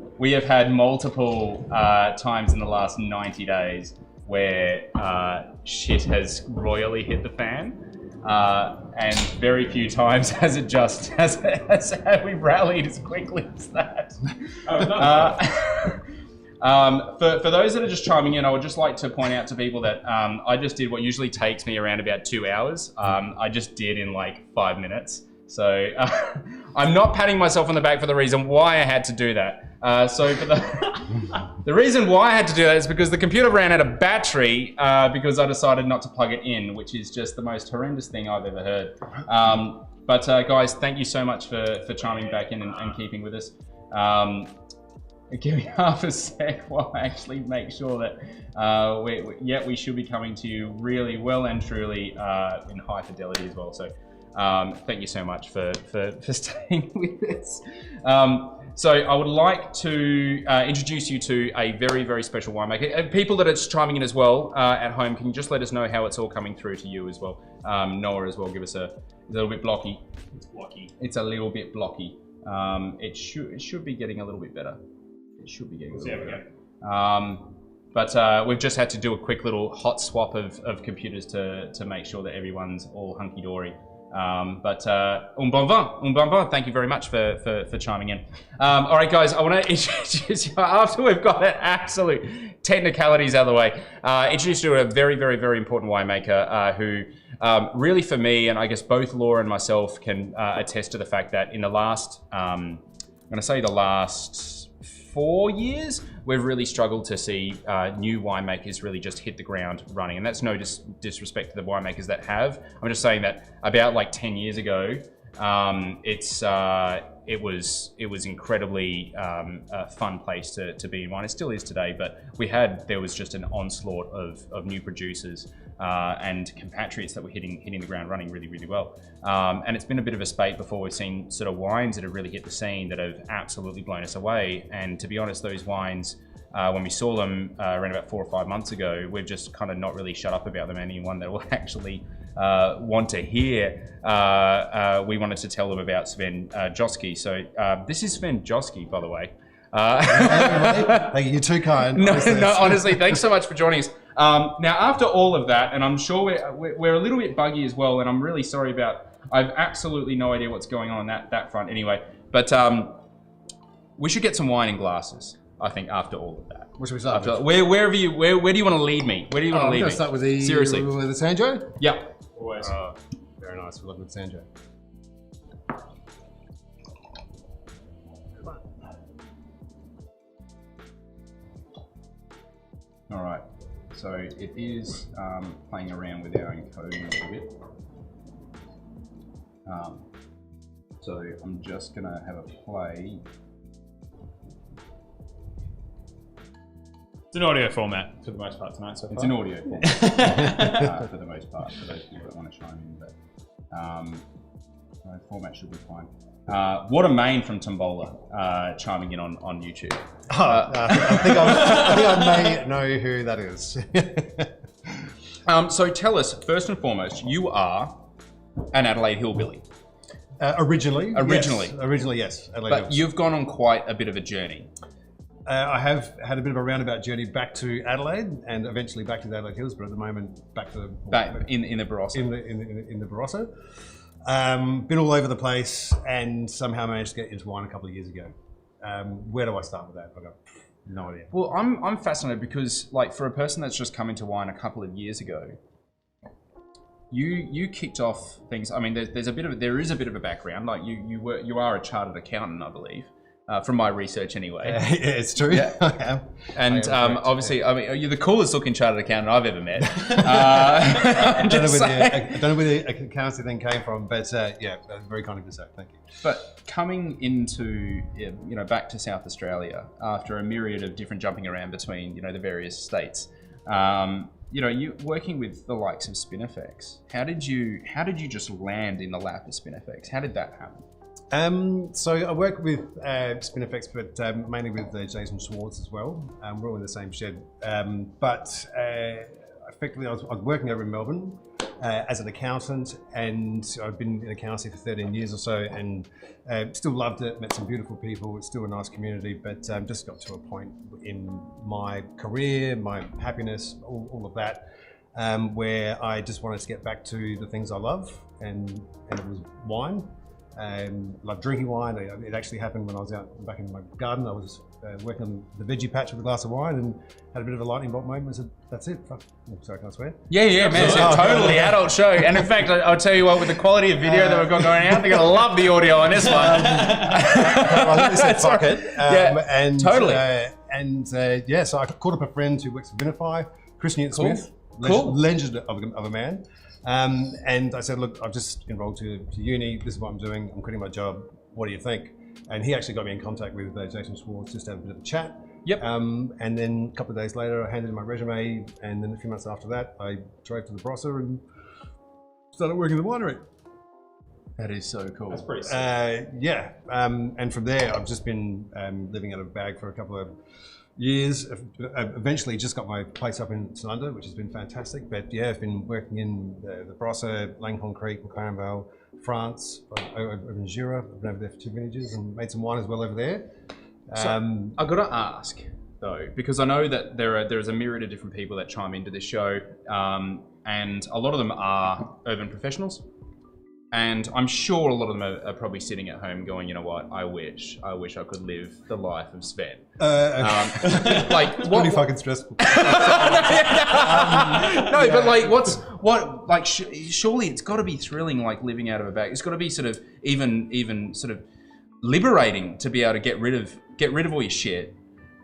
We have had multiple times in the last 90 days where shit has royally hit the fan. And very few times has it just have we rallied as quickly as that. For those that are just chiming in, I would just like to point out to people that I just did what usually takes me around about 2 hours. I just did in like 5 minutes. So I'm not patting myself on the back for the reason why I had to do that. So for the reason why I had to do that is because the computer ran out of battery because I decided not to plug it in, which is just the most horrendous thing I've ever heard. But guys, thank you so much for chiming back in and keeping with us. Give me half a sec while I actually make sure that we should be coming to you really well and truly in high fidelity as well. So thank you so much for staying with us. So I would like to introduce you to a very, very special winemaker. People that are chiming in as well at home, can you just let us know how it's all coming through to you as well? Noah as well, give us a little bit blocky. It's blocky. It's a little bit blocky. It should be getting a little bit better. It should be getting a little bit better. But we've just had to do a quick little hot swap of computers to make sure that everyone's all hunky-dory. But un bon vin, thank you very much for chiming in. All right, guys, I want to introduce you, after we've got the absolute technicalities out of the way, introduce you to a very, very, very important winemaker who really for me, and I guess both Laura and myself can attest to the fact that in the last, I'm going to say the last 4 years, we've really struggled to see new winemakers really just hit the ground running. And that's no disrespect to the winemakers that have. I'm just saying that about like 10 years ago, it was incredibly a fun place to be in wine. It still is today, but there was just an onslaught of new producers and compatriots that were hitting the ground running really, really well. And it's been a bit of a spate before we've seen sort of wines that have really hit the scene that have absolutely blown us away. And to be honest, those wines, when we saw them around about 4 or 5 months ago, we've just kind of not really shut up about them. Anyone that will actually want to hear, we wanted to tell them about Sven Joschke. So this is Sven Joschke, by the way. Thank you, you're too kind. No, honestly, thanks so much for joining us. Now, after all of that, and I'm sure we're a little bit buggy as well, and I'm really sorry about, I've absolutely no idea what's going on that front anyway, but we should get some wine in glasses, I think, after all of that. What should we start with? Where do you want to lead me? Where do you want to lead me? Start with the, seriously. With the Sanjo? Yep. Always. Very nice, we love with Sanjo. All right. So it is playing around with our encoding a little bit. So I'm just gonna have a play. It's an audio format for the most part tonight. So it's an audio format for the most part for those people that want to chime in, but so format should be fine. What a main from Tombola chiming in on YouTube. I think I may know who that is. So tell us, first and foremost, you are an Adelaide hillbilly. Originally, yes. Adelaide but Hills. you've gone on quite a bit of a journey. I have had a bit of a roundabout journey back to Adelaide and eventually back to the Adelaide Hills, but at the moment back to in the Barossa. In the Barossa. Been all over the place and somehow managed to get into wine a couple of years ago. Where do I start with that? I've got no idea. Well, I'm fascinated because, like, for a person that's just come into wine a couple of years ago, you kicked off things. I mean, there is a bit of a background. Like you are a chartered accountant, I believe. From my research anyway. Yeah, it's true. Yeah. I am. And obviously, I mean, you're the coolest looking chartered accountant I've ever met. I don't know where the accountancy thing came from, but yeah, very kind of you to say. Thank you. But coming into, back to South Australia after a myriad of different jumping around between, the various states, you working with the likes of Spinifex. How did you just land in the lap of Spinifex? How did that happen? So I work with Spinifex, but mainly with Jason Schwartz as well. We're all in the same shed. But effectively, I was working over in Melbourne, as an accountant, and I've been in accounting for 13 years or so, and still loved it. Met some beautiful people. It's still a nice community, but just got to a point in my career, my happiness, all of that, where I just wanted to get back to the things I love, and it was wine. Love drinking wine. It actually happened when I was out back in my garden. I was working on the veggie patch with a glass of wine and had a bit of a lightning bolt moment. I said, "That's it." Fuck. Oh, sorry, can I swear? Yeah, man. It's a totally adult show. And in fact, I'll tell you what, with the quality of video that we've got going out, they're going to love the audio on this one. I said, "Fuck it." And totally. So I called up a friend who works for Vinify, Chris Newton-Smith, Cool. legend of a man. And I said, "Look, I've just enrolled to uni. This is what I'm doing. I'm quitting my job. What do you think?" And he actually got me in contact with Jason Schwartz just to have a bit of a chat. Yep. And then a couple of days later, I handed in my resume, and then a few months after that, I drove to the Barossa and started working in the winery. That is so cool. That's pretty sick. And from there, I've just been living out of a bag for a couple of years. Eventually just got my place up in St Under, which has been fantastic. But yeah, I've been working in the Barossa, Langhorne Creek, McLaren Vale, France, over in Jura. I've been over there for 2 vintages and made some wine as well over there. So, I've got to ask though, because I know that there's a myriad of different people that chime into this show, and a lot of them are urban professionals. And I'm sure a lot of them are probably sitting at home going, you know what, I wish I could live the life of Sven. Like, it's pretty fucking stressful. But like, surely it's got to be thrilling, like living out of a bag. It's got to be sort of even sort of liberating to be able to get rid of all your shit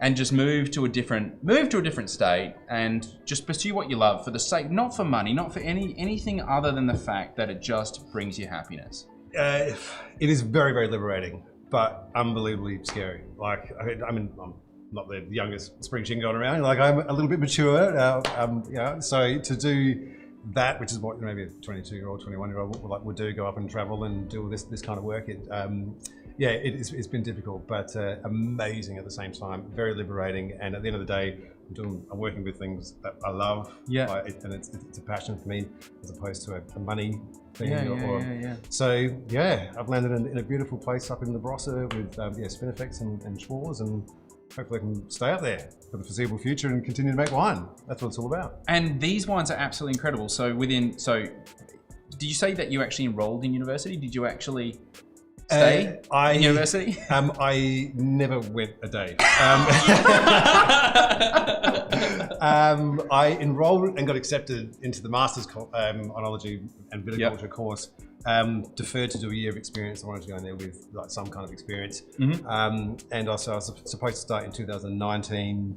and just move to a different state and just pursue what you love for the sake, not for money, not for anything other than the fact that it just brings you happiness. It is very, very liberating, but unbelievably scary. Like, I mean, I'm not the youngest spring chicken going around. Like, I'm a little bit mature, so to do that, which is what maybe a 22-year-old, 21-year-old would do, go up and travel and do this kind of work. It's been difficult, but amazing at the same time. Very liberating, and at the end of the day, I'm working with things that I love. Yeah, and it's a passion for me, as opposed to a money thing. So yeah, I've landed in a beautiful place up in the Barossa with Spinifex and Schwartz, and hopefully I can stay up there for the foreseeable future and continue to make wine. That's what it's all about. And these wines are absolutely incredible. So did you say that you actually enrolled in university? Did you actually stay in university? I never went a day. I enrolled and got accepted into the Masters Oenology and Viticulture course. Deferred to do a year of experience. I wanted to go in there with like some kind of experience. And also I was supposed to start in 2019.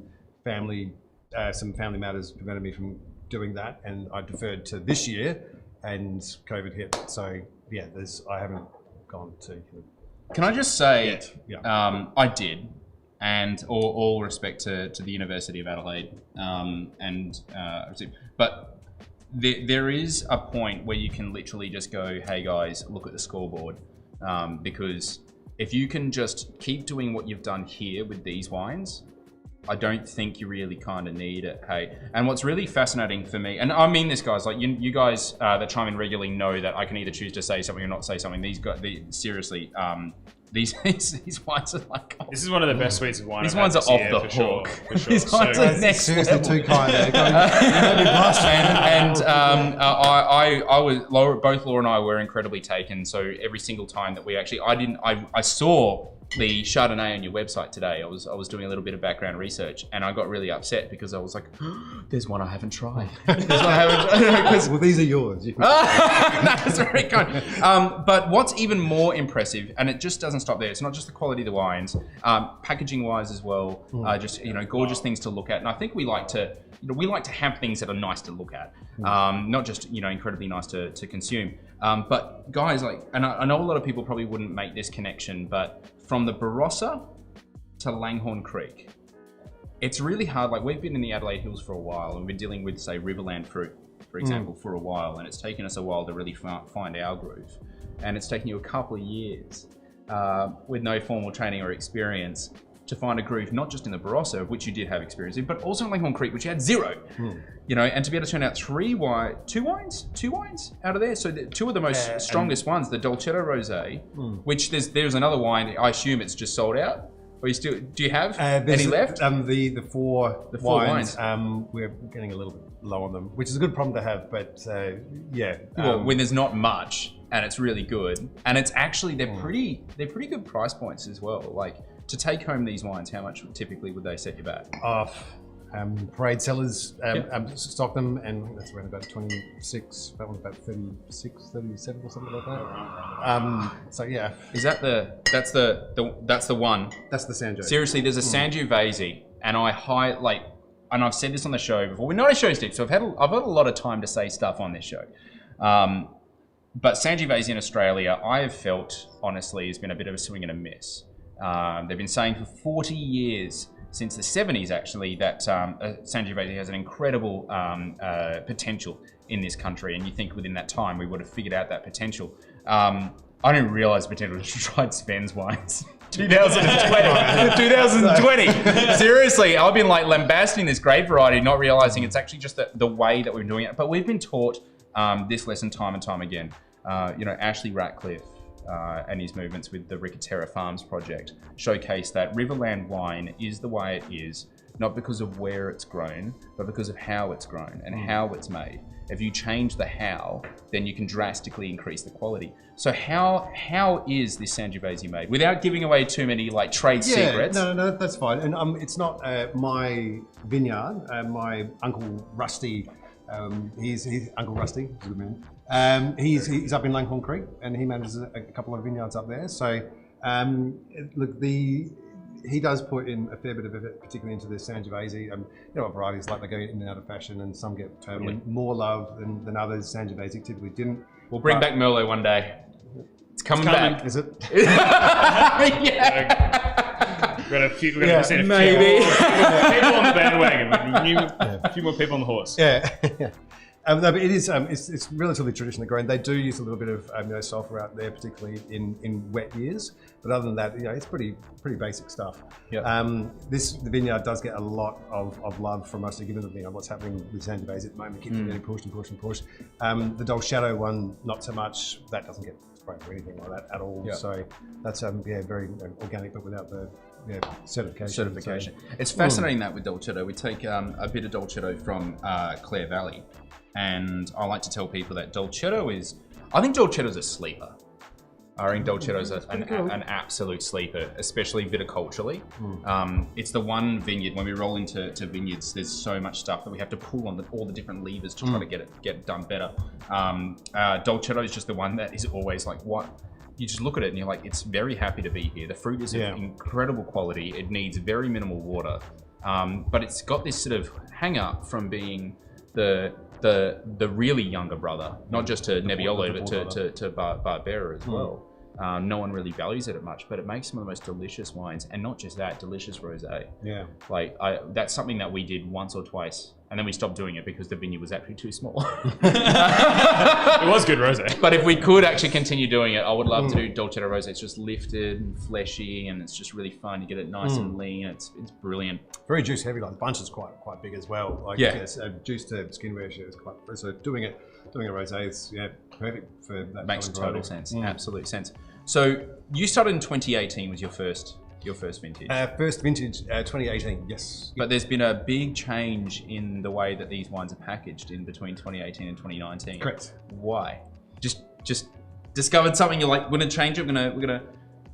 Some family matters prevented me from doing that, and I deferred to this year, and COVID hit. So yeah, I haven't gone to. Can I just say, I did, and all respect to the University of Adelaide, but there is a point where you can literally just go, hey guys, look at the scoreboard, because if you can just keep doing what you've done here with these wines, I don't think you really kind of need it. Hey, and what's really fascinating for me, and I mean this, guys, like you guys that chime in regularly know that I can either choose to say something or not say something. These guys, seriously, these wines are like. This is one of the best suites of wine. These wines are off the hook. For sure. These wines are next seriously level. too kind. I was both Laura and I were incredibly taken. So every single time that we actually, I saw the Chardonnay on your website today. I was doing a little bit of background research, and I got really upset because I was like, "There's one I haven't tried. There's one I haven't." Well, these are yours. That's very kind. But what's even more impressive, and it just doesn't stop there. It's not just the quality of the wines, packaging-wise as well. Just gorgeous things to look at, and I think we like to have things that are nice to look at, not just incredibly nice to consume. But guys, and I know a lot of people probably wouldn't make this connection, but from the Barossa to Langhorne Creek, it's really hard. Like, we've been in the Adelaide Hills for a while, and we're dealing with, say, Riverland fruit, for example, for a while, and it's taken us a while to really find our groove. And it's taken you a couple of years with no formal training or experience to find a groove, not just in the Barossa, of which you did have experience in, but also in Langhorne Creek, which you had 0. You know, and to be able to turn out two wines out of there. So two of the most strongest ones, the Dolcetto Rosé, which there's another wine. I assume it's just sold out. Or you still do you have any left? The four wines. We're getting a little bit low on them, which is a good problem to have. But yeah, well, when there's not much and it's really good, and it's actually they're pretty good price points as well. Like to take home these wines, how much typically would they set you back? Parade sellers stock them, and that's around about 26. That one's about 36, 37 or something like that. So yeah, is that that's the one? That's the Sangiovese. Seriously, there's a Sangiovese, and and I've said this on the show before. We're not a show, Steve, so I've had a lot of time to say stuff on this show. But Sangiovese in Australia, I have felt honestly has been a bit of a swing and a miss. They've been saying for 40 years. Since the 70s, actually, that Sangiovese has an incredible potential in this country, and you think within that time we would have figured out that potential. I didn't realise the potential until I tried Sven's wines. 2020. Seriously, I've been like lambasting this grape variety, not realising it's actually just the way that we're doing it. But we've been taught this lesson time and time again. You know, Ashley Ratcliffe. And his movements with the Ricatera Farms project showcase that Riverland wine is the way it is, not because of where it's grown, but because of how it's grown and how it's made. If you change the how, then you can drastically increase the quality. So how is this Sangiovese made? Without giving away too many like trade secrets. No, that's fine. And it's not my vineyard. My Uncle Rusty, he's Uncle Rusty, he's a good man. He's up in Langhorne Creek, and he manages a couple of vineyards up there. So, look, he does put in a fair bit of effort, particularly into the Sangiovese. You know what varieties like they go in and out of fashion, and some get more love than others. Sangiovese typically didn't. We'll bring back Merlot one day. It's coming back. Is it? Yeah. We're going to see maybe. people on the bandwagon. A few more people on the horse. Yeah. No, but it is. It's relatively traditionally grown. They do use a little bit of sulfur out there, particularly in wet years. But other than that, it's pretty basic stuff. Yep. The vineyard does get a lot of love from us, given what's happening with Sangiovese at the moment. Keeps getting pushed. The Dolcetto one, not so much. That doesn't get sprayed or anything like that at all. Yep. So that's very organic, but without the certification. So. It's fascinating that with Dolcetto. We take a bit of Dolcetto from Clare Valley. And I like to tell people that I think Dolcetto's a sleeper. I think Dolcetto's an absolute sleeper, especially viticulturally. It's the one vineyard, when we roll into vineyards, there's so much stuff that we have to pull on all the different levers to try to get it done better. Dolcetto is just the one that is always like, what? You just look at it and you're like, it's very happy to be here. The fruit is of incredible quality. It needs very minimal water. But it's got this sort of hang up from being the really younger brother, not just to Nebbiolo, but to Barbera as well. No one really values it much, but it makes some of the most delicious wines, and not just that, delicious rosé. Yeah. Like that's something that we did once or twice, and then we stopped doing it because the vineyard was actually too small. It was good rosé. But if we could actually continue doing it, I would love to do Dolcetto rosé. It's just lifted and fleshy, and it's just really fun. You get it nice and lean. It's brilliant. Very juice heavy. Like the bunch is quite big as well. Like juice to skin ratio is quite. So doing a rosé is perfect for that. Makes total sense. Absolute sense. So you started in 2018 was your first vintage. First vintage, 2018. Yes. But there's been a big change in the way that these wines are packaged in between 2018 and 2019. Correct. Why? Just discovered something you're like, we're gonna change it. We're gonna.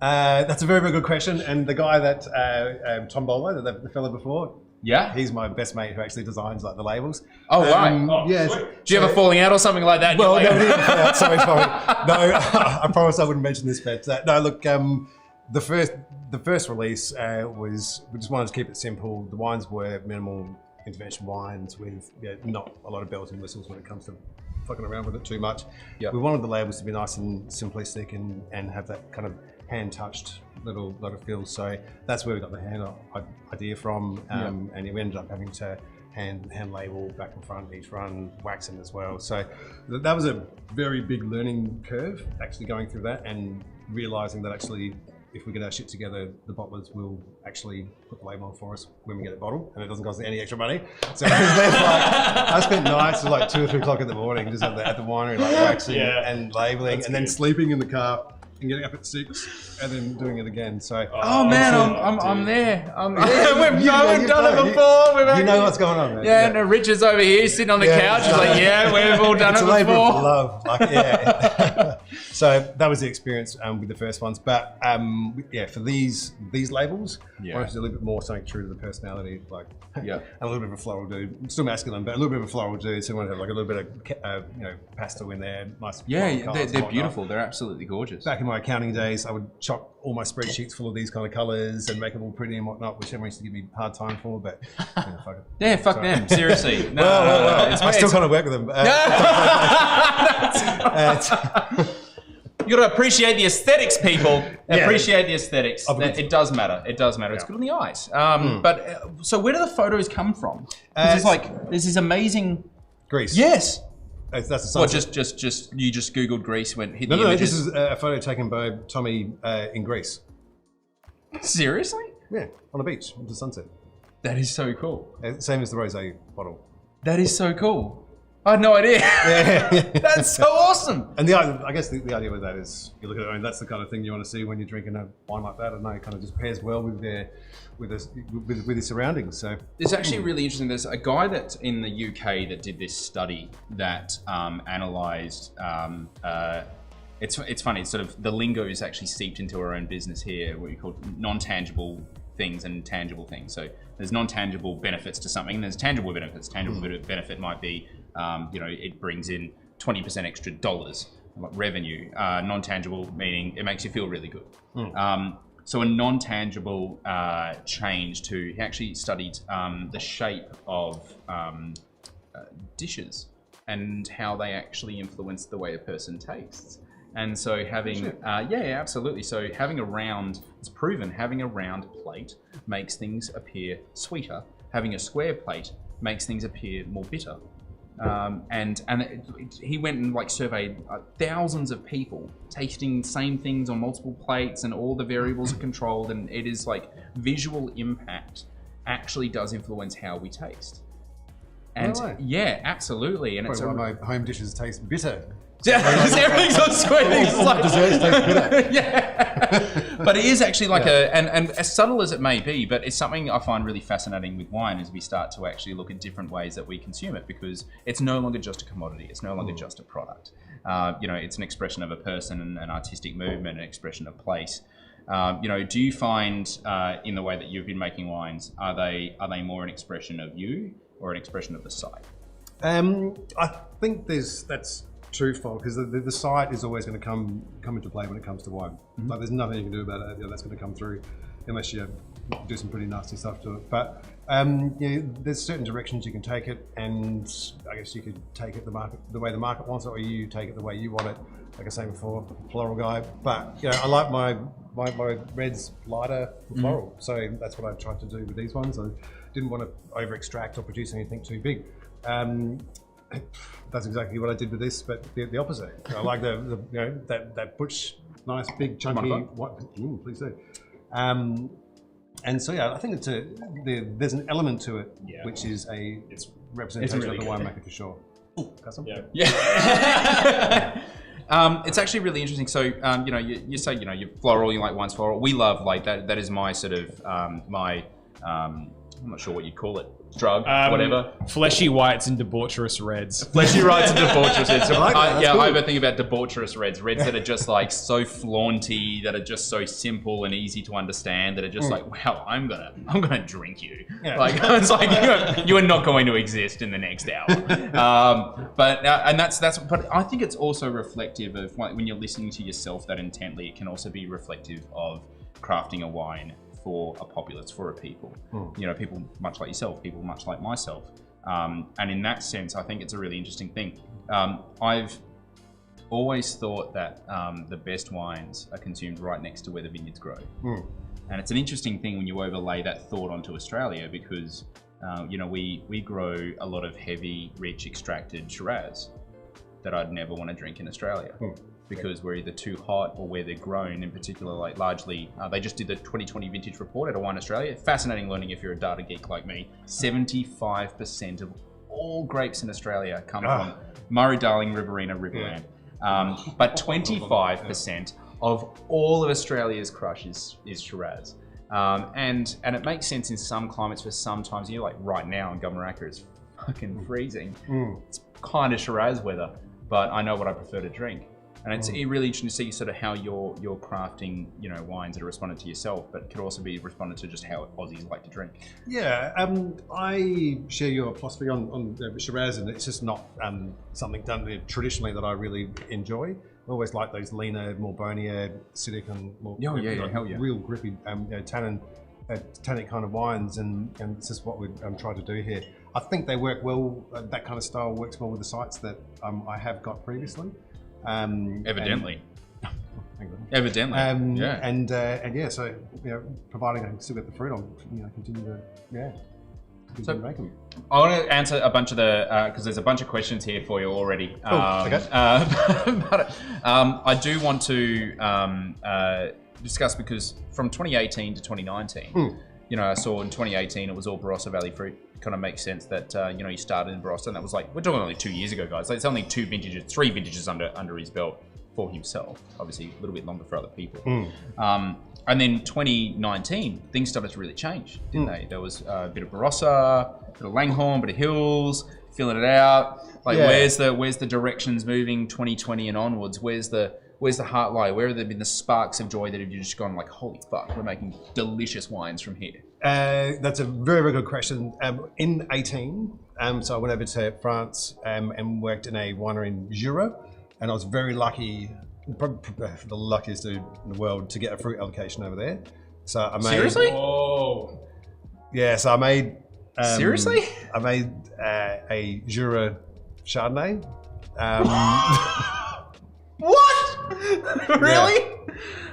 That's a very, very good question. And the guy that Tom Bolo, the fellow before. Yeah, he's my best mate who actually designs like the labels. Oh right. Yes. Do you have a falling out or something like that? Well, no, we didn't fall out. Sorry. No, I promise I wouldn't mention this, but no. Look, the first release was we just wanted to keep it simple. The wines were minimal intervention wines with not a lot of bells and whistles when it comes to fucking around with it too much. Yep. We wanted the labels to be nice and simplistic and have that kind of hand-touched little feel. So that's where we got the hand idea from, and we ended up having to hand label back and front each run, waxing as well. So that was a very big learning curve, actually going through that and realizing that actually if we get our shit together, the bottlers will actually put the label on for us when we get it bottled, and it doesn't cost any extra money. So I spent nights at like 2 or 3 o'clock in the morning just at the winery, like waxing and labeling, and then sleeping in the car and getting up at 6 and then doing it again. So man, I'm there. We've done it before. You know what's going on, man. Yeah, and Richard's over here sitting on the couch. He's like, yeah, we've all done it before. It's a labour of love. Like, yeah. So that was the experience with the first ones. But for these labels, I wanted to do a little bit more something true to the personality, like and a little bit of a floral dude. Still masculine, but a little bit of a floral dude. So we want to have like a little bit of pastel in there. Nice. Yeah, they're beautiful. They're absolutely gorgeous. Back in my accounting days, I would chock all my spreadsheets full of these kind of colours and make them all pretty and whatnot, which everyone used to give me a hard time for, but fuck it. Yeah, fuck them, seriously. No, I still kind of work with them. You got to appreciate the aesthetics, people. Appreciate the aesthetics. It does matter. It does matter. It's good on the eyes. But so where do the photos come from? There's this amazing Greece. Yes. That's the sunset. Well, just you just Googled Greece, hit the images. images. This is a photo taken by Tommy in Greece. Seriously? Yeah, on a beach with the sunset. That is so cool. Same as the rosé bottle. That is so cool. I had no idea. That's so awesome. And I guess the idea with that is you look at it, and that's the kind of thing you want to see when you're drinking a wine like that. I don't know, it kind of just pairs well with the surroundings. So it's actually really interesting. There's a guy that's in the UK that did this study that analysed. It's funny. It's sort of the lingo is actually seeped into our own business here. What you call non-tangible things and tangible things. So there's non-tangible benefits to something, and there's tangible benefits. Tangible benefit might be, it brings in 20% extra dollars, like revenue. Non-tangible meaning it makes you feel really good. So a non-tangible change to, he actually studied the shape of dishes and how they actually influence the way a person tastes. And so having, absolutely. So having a round, it's proven, having a round plate makes things appear sweeter. Having a square plate makes things appear more bitter. He went and surveyed thousands of people tasting the same things on multiple plates, and all the variables are controlled, and it is visual impact actually does influence how we taste. And absolutely. And it's my home dishes taste bitter. Everything's on square. Desserts taste bitter. But it is actually and as subtle as it may be, but it's something I find really fascinating with wine as we start to actually look at different ways that we consume it, because it's no longer just a commodity. It's no longer just a product. It's an expression of a person and an artistic movement, an expression of place. Do you find in the way that you've been making wines, are they more an expression of you or an expression of the site? I think that's twofold, because the site is always going to come into play when it comes to wine. Like, there's nothing you can do about it. That's going to come through unless you do some pretty nasty stuff to it. But there's certain directions you can take it, and I guess you could take it the way the market wants it, or you take it the way you want it. Like I was saying before, floral guy. But I like my reds lighter floral, so that's what I tried to do with these ones. I didn't want to over extract or produce anything too big. That's exactly what I did with this, but the opposite. I like that butch, nice, big, chunky. Please do. And so I think there's an element to it, which is it's representation of the winemaker for sure. Custom? Yeah. It's actually really interesting. So you say you're floral, you like wines floral. We love that. That is my sort of I'm not sure what you'd call it. Drug, whatever. Fleshy whites and debaucherous reds. Fleshy whites and debaucherous reds. So I ever think about debaucherous reds that are just so flaunty, that are just so simple and easy to understand, that are just wow, I'm gonna drink you. Yeah. It's you are not going to exist in the next hour. But I think it's also reflective of when you're listening to yourself that intently. It can also be reflective of crafting a wine for a populace, for a people. People much like yourself, people much like myself. And in that sense, I think it's a really interesting thing. I've always thought that the best wines are consumed right next to where the vineyards grow. And it's an interesting thing when you overlay that thought onto Australia, because we grow a lot of heavy, rich, extracted Shiraz that I'd never want to drink in Australia. because we're either too hot or where they're grown. In particular, like largely, they just did the 2020 vintage report at Wine Australia. Fascinating learning if you're a data geek like me. 75% of all grapes in Australia come from Murray-Darling, Riverina, Riverland. But 25% of all of Australia's crush is Shiraz. And it makes sense in some climates for some times. Like right now in Gummeraka, it's fucking freezing. It's kind of Shiraz weather, but I know what I prefer to drink. And it's really interesting to see sort of how you're crafting, wines that are respondent to yourself, but it could also be respondent to just how Aussies like to drink. Yeah, I share your philosophy on Shiraz, and it's just not something done there traditionally that I really enjoy. I always like those leaner, more bonier, acidic, and more real grippy tannic kind of wines, and it's just what we're trying to do here. I think they work well. That kind of style works well with the sites that I have got previously. Evidently. Evidently. Yeah. So providing I can still get the fruit, I'll continue to make them. I want to answer a bunch of because there's a bunch of questions here for you already. Okay. But I do want to discuss, because from 2018 to 2019, I saw in 2018 it was all Barossa Valley fruit. It kind of makes sense that you started in Barossa, and that was like, we're talking only 2 years ago, guys. Like, it's only 3 vintages under his belt for himself. Obviously, a little bit longer for other people. And then 2019, things started to really change, didn't they? There was a bit of Barossa, a bit of Langhorne, a bit of Hills, filling it out. Like, where's the directions moving 2020 and onwards? Where's the heart lie? Where have there been the sparks of joy that have just gone like, holy fuck, we're making delicious wines from here? That's a very, very good question. In 18, so I went over to France and worked in a winery in Jura, and I was very lucky, probably the luckiest dude in the world, to get a fruit allocation over there. So I made. Seriously? Whoa. Yeah, so I made. Seriously? I made a Jura Chardonnay. What? Really?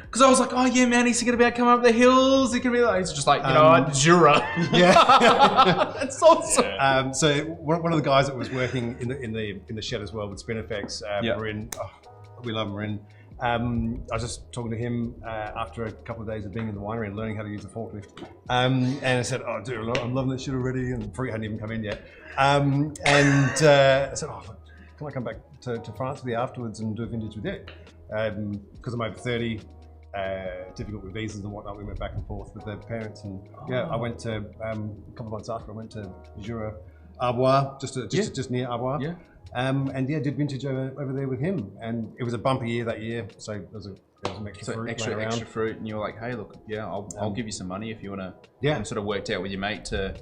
Because I was like, oh yeah, man, he's thinking about coming up the hills. He could be like, it's just like, Jura. Yeah, that's awesome. So one of the guys that was working in the shed as well with Spinifex, Marin, we love Marin. I was just talking to him after a couple of days of being in the winery and learning how to use a forklift. And I said, oh dude, I'm loving this shit already, and the fruit hadn't even come in yet. And I said, oh, can I come back to France with you afterwards and do a vintage with you? Because I'm over 30, difficult with visas and whatnot, we went back and forth with their parents, and I went to a couple of months after, I went to Jura, Arbois, just near Arbois. Yeah. And did vintage over there with him, and it was a bumper year that year, so there was some extra fruit. Extra fruit, and you were like, hey, look, I'll give you some money if you want to. Yeah. And sort of worked out with your mate to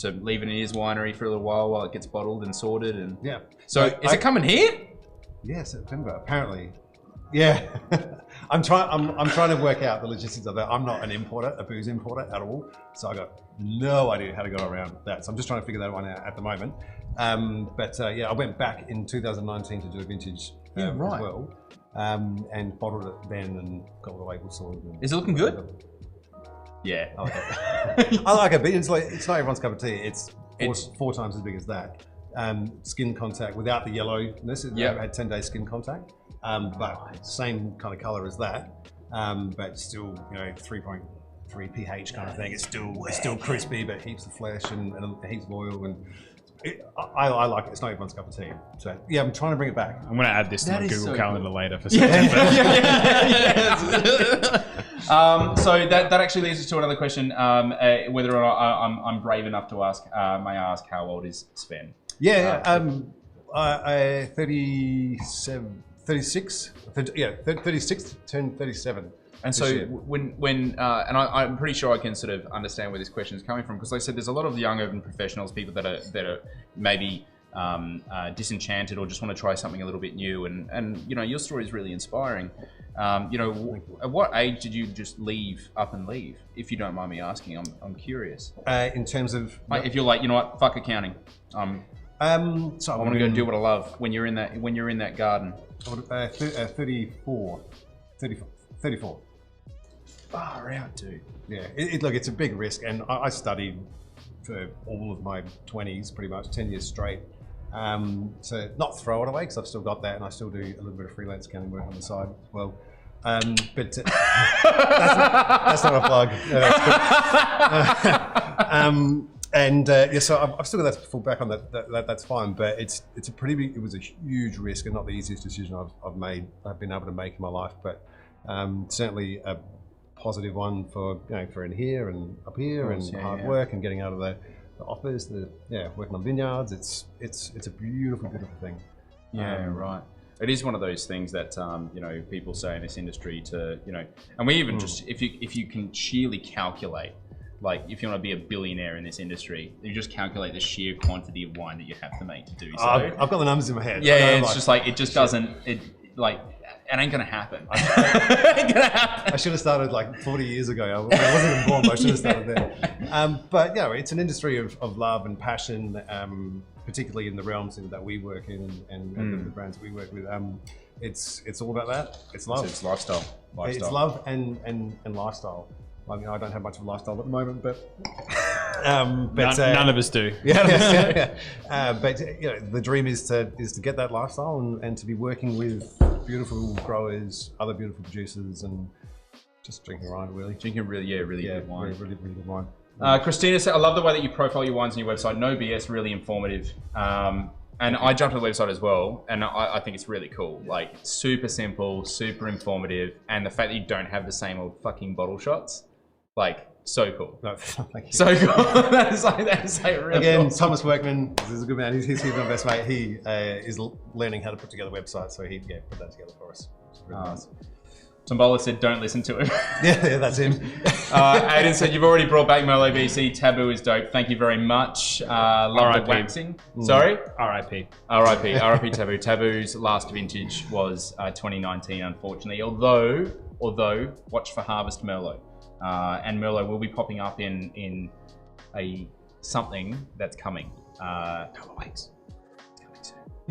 leave it in his winery for a little while it gets bottled and sorted, and So is it coming here? Yeah, September apparently. Yeah, I'm trying to work out the logistics of that. I'm not an importer, a booze importer at all, so I got no idea how to go around that. So I'm just trying to figure that one out at the moment. I went back in 2019 to do a vintage as well, and bottled it then and got all the labels sorted. Is it looking good? Yeah, I like it. I like it, but it's not everyone's cup of tea. It's four times as big as that. Skin contact without the yellowness. It had 10 days skin contact. But same kind of color as that, but still 3.3 pH kind of thing. It's still crispy, but heaps of flesh and heaps of oil, and I like it. It's not everyone's cup of tea. So yeah, I'm trying to bring it back. I'm going to add this to my Google Calendar later for September. September. So that actually leads us to another question: whether or not I'm brave enough to ask. May I ask how old is Sven? 36, turned 37. And so when I'm pretty sure I can sort of understand where this question is coming from, because like I said, there's a lot of young urban professionals, people that are maybe disenchanted or just want to try something a little bit new, and your story is really inspiring. At what age did you just leave, if you don't mind me asking? I'm curious. In terms of if you're like, you know what, fuck accounting. So I want to go do what I love when you're in that garden. 34. Far out, dude. Yeah, look, it's a big risk, and I studied for all of my 20s, pretty much 10 years straight, So not throw it away because I've still got that, and I still do a little bit of freelance accounting work on the side as well. But that's not a plug. No, so I've still got that to fall back on. That's fine, but it's a pretty big. It was a huge risk and not the easiest decision I've been able to make in my life, but certainly a positive one for for in here and up here and hard work and getting out of the office. Working on vineyards. It's a beautiful thing. Yeah, right. It is one of those things that people say in this industry to and we even just if you can sheerly calculate, like if you want to be a billionaire in this industry, you just calculate the sheer quantity of wine that you have to make to do so. I've got the numbers in my head. Yeah, it's just like it just doesn't. It ain't gonna happen. It ain't gonna happen. I should have started like 40 years ago. I wasn't even born, but I should have started there. But it's an industry of love and passion, particularly in the realms that we work in and the brands we work with. It's all about that. It's love. It's lifestyle. It's love and lifestyle. I mean, I don't have much of a lifestyle at the moment, but none of us do. But the dream is to get that lifestyle and to be working with beautiful growers, other beautiful producers, and just drinking wine, really. Drinking really good wine. Really good wine. Christina said, I love the way that you profile your wines on your website. No BS, really informative. And I jumped on the website as well, and I think it's really cool. Like, super simple, super informative, and the fact that you don't have the same old fucking bottle shots, like, so cool. No, thank you. So cool. that is like really Again, awesome. Thomas Workman is a good man. He's my best mate. He is learning how to put together websites, so he put that together for us. It's really nice. Tombola said, don't listen to him. Yeah, that's him. Aiden said, you've already brought back Merlot BC. Taboo is dope. Thank you very much. Love the waxing. Sorry? R.I.P. R.I.P. Taboo. Taboo's last vintage was 2019, unfortunately. Although, watch for Harvest Merlot. And Merlot will be popping up in something that's coming. Couple of weeks.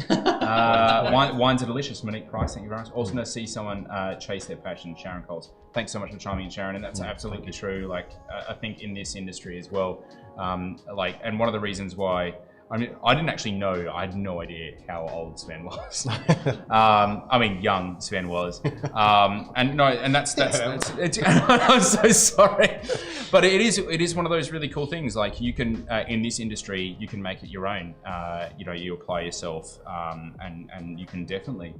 Wines are delicious. Monique Price, thank you very much. Also, to see someone chase their passion, Sharon Coles. Thanks so much for chiming in, Sharon, and that's absolutely true. Like, I think in this industry as well, and one of the reasons why, I mean, I didn't actually know. I had no idea how old Sven was. I mean, young Sven was. And that's I'm so sorry, but it is one of those really cool things. Like, you can in this industry, you can make it your own. You apply yourself, and you can definitely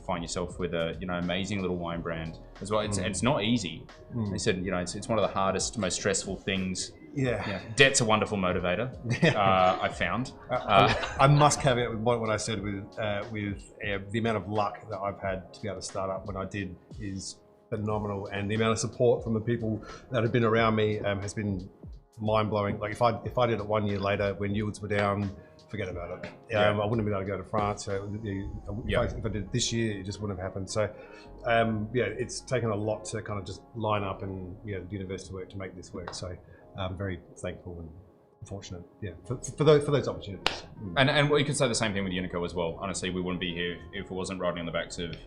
find yourself with a amazing little wine brand as well. It's not easy. They said it's one of the hardest, most stressful things. Yeah. Debt's a wonderful motivator. I found. I must caveat with what I said with the amount of luck that I've had to be able to start up when I did is phenomenal, and the amount of support from the people that have been around me has been mind blowing. Like, if I did it 1 year later when yields were down, forget about it. I wouldn't have been able to go to France. So if I did it this year, it just wouldn't have happened. So it's taken a lot to kind of just line up and the university work to make this work. So I'm very thankful and fortunate, for those opportunities. And you could say the same thing with Unico as well. Honestly, we wouldn't be here if it wasn't riding on the backs of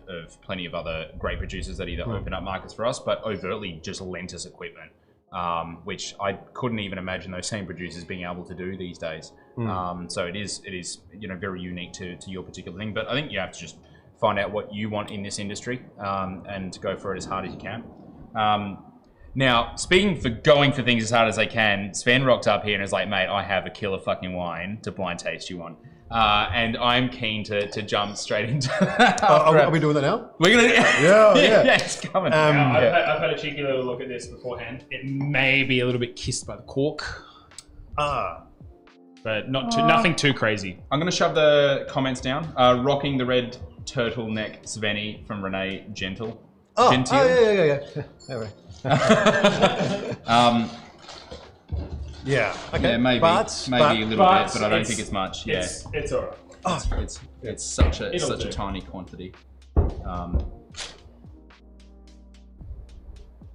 plenty of other great producers that either open up markets for us, but overtly just lent us equipment, which I couldn't even imagine those same producers being able to do these days. So it is very unique to your particular thing. But I think you have to just find out what you want in this industry and go for it as hard as you can. Now, speaking for going for things as hard as they can, Sven rocked up here and is like, mate, I have a killer fucking wine to blind taste you on. And I'm keen to jump straight into that. Are we doing that now? We're going to... Yeah, it's coming. I've had a cheeky little look at this beforehand. It may be a little bit kissed by the cork. But nothing too crazy. I'm going to shove the comments down. Rocking the red turtleneck Sveni from Renee Gentil. Gentile. Anyway. Okay. Yeah, maybe a little bit, but I don't think it's much. It's alright. It's such a tiny quantity.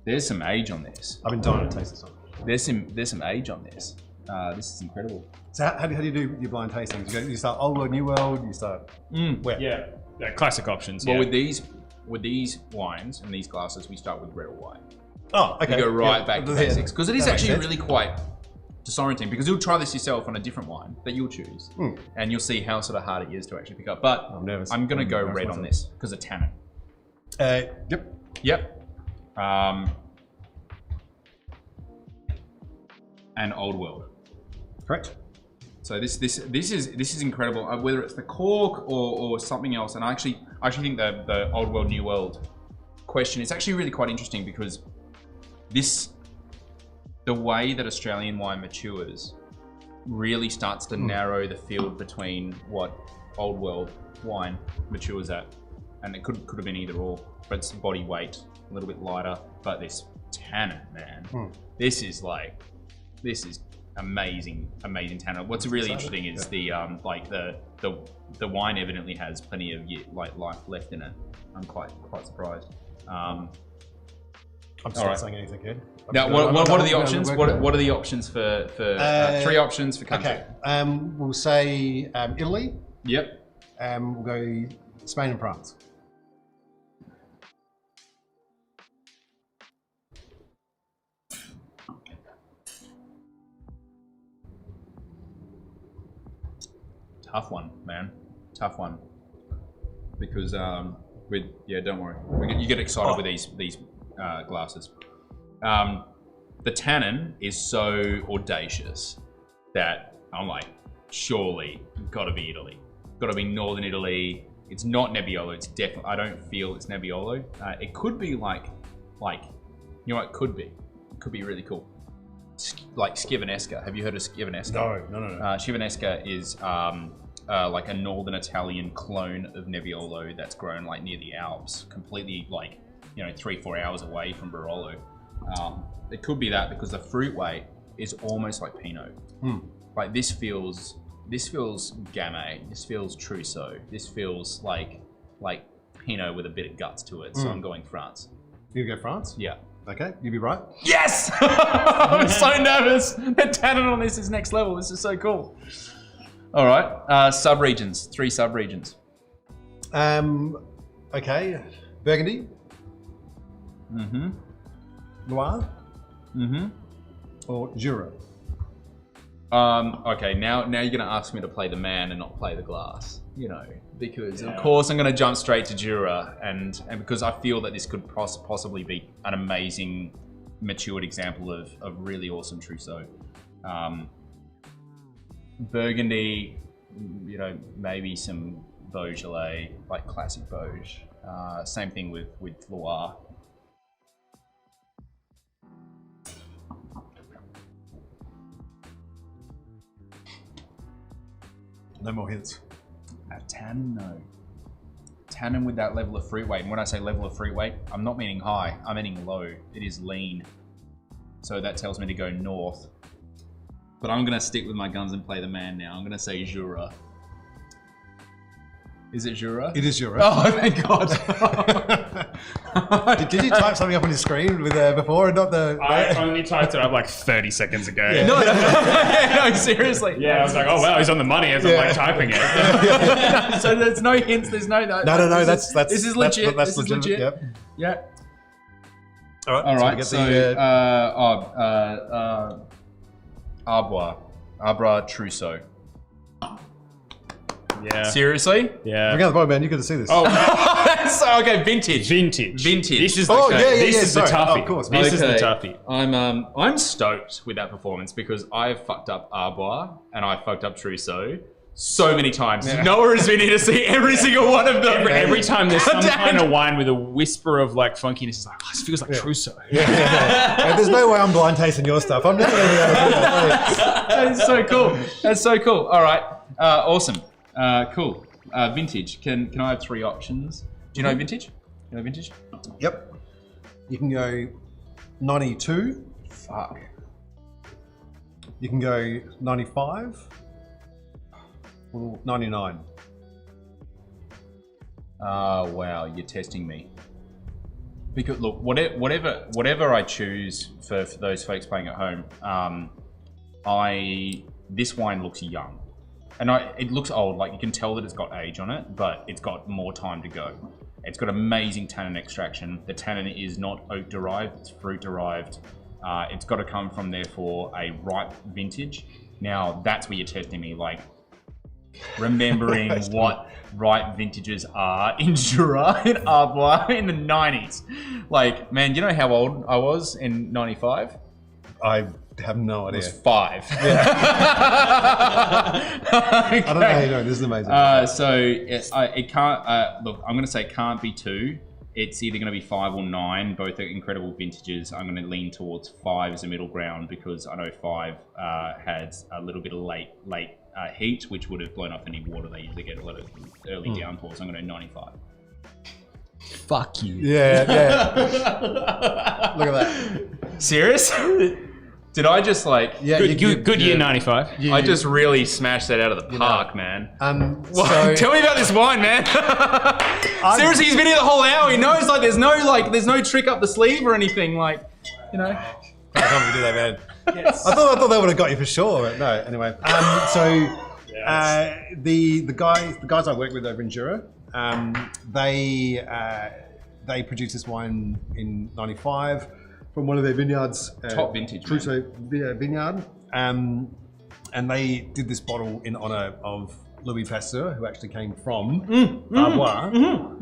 There's some age on this. I've been dying to taste this one. There's some age on this. This is incredible. So how do you do your blind tastings? You start old world, new world. You start where? Yeah, classic options. Well, with these wines and these glasses, we start with red or white. Oh, okay. We go back to basics because it is actually really quite disorienting because you'll try this yourself on a different wine that you'll choose, and you'll see how sort of hard it is to actually pick up. But I'm nervous. I'm gonna go red on this because of tannin. Yep. Yep. And Old World. Correct. So this is incredible. Whether it's the cork or something else, and I actually think the Old World New World question is actually really quite interesting because the way that Australian wine matures really starts to narrow the field between what Old World wine matures at, and it could have been either or. But it's body weight, a little bit lighter, but this tannin, man, this is amazing tannin. What's really interesting is the wine evidently has plenty of life left in it. I'm quite surprised. I'm not saying anything here. Now, what are the options? What are the options for 3 options for country? Okay, we'll say Italy. Yep. We'll go Spain and France. Tough one, man. Tough one. Because don't worry. You get excited with these glasses. The tannin is so audacious that I'm like, surely, gotta be Italy. Gotta be Northern Italy. It's not Nebbiolo. It's definitely, I don't feel it's Nebbiolo. It could be like, you know what it could be? It could be really cool. Like Schivanesca. Have you heard of Schivanesca? No. Schivanesca is like a northern Italian clone of Nebbiolo that's grown like near the Alps, completely 3-4 hours away from Barolo. It could be that because the fruit weight is almost like Pinot. Like this feels Gamay. This feels Trousseau. This feels like Pinot with a bit of guts to it. So I'm going France. You go France? Yeah. Okay, you'd be right. Yes! I'm so nervous. The tannin on this is next level. This is so cool. All right, sub-regions. 3 sub-regions. Okay, Burgundy. Loire. Or Jura. Okay, now you're gonna ask me to play the man and not play the glass, because of course I'm gonna jump straight to Jura, and because I feel that this could possibly be an amazing matured example of really awesome Trousseau. Burgundy, maybe some Beaujolais, like classic Beauge. Same thing with Loire. No more hints. Tannin, no. Tannin with that level of fruit weight. And when I say level of fruit weight, I'm not meaning high, I'm meaning low. It is lean. So that tells me to go north. But I'm going to stick with my guns and play the man now. I'm going to say Jura. Is it Jura? It is Jura. Oh, thank God. Did you type something up on your screen with before and not the... I only typed it up like 30 seconds ago. Yeah. No, seriously. Yeah, I was like, oh wow, he's on the money as I'm like typing it. So there's no hints, there's no... No, that's this is legit. That's this is legit. Yep. Yeah. All right. So Arbois Trousseau. Yeah. Seriously? Yeah. Bring out the boy, man. You got to see this. Oh, so, okay, vintage. This is the, this is the sorry. toughie. Oh, of course. This is the toughie. I'm stoked with that performance because I fucked up Arbois and I fucked up Trousseau so many times. Yeah. Noah has been here to see every single one of them. Every time there's some kind of wine with a whisper of like funkiness, it's like, oh, this feels like Trousseau. Yeah. There's no way I'm blind tasting your stuff. I'm never going to be able to do that. That's so cool. That's so cool. All right. Awesome. Cool. Vintage. Can I have 3 options? Do you know vintage? Yep. You can go 92. Fuck. You can go 95. Or 99. Oh, wow. You're testing me. Because look, whatever I choose for those folks playing at home, this wine looks young. And it looks old, like you can tell that it's got age on it, but it's got more time to go. It's got amazing tannin extraction. The tannin is not oak derived, it's fruit derived. It's got to come from therefore a ripe vintage. Now that's where you're testing me, like remembering what ripe vintages are in Jura and Arbois in the 90s. Like, man, you know how old I was in 95? I have no idea. I was 5. Yeah. I don't know how you know. This is amazing. So it can't. Look, I'm going to say it can't be 2. It's either going to be 5 or 9. Both are incredible vintages. I'm going to lean towards 5 as a middle ground because I know 5 had a little bit of late heat, which would have blown off any water. They usually get a lot of early downpours. I'm going to 95. Fuck you. Yeah. Look at that. Serious? Did I just like... Yeah, good year 95. I just really smashed that out of the park, man. So, Tell me about this wine, man. Seriously, he's been here the whole hour. He knows like there's no trick up the sleeve or anything, like, you know. I can't do that, man. Yes. I thought that would have got you for sure. But no, anyway. The guys I work with over in Jura, they produced this wine in '95 from one of their vineyards. Top vintage, Crusoe vineyard. And they did this bottle in honor of Louis Pasteur, who actually came from Arbois.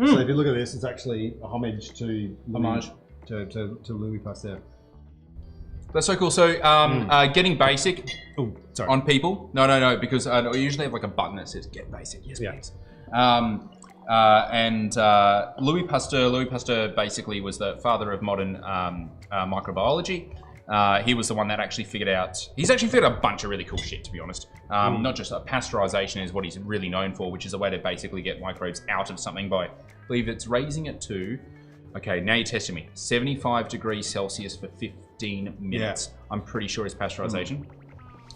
So if you look at this, it's actually a homage to Louis Pasteur. That's so cool. So, getting basic on people. No, because I usually have like a button that says "Get Basic." Yes, please. Louis Pasteur basically was the father of modern microbiology. He was the one that actually figured out. He's actually figured out a bunch of really cool shit, to be honest. Not just pasteurization is what he's really known for, which is a way to basically get microbes out of something by, I believe it's raising it to. Okay, now you're testing me. 75 degrees Celsius for 15 minutes. Yeah. I'm pretty sure it's pasteurization.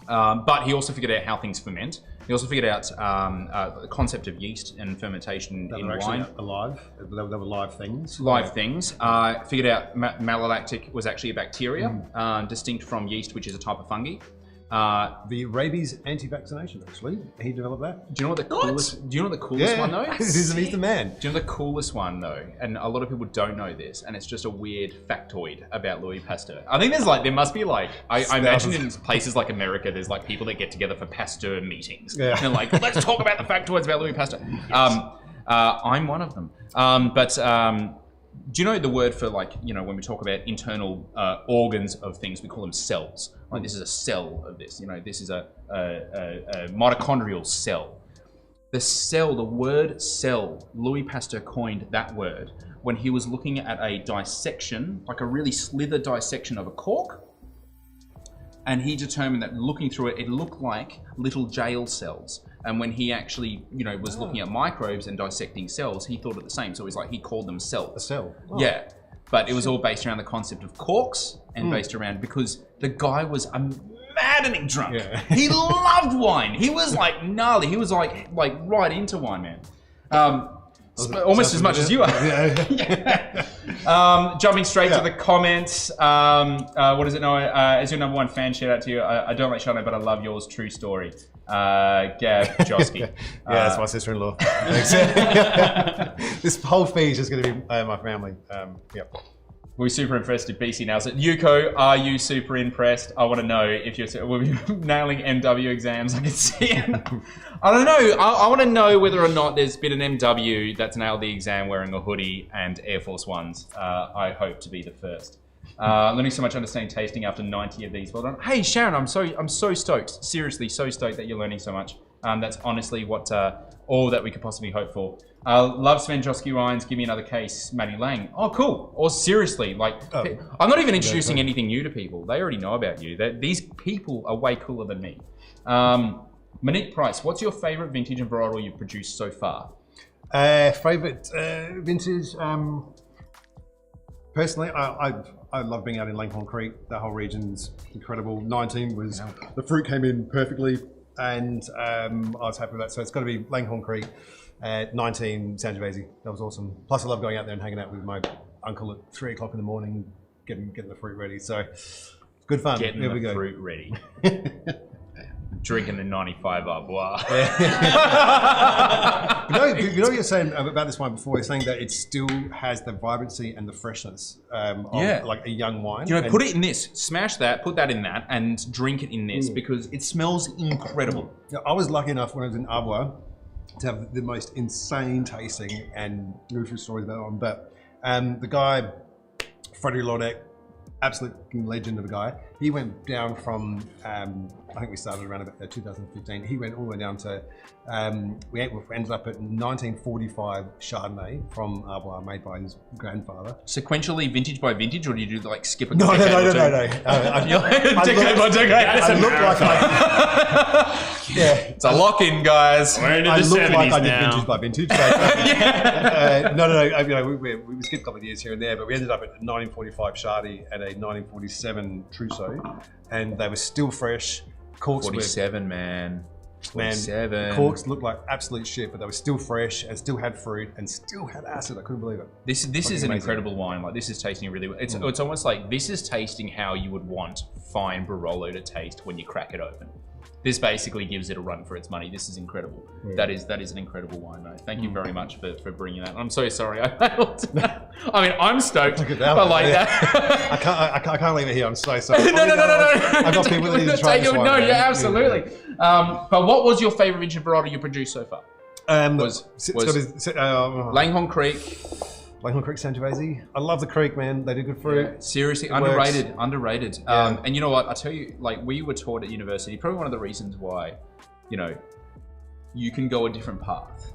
But he also figured out how things ferment. He also figured out the concept of yeast and fermentation in wine. Alive. They were live things. Live things. Figured out malolactic was actually a bacteria, distinct from yeast, which is a type of fungi. The rabies anti-vaccination, actually. He developed that. Do you know what the coolest? Do you know what the coolest one though? He's the man. Do you know the coolest one though? And a lot of people don't know this, and it's just a weird factoid about Louis Pasteur. I think there must be like, I imagine in places like America, there's like people that get together for Pasteur meetings. Yeah. And they're like, let's talk about the factoids about Louis Pasteur. Yes. I'm one of them. Do you know the word for like, you know, when we talk about internal organs of things, we call them cells. Like this is a cell of this, you know, this is a mitochondrial cell. The cell, the word cell, Louis Pasteur coined that word when he was looking at a dissection, like a really slither dissection of a cork. And he determined that looking through it, it looked like little jail cells. And when he actually, you know, was looking at microbes and dissecting cells, he thought it the same. So he called them cells. A cell. Oh. Yeah. But it was all based around the concept of corks and based around, because the guy was a maddening drunk. Yeah. He loved wine. He was like gnarly. He was like right into wine, man. Almost as much as you are. Yeah. Jumping straight to the comments. What is it now? As your number one fan, shout out to you. I don't like Shano, but I love yours. True story. Gab Joschke. Yeah, that's my sister-in-law. This whole feed is just going to be my family. Yep. We're super impressed if BC nails it. Yuko, are you super impressed? I want to know if we'll be nailing MW exams. I can see it. I don't know. I want to know whether or not there's been an MW that's nailed the exam wearing a hoodie and Air Force Ones. I hope to be the first. Learning so much, understanding tasting after 90 of these. Well done. Hey Sharon, I'm so stoked. Seriously, so stoked that you're learning so much. That's honestly what all that we could possibly hope for. Love Sven Joschke Ryan's. Give me another case, Maddie Lang. Oh, cool. Or seriously, like, I'm not even introducing anything new to people. They already know about you. These people are way cooler than me. Monique Price, what's your favorite vintage and varietal you've produced so far? Favorite vintage? Personally, I love being out in Langhorne Creek. That whole region's incredible. 19 was, the fruit came in perfectly, and I was happy with that. So it's got to be Langhorne Creek. 19 Sangiovese. That was awesome. Plus, I love going out there and hanging out with my uncle at 3 o'clock in the morning, getting the fruit ready. So good fun. Getting the fruit ready. drinking a 95 Arbois. You know what you're saying about this wine before? You're saying that it still has the vibrancy and the freshness of like a young wine. You know, put it in this, smash that, put that in that, and drink it in this because it smells incredible. I was lucky enough when I was in Arbois to have the most insane tasting and true stories about it. But the guy, Frederick Lodek, absolute legend of a guy. He went down from, I think we started around about 2015. He went all the way down to, we ended up at 1945 Chardonnay from Arbois, made by his grandfather. Sequentially, vintage by vintage, or do you do like skip a No. decade or two? Decade by decade. I look like It's a lock-in, guys. We're into the I look 70s like I did now. vintage by vintage. But, no. We skipped a couple of years here and there, but we ended up at a 1945 Shardy and a 1947 Trousseau, and they were still fresh. Corks 47, man. 47. Corks looked like absolute shit, but they were still fresh and still had fruit and still had acid. I couldn't believe it. This is an incredible wine. Like, this is tasting really well. It's almost like this is tasting how you would want fine Barolo to taste when you crack it open. This basically gives it a run for its money. This is incredible. That is an incredible wine, mate. Thank you very much for bringing that. I'm so sorry I failed. I mean, I'm stoked, but like that. I can't leave it here. I'm so sorry. No. I've got people that need to try this wine. No, yeah, absolutely. But what was your favorite vintage varietal you produced so far? Langhorne Creek. Langhorne Creek Sangiovese. I love the creek, man. They do good fruit. Yeah, seriously, It underrated. Yeah. And you know what? I tell you, like, we were taught at university, probably one of the reasons why, you know, you can go a different path,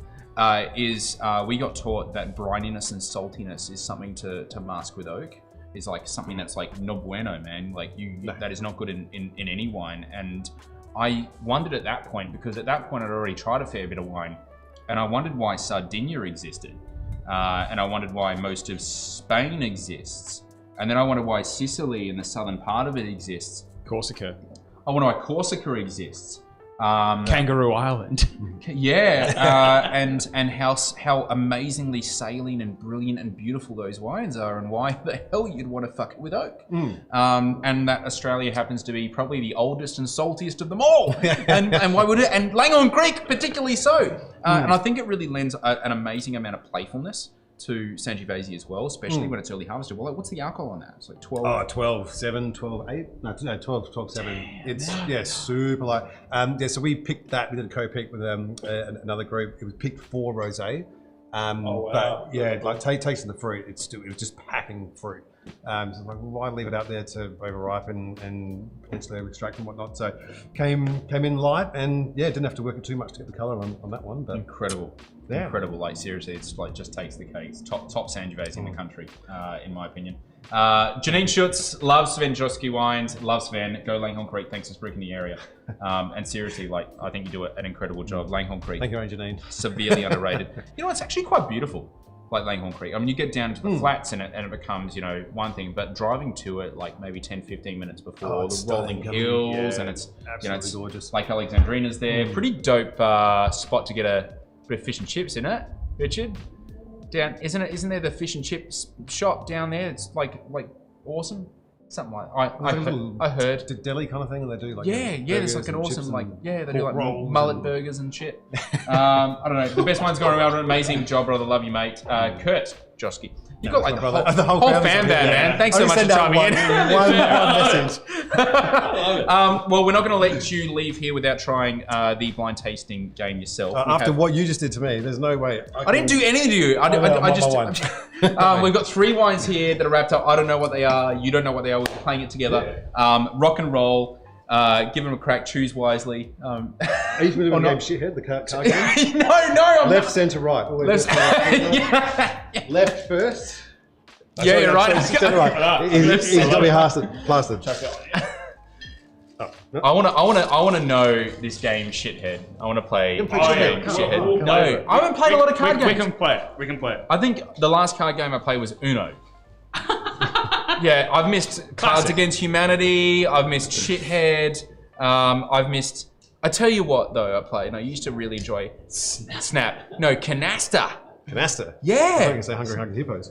is we got taught that brininess and saltiness is something to mask with oak. Is like something that's like no bueno, man. Like that is not good in any wine. And I wondered at that point, because at that point I'd already tried a fair bit of wine, and I wondered why Sardinia existed. And I wondered why most of Spain exists. And then I wondered why Sicily and the southern part of it exists. Corsica. I wonder why Corsica exists. Kangaroo Island. Yeah, and how amazingly saline and brilliant and beautiful those wines are, and why the hell you'd want to fuck it with oak. And that Australia happens to be probably the oldest and saltiest of them all. and why would it? And Langhorne Creek particularly so. And I think it really lends an amazing amount of playfulness to Sangiovese as well, especially when it's early harvested. Well, like, what's the alcohol on that? It's like 12. 12.7, 12.8. No, 12.7. It's super light. So we picked that. We did a co-pick with another group. It was picked for rosé. But yeah, like tasting the fruit, it was just packing fruit. So like, why leave it out there to overripen and potentially extract and whatnot? So came in light, and yeah, didn't have to work it too much to get the color on that one. But incredible. Like, seriously, it's like just takes the cake. It's top Sangiovese in the country, in my opinion. Janine Schutz loves Sven Joschke wines. Loves Sven. Go Langhorne Creek. Thanks for spruiking the area. And seriously, like, I think you do an incredible job. Langhorne Creek. Thank you, Janine. Severely underrated. You know, it's actually quite beautiful. Like Langhorne Creek. I mean, you get down to the flats and it becomes, you know, one thing, but driving to it like maybe 10, 15 minutes before, the rolling hills, and it's, you know, it's gorgeous. like Alexandrina's there. Pretty dope spot to get a bit of fish and chips in it, Richard. Down, isn't there the fish and chips shop down there? It's like awesome. Something like I heard. The deli kind of thing, and they do like there's like an awesome they do like mullet burgers and shit. I I don't know. The best one's going around. An amazing job, brother. Love you, mate. Kurt Joschke. You've got like the whole fan there, man. Thanks so much for chiming in. One message. Well, we're not going to let you leave here without trying the blind tasting game yourself. After what you just did to me, there's no way. I didn't do anything to you. I just. We've got 3 wines here that are wrapped up. I don't know what they are. You don't know what they are. We're playing it together. Rock and roll. Give them a crack. Choose wisely. Are you familiar with the game Shithead, the card game? No. I'm left, centre, right. Left first. Yeah, you're right. Centre, right. He's got to be plastered. I want to know this game, Shithead. I want to play Shithead. No, I haven't played a lot of card games. We can play it. I think the last card game I played was Uno. Yeah, I've missed Cards Against Humanity. I've missed Shithead. I've missed. I tell you what, though, I played, and I used to really enjoy Snap. No, Canasta. Canasta. Yeah. I was going to say Hungry Hippos.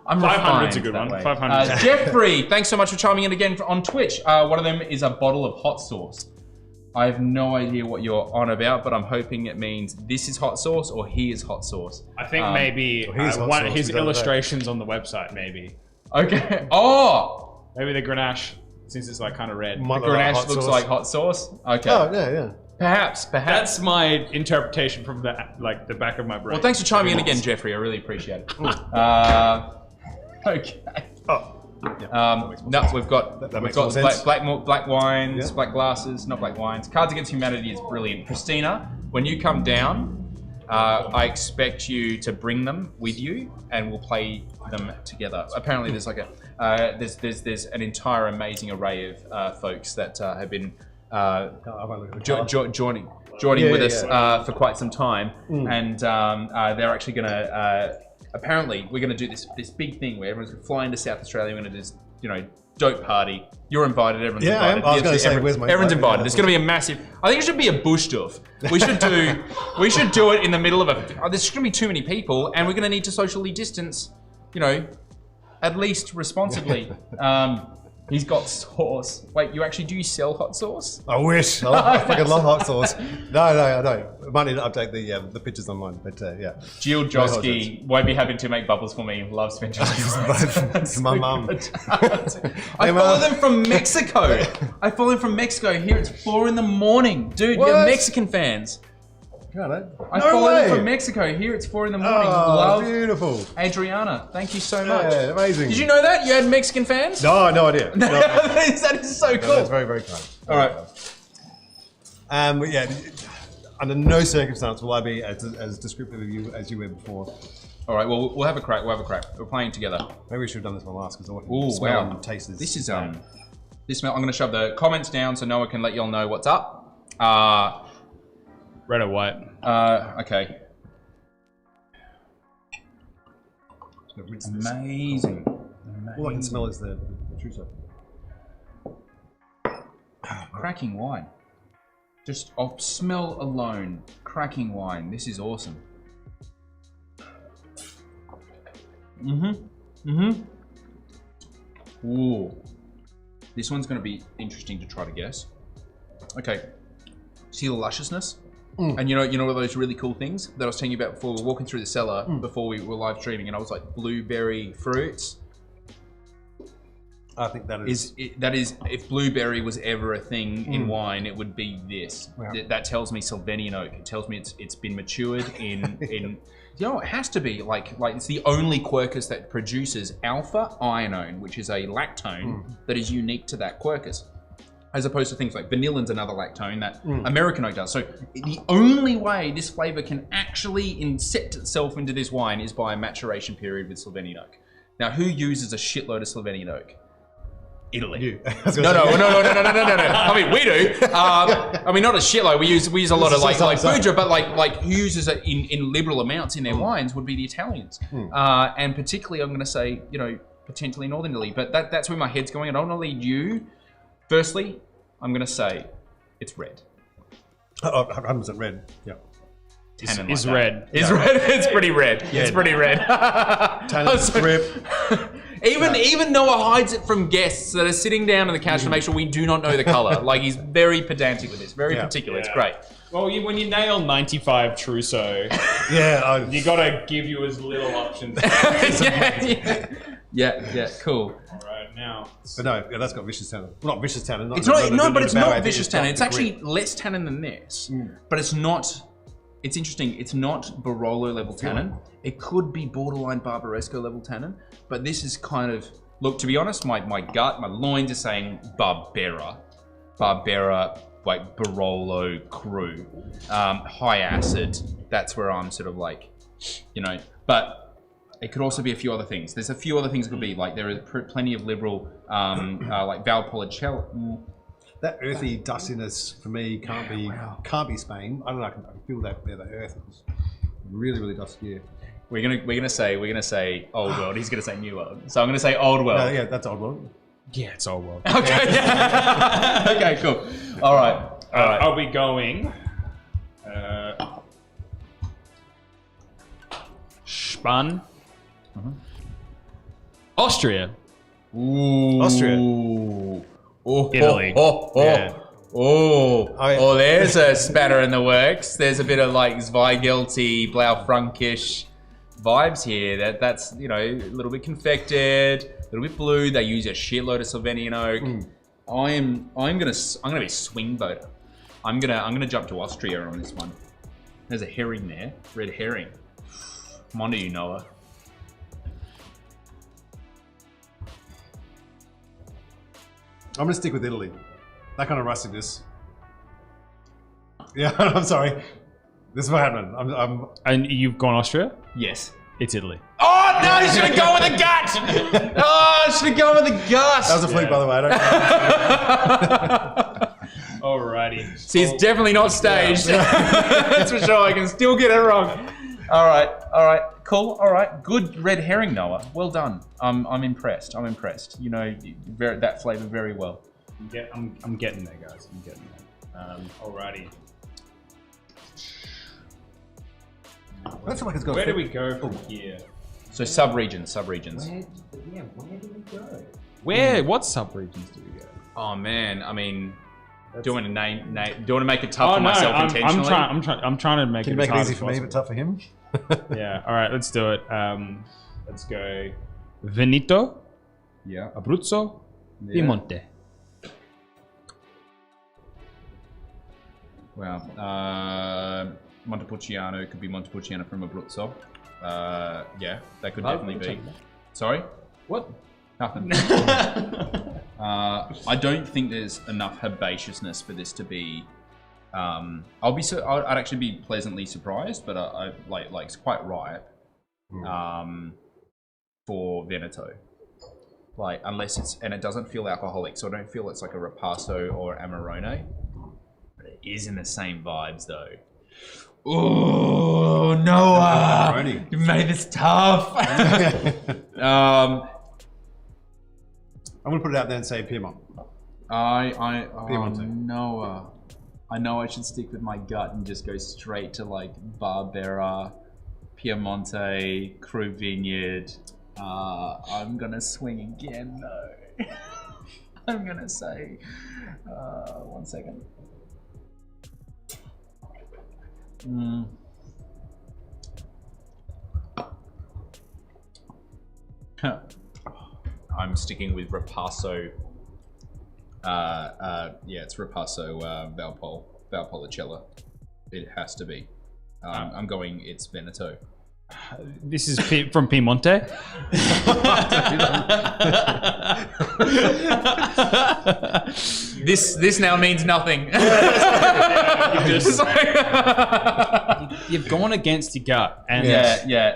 I'm 500's a refined good that one. way. 500. Jeffrey, thanks so much for chiming in again on Twitch. One of them is a bottle of hot sauce. I have no idea what you're on about, but I'm hoping it means this is hot sauce or he is hot sauce. I think maybe his illustrations on the website, maybe. Okay. Oh! Maybe the Grenache, since it's like kind of red. The Grenache looks like hot sauce? Okay. Oh, yeah. Perhaps. That's my interpretation from the back of my brain. Well, thanks for chiming in again, Jeffrey. I really appreciate it. Okay. Oh. No, we've got black wines, Yeah. black glasses, not black wines. Cards Against Humanity is brilliant. Christina, when you come down, I expect you to bring them with you, and we'll play them together. Apparently, there's like there's an entire amazing array of folks that have been joining with us for quite some time, and they're actually going to. Apparently, we're going to do this big thing where everyone's going to fly into South Australia. We're going to do this, dope party. You're invited. Everyone's invited. I was going to say, where's my everyone's invite? invited. It's going to be a massive. I think it should be a bush stuff. We should do it in the middle of there's going to be too many people, and we're going to need to socially distance. At least responsibly. He's got sauce. Wait, do you sell hot sauce? I wish. I fucking love hot sauce. No, I don't. I might need to update the pictures online, but yeah. Jill Joschke won't be having to make bubbles for me. Love Sven Joschke. It's my mum. I follow them from Mexico. Here it's 4 a.m. Dude, you're Mexican fans. I follow them from Mexico. Here it's 4 a.m. Oh, Love beautiful. Adriana, thank you so much. Yeah, amazing. Did you know that? You had Mexican fans? No idea. No. That is so cool. That's very, very kind. All right. Yeah, under no circumstance will I be as descriptive of you as you were before. All right, well, we'll have a crack. We're playing together. Maybe we should have done this one last because I Ooh, smell wow. and taste this. This is this smell. I'm going to shove the comments down so Noah can let y'all know what's up. Red or white? Okay. Amazing. All I can smell is the Truso. Cracking wine. Just off smell alone, cracking wine. This is awesome. Ooh. This one's going to be interesting to try to guess. Okay. See the lusciousness? And you know what those really cool things that I was telling you about before we were walking through the cellar before we were live streaming, and I was like, blueberry fruits. I think that is if blueberry was ever a thing in wine, it would be this. Wow. That tells me Sylvanian oak. It tells me it's been matured in it has to be like it's the only quercus that produces alpha ionone, which is a lactone that is unique to that quercus. As opposed to things like vanillin's another lactone that American oak does. So the only way this flavor can actually incept itself into this wine is by a maturation period with Sylvanian oak. Now, who uses a shitload of Sylvanian oak? Italy. you. No. I mean, we do. I mean, not a shitload. We use a lot of like Budra, but like who uses it in liberal amounts in their wines would be the Italians, and particularly I'm going to say potentially Northern Italy. But that's where my head's going. I don't want to lead you. Firstly, I'm going to say it's red. 100% red. Yeah. Is red. Is red. It's pretty red. Yeah, it's pretty red. Tannin grip. Even Noah hides it from guests that are sitting down on the couch to make sure we do not know the color. Like, he's very pedantic with this, very particular. It's great. Well, when you nail 95 Trousseau, you got to give you as little options. Yeah, cool. All right, now. But no, that's got vicious tannin. Well, not vicious tannin. It's not vicious tannin. It's actually less tannin than this, but it's not. It's interesting. It's not Barolo level tannin. It could be borderline Barbaresco level tannin, but this is kind of look. To be honest, my gut, my loins are saying Barbera, like Barolo Cru, high acid. That's where I'm sort of like, but. It could also be a few other things. There's a few other things it could be. Like there is plenty of liberal, like Valpolicella. That earthy dustiness for me can't be Spain. I don't know. I can feel that there. The earth is really, really dusty here. We're gonna say old world. He's gonna say new world. So I'm gonna say old world. No, yeah, that's old world. Yeah, it's old world. Okay. Okay, cool. All right. Are we going? Spun. Austria. Ooh. Austria. Oh, Italy. Yeah. Oh, there's a spanner in the works. There's a bit of like Zweigelt-y, Blaufränkisch vibes here. That's you know, a little bit confected, a little bit blue. They use a shitload of Slovenian oak. I'm gonna be swing voter. I'm gonna jump to Austria on this one. There's a herring there, red herring. Come on to you, Noah. I'm gonna stick with Italy. That kind of rusticness. Yeah, I'm sorry. This is what happened. And you've gone Austria? Yes. It's Italy. Oh no! You should have gone with the gut. Oh, I should have gone with the gut. That was a fluke, by the way. I don't Alrighty. See, it's definitely not staged. That's for sure. I can still get it wrong. All right, cool. All right, good red herring, Noah. Well done. I'm impressed. You know that flavor very well. I'm getting there, guys. I'm getting there. Alrighty. I feel like it's got. Where do we go from here? So sub-regions. Where do we go? Where? What sub-regions do we go? Oh man, I mean, do you want to name? Do you want to make it tough for myself intentionally? I'm trying to make Can you make it easy for me, but tough for him? Yeah. All right. Let's do it. Let's go. Veneto, Yeah. Abruzzo, Piemonte. Well, Montepulciano could be Montepulciano from Abruzzo. Yeah, that could definitely be. Sorry? What? Nothing. I don't think there's enough herbaceousness for this to be. I'd actually be pleasantly surprised, but I like it's quite ripe. For Veneto, like unless it doesn't feel alcoholic, so I don't feel it's like a Ripasso or Amarone. But it is in the same vibes though. Oh Noah, you made this tough. I'm gonna put it out there and say Piedmont. Piemonte. Noah, I know I should stick with my gut and just go straight to like Barbera, Piemonte, Cru Vineyard. I'm gonna swing again though. I'm gonna say, 1 second. I'm sticking with Ripasso. Yeah, it's Ripasso Valpolicella. It has to be. I'm going. It's Veneto. This is from Piemonte. This now means nothing. You've gone against your gut, and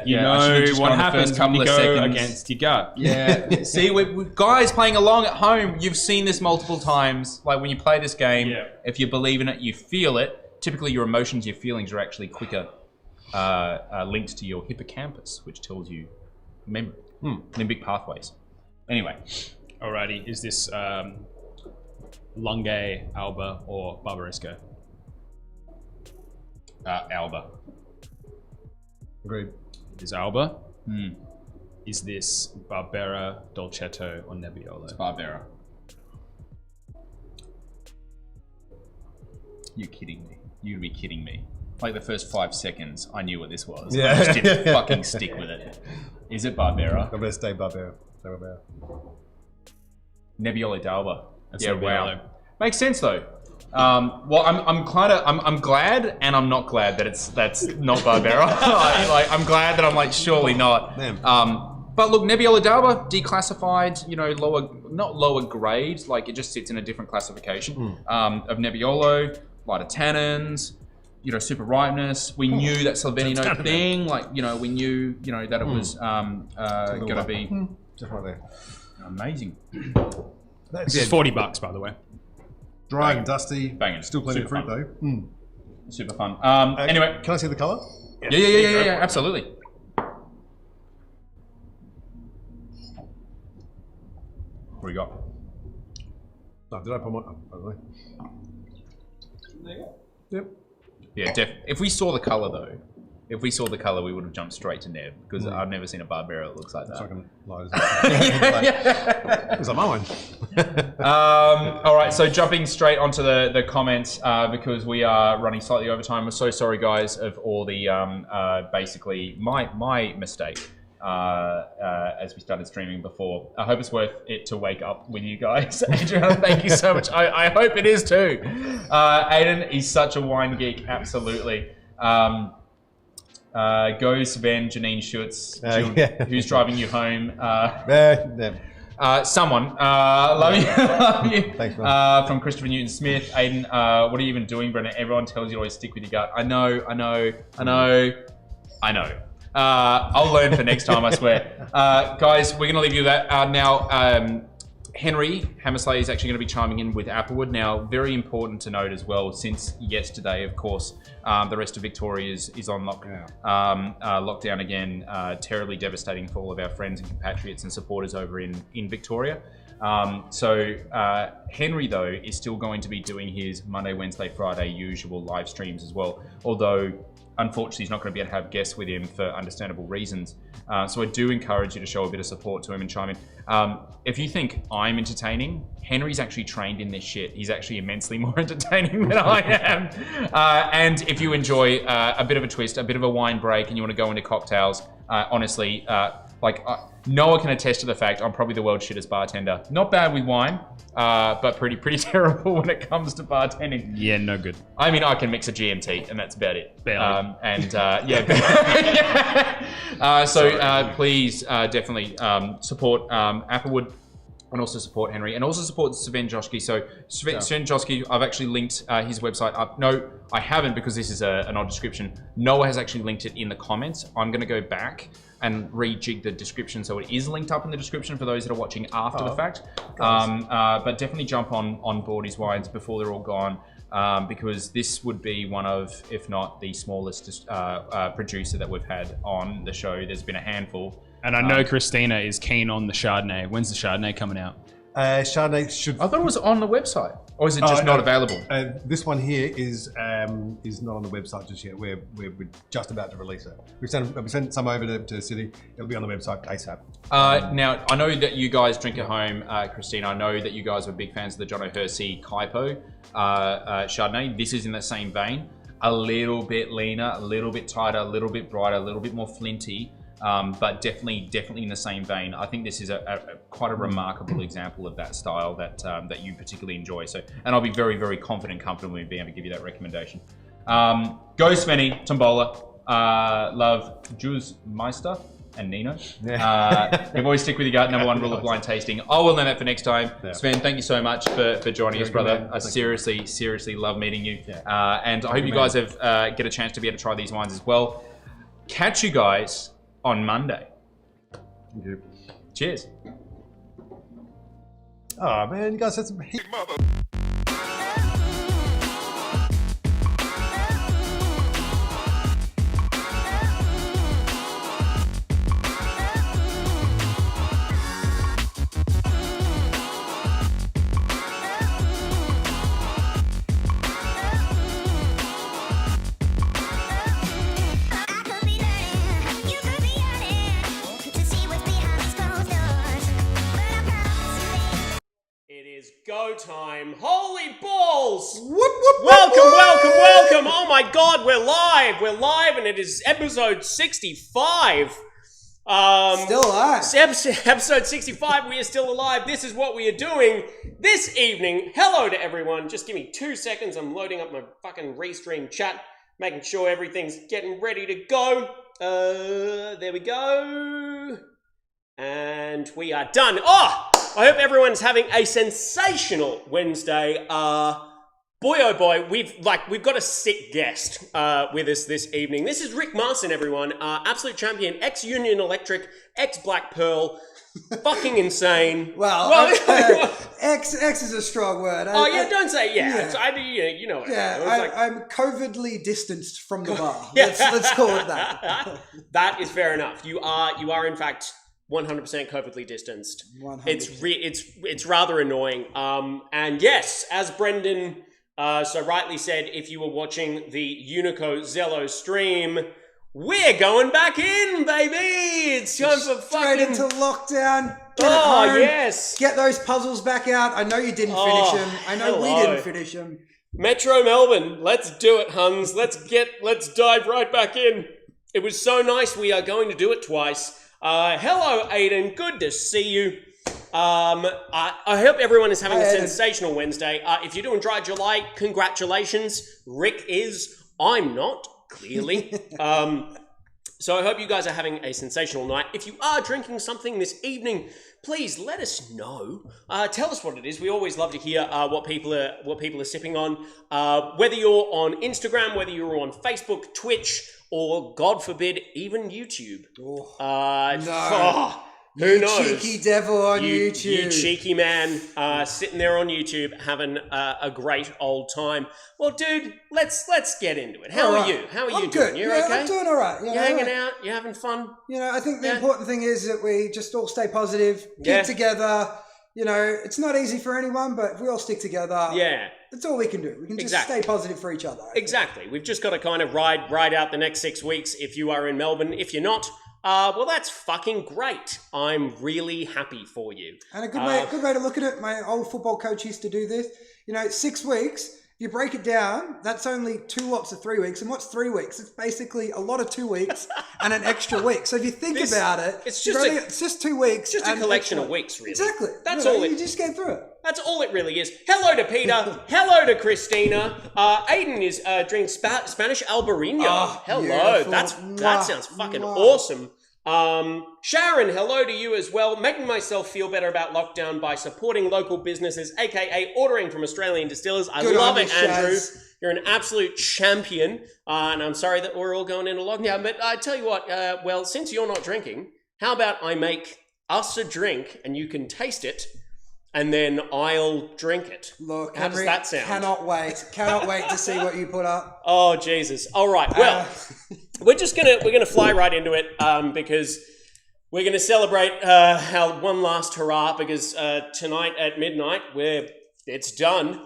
you know what happens when you go against your gut. Yeah. See, we guys playing along at home, you've seen this multiple times. Like when you play this game, if you believe in it, you feel it. Typically, your emotions, your feelings are actually quicker. Linked to your hippocampus, which tells you memory, limbic pathways. Anyway, alrighty, is this Lunge, Alba, or Barbaresco? Alba. Agreed. It is Alba. Is this Barbera, Dolcetto, or Nebbiolo? It's Barbera. You're kidding me. You'd be kidding me. Like the first 5 seconds, I knew what this was. Yeah. I just didn't fucking stick with it. Is it Barbera? I'm gonna stay Barbera. Nebbiolo d'Alba. That's Yeah, Nebbiolo. wow. Makes sense though. Well, I'm glad, and I'm not glad that that's not Barbera. I'm glad that I'm like surely not. Damn. But look, Nebbiolo d'Alba declassified. You know, not lower grade. Like it just sits in a different classification of Nebbiolo. Lighter tannins. You know, super ripeness. We knew that Slovenian oak thing. Like, you know, we knew, you know, that it was gonna be Just right there. amazing. This is $40, by the way. Dry and dusty. Banging. Still plenty of Super fruit fun. though. Super fun. Anyway, can I see the colour? yeah, absolutely. What do you got? Oh, did I put my? Oh, There you go. yep. Yeah, if we saw the color though, If we saw the color, we would have jumped straight to Nev because I've never seen a Barbera that looks like that. Because I'm on. All right, so jumping straight onto the comments because we are running slightly over time. We're so sorry, guys, of all the basically my mistake as we started streaming before. I hope it's worth it to wake up with you guys. Adrian, thank you so much. I hope it is too. Aiden, he's such a wine geek, absolutely. Go Sven, Janine Schutz, who's driving you home. Someone. Love you. Thanks, man. From Christopher Newton-Smith. Aiden, what are you even doing, Brendan? Everyone tells you to always stick with your gut. I know. I'll learn for next time, I swear. Guys, we're going to leave you with that. Now, Henry Hammersley is actually going to be chiming in with Applewood. Now, very important to note as well, since yesterday, of course, the rest of Victoria is on lockdown again. Terribly devastating for all of our friends and compatriots and supporters over in Victoria. Henry, though, is still going to be doing his Monday, Wednesday, Friday usual live streams as well. Although, unfortunately, he's not going to be able to have guests with him for understandable reasons. So I do encourage you to show a bit of support to him and chime in. If you think I'm entertaining, Henry's actually trained in this shit. He's actually immensely more entertaining than I am. And if you enjoy a bit of a twist, a bit of a wine break, and you want to go into cocktails, honestly, Noah can attest to the fact I'm probably the world's shittest bartender. Not bad with wine, but pretty terrible when it comes to bartending. Yeah, no good. I mean, I can mix a GMT, and that's about it. Barely. Please definitely support Applewood, and also support Henry, and also support Sven Joschke. So Sven Joschke, I've actually linked his website up. No, I haven't, because this is an odd description. Noah has actually linked it in the comments. I'm going to go back and rejig the description so it is linked up in the description for those that are watching after the fact. But definitely jump on board his wines before they're all gone, because this would be one of, if not the smallest producer that we've had on the show. There's been a handful. And I know Christina is keen on the Chardonnay. When's the Chardonnay coming out? Chardonnay should... I thought it was on the website. Or is it just not available? This one here is not on the website just yet. We're just about to release it. We've sent some over to the city. It'll be on the website ASAP. Now, I know that you guys drink at home, Christina. I know that you guys are big fans of the John O'Hersey Kaipo Chardonnay. This is in the same vein. A little bit leaner, a little bit tighter, a little bit brighter, a little bit more flinty. But definitely in the same vein. I think this is quite a remarkable example of that style that you particularly enjoy. So, and I'll be very, very confident and comfortable in being able to give you that recommendation. Go Svenny, Tombola, love Jules Meister and Nino. You've always stick with your gut. Number one rule of blind tasting. I will learn that for next time. Yeah. Sven, thank you so much for joining us, brother. I seriously love meeting you. Yeah. And I hope you guys have get a chance to be able to try these wines as well. Catch you guys on Monday. Thank you. Cheers. Oh man, you guys had some heat. Go time. Holy balls! Welcome! Oh my god, we're live, and it is episode 65. Still alive. Episode 65, we are still alive. This is what we are doing this evening. Hello to everyone. Just give me 2 seconds. I'm loading up my fucking Restream chat, making sure everything's getting ready to go. There we go. And we are done. Oh! I hope everyone's having a sensational Wednesday. Boy, oh boy, we've got a sick guest with us this evening. This is Rick Marson, everyone. Absolute champion, ex-Union Electric, ex-Black Pearl. Fucking insane. Well, X is a strong word. Don't say you know. Yeah, I'm covidly distanced from the bar. Let's call it that. That is fair enough. You are in fact 100% covidly distanced. 100%. It's rather annoying. And yes, as Brendan so rightly said, if you were watching the Unico Zello stream, we're going back in, baby. It's time for Straight fucking... into lockdown. Get it home. Yes. Get those puzzles back out. I know you didn't finish them. I know we didn't finish them. Metro Melbourne, let's do it, Huns. Let's dive right back in. It was so nice. We are going to do it twice. Hello, Aiden. Good to see you. I hope everyone is having a sensational Wednesday. If you're doing Dry July, congratulations. Rick is. I'm not, clearly. So I hope you guys are having a sensational night. If you are drinking something this evening, please let us know. Tell us what it is. We always love to hear what people are sipping on. Whether you're on Instagram, whether you're on Facebook, Twitch, or God forbid, even YouTube. No. Who knows? Cheeky devil on YouTube. You cheeky man, sitting there on YouTube having a great old time. Well, dude, let's get into it. How are you? How are you doing? Good. You're yeah, okay? I'm doing all right. You're hanging out? You're having fun? I think the important thing is that we just all stay positive, keep together. It's not easy for anyone, but if we all stick together, that's all we can do. We can just stay positive for each other. Exactly. We've just got to kind of ride out the next 6 weeks if you are in Melbourne. If you're not, well, that's fucking great. I'm really happy for you. And a good way to look at it, my old football coach used to do this. 6 weeks, if you break it down, that's only 2 lots of 3 weeks. And what's 3 weeks? It's basically a lot of 2 weeks and an extra week. So if you think about it, it's just 2 weeks. It's just a collection of weeks, really. Exactly. That's all you just get through it. That's all it really is. Hello to Peter. Hello to Christina. Aiden is drinking Spanish Albarino. Oh, hello. beautiful. That sounds fucking awesome. Sharon, hello to you as well. Making myself feel better about lockdown by supporting local businesses, aka ordering from Australian distillers. I love it, Andrew. You're an absolute champion. And I'm sorry that we're all going into lockdown. But I tell you what, well, since you're not drinking, how about I make us a drink and you can taste it and then I'll drink it. Look, how does that sound? Cannot wait to see what you put up. Oh, Jesus. All right. Well, we're gonna fly right into it because we're gonna celebrate our one last hurrah because tonight at midnight it's done.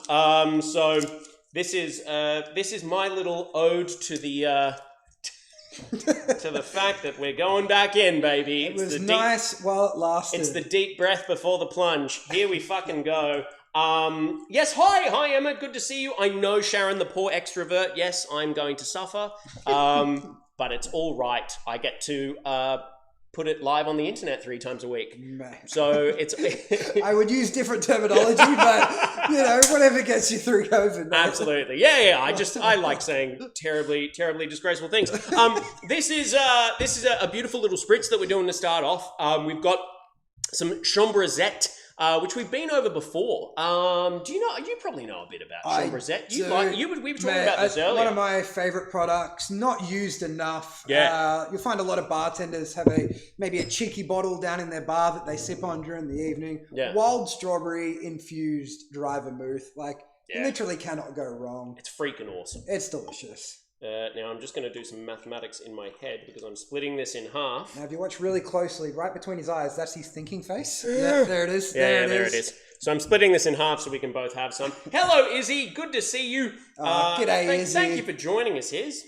So this is my little ode to the to the fact that we're going back in, baby. It was nice while it lasted. It's the deep breath before the plunge. Here we fucking go. Yes, hi Emma, good to see you. I know Sharon, the poor extrovert. Yes, I'm going to suffer. But it's all right. I get to put it live on the internet 3 times a week. So it's... I would use different terminology, but, whatever gets you through COVID. Man. Absolutely. Yeah. I like saying terribly, terribly disgraceful things. This is a beautiful little spritz that we're doing to start off. We've got some Chambrosette, which we've been over before. Do you know? You probably know a bit about Chambrosette. We were talking about this earlier. One of my favourite products, not used enough. Yeah. You'll find a lot of bartenders have maybe a cheeky bottle down in their bar that they sip on during the evening. Yeah. Wild strawberry infused dry vermouth. You literally cannot go wrong. It's freaking awesome. It's delicious. Now I'm just going to do some mathematics in my head because I'm splitting this in half. Now if you watch really closely, right between his eyes, that's his thinking face. Yeah, there it is. There it is. So I'm splitting this in half so we can both have some. Hello, Izzy. Good to see you. G'day, Izzy. Thank you for joining us, Iz.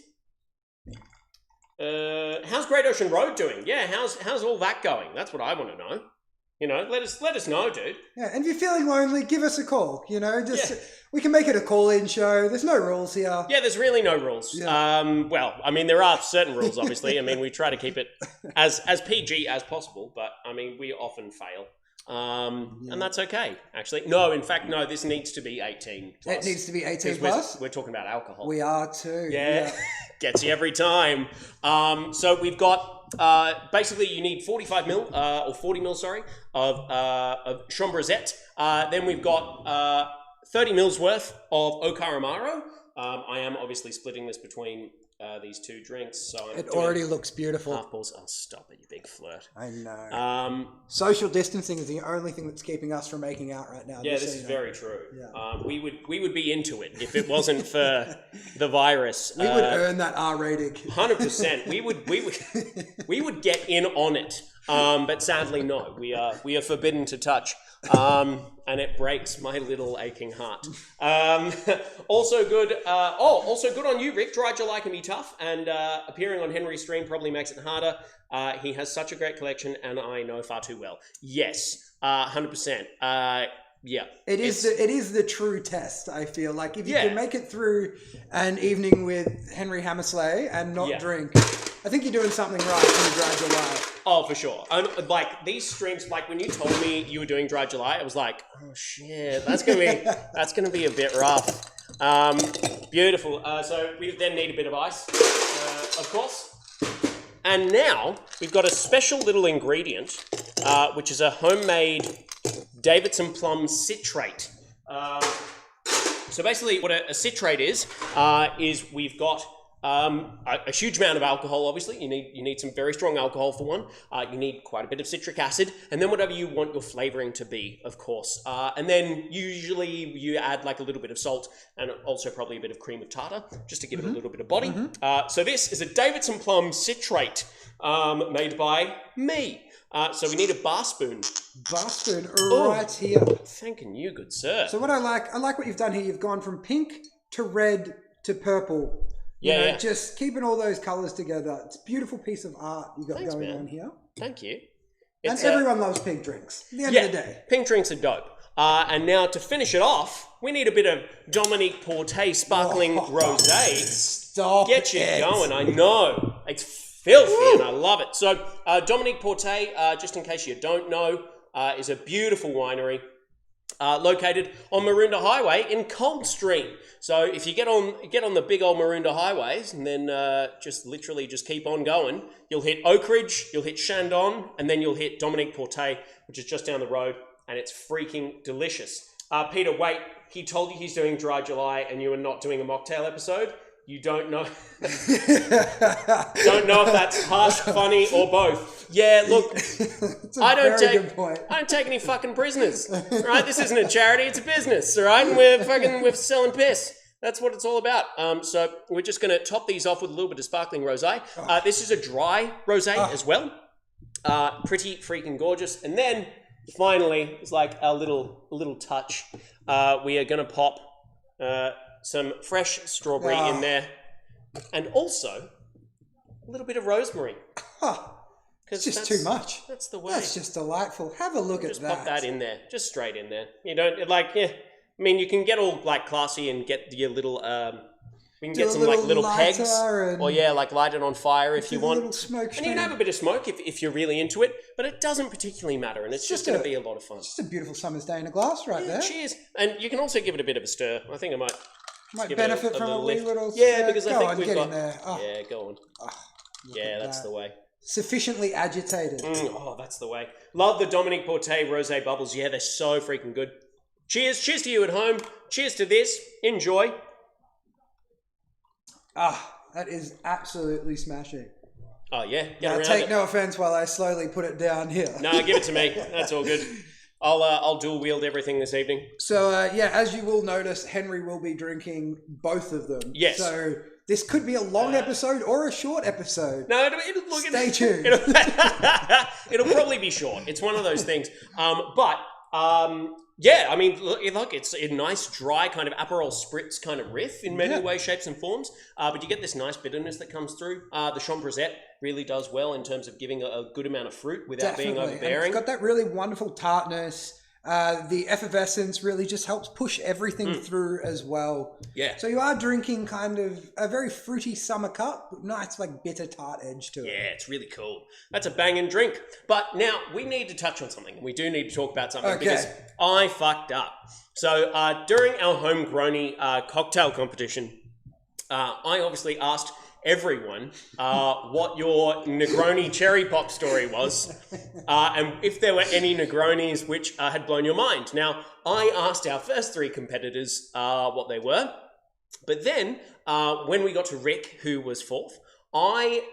How's Great Ocean Road doing? Yeah, how's all that going? That's what I want to know. Let us know, dude. Yeah, and if you're feeling lonely, give us a call. We can make it a call-in show. There's no rules here. Yeah, there's really no rules. Yeah. Well, I mean, there are certain rules, obviously. I mean, we try to keep it as PG as possible, but I mean, we often fail. And that's okay, actually. No, in fact, no, this needs to be 18 plus. It needs to be 18 plus? We're talking about alcohol. We are too. Yeah. Gets you every time. So we've got, basically you need 45 mil, or 40 mil, sorry, of Chambrosette. Then we've got 30 mils worth of Ocaramaro. I am obviously splitting this between these 2 drinks. So it already looks beautiful. Half balls. Oh, stop it, you big flirt. I know. Social distancing is the only thing that's keeping us from making out right now. Yeah, this is very true. Yeah. We would be into it if it wasn't for the virus. We would earn that R rating. 100%. We would get in on it. But sadly, no. We are forbidden to touch. and it breaks my little aching heart. Also good. Also good on you, Rick. Dry July can be tough, and appearing on Henry's stream probably makes it harder. He has such a great collection, and I know far too well. Yes, 100%. Yeah, it is the true test. I feel like if you can make it through an evening with Henry Hammersley and not drink, I think you're doing something right in the Dry July. Oh, for sure. Like these streams, like when you told me you were doing Dry July, I was like, oh shit, that's gonna be a bit rough. Beautiful. So we then need a bit of ice, of course. And now we've got a special little ingredient, which is a homemade Davidson plum citrate. So basically what a citrate is we've got a huge amount of alcohol, obviously. You need some very strong alcohol for one. You need quite a bit of citric acid, and then whatever you want your flavoring to be, of course. And then usually you add like a little bit of salt and also probably a bit of cream of tartar, just to give it a little bit of body. So this is a Davidson plum citrate made by me. So we need a bar spoon. Bar spoon right here. Thanking you, good sir. So what I like what you've done here. You've gone from pink to red to purple. You know, just keeping all those colours together. It's a beautiful piece of art you got going on here. Thank you. And everyone loves pink drinks. At the end of the day. Pink drinks are dope. And now to finish it off, we need a bit of Dominique Portet sparkling rosé. Stop Get you going. I know. It's filthy and I love it. So Dominique Portet, just in case you don't know, is a beautiful winery located on Maroondah Highway in Coldstream. So if you get on the big old Maroondah highways and then just keep on going, you'll hit Oak Ridge, you'll hit Shandon, and then you'll hit Dominique Portet, which is just down the road, and it's freaking delicious. Peter, wait, he told you he's doing Dry July and you are not doing a mocktail episode? You don't know. Don't know if that's harsh, funny, or both. Yeah, look, I don't take any fucking prisoners. Right? This isn't a charity; it's a business. All right, and we're selling piss. That's what it's all about. So we're just going to top these off with a little bit of sparkling rosé. This is a dry rosé as well. Pretty freaking gorgeous. And then finally, it's like a little touch. We are going to pop some fresh strawberry in there, and also a little bit of rosemary. It's just too much. That's the way. That's just delightful. Have a look at that. Just pop that in there, just straight in there. You don't I mean, you can get all like classy and get your little. We can get some like little pegs, or like light it on fire if you want. Little smoke and you can have a bit of smoke if you're really into it, but it doesn't particularly matter, and it's just going to be a lot of fun. It's just a beautiful summer's day in a glass, right there. Cheers! And you can also give it a bit of a stir. I think I might benefit from a wee little. Yeah, because I think we've got. In there. Yeah, go on. That's the way. Sufficiently agitated. That's the way. Love the Dominique Portet rosé bubbles. Yeah, they're so freaking good. Cheers to you at home. Cheers to this. Enjoy. That is absolutely smashing. Oh yeah. Take no offense while I slowly put it down here. No, give it to me. That's all good. I'll dual wield everything this evening. So as you will notice, Henry will be drinking both of them. Yes. So this could be a long episode or a short episode. No, Stay tuned. It'll probably be short. It's one of those things. Yeah, I mean, look, it's a nice, dry kind of Aperol Spritz kind of riff in many ways, shapes, and forms. But you get this nice bitterness that comes through. The Chambrosette really does well in terms of giving a good amount of fruit without being overbearing. And it's got that really wonderful tartness. The effervescence really just helps push everything through as well. Yeah. So you are drinking kind of a very fruity summer cup with nice like bitter tart edge to it. Yeah, it's really cool. That's a banging drink. But now we need to touch on something. We do need to talk about something because I fucked up. So during our homegrown cocktail competition, I obviously asked everyone what your Negroni cherry pop story was and if there were any Negronis which had blown your mind. Now, I asked our first three competitors what they were, but then when we got to Rick, who was fourth, I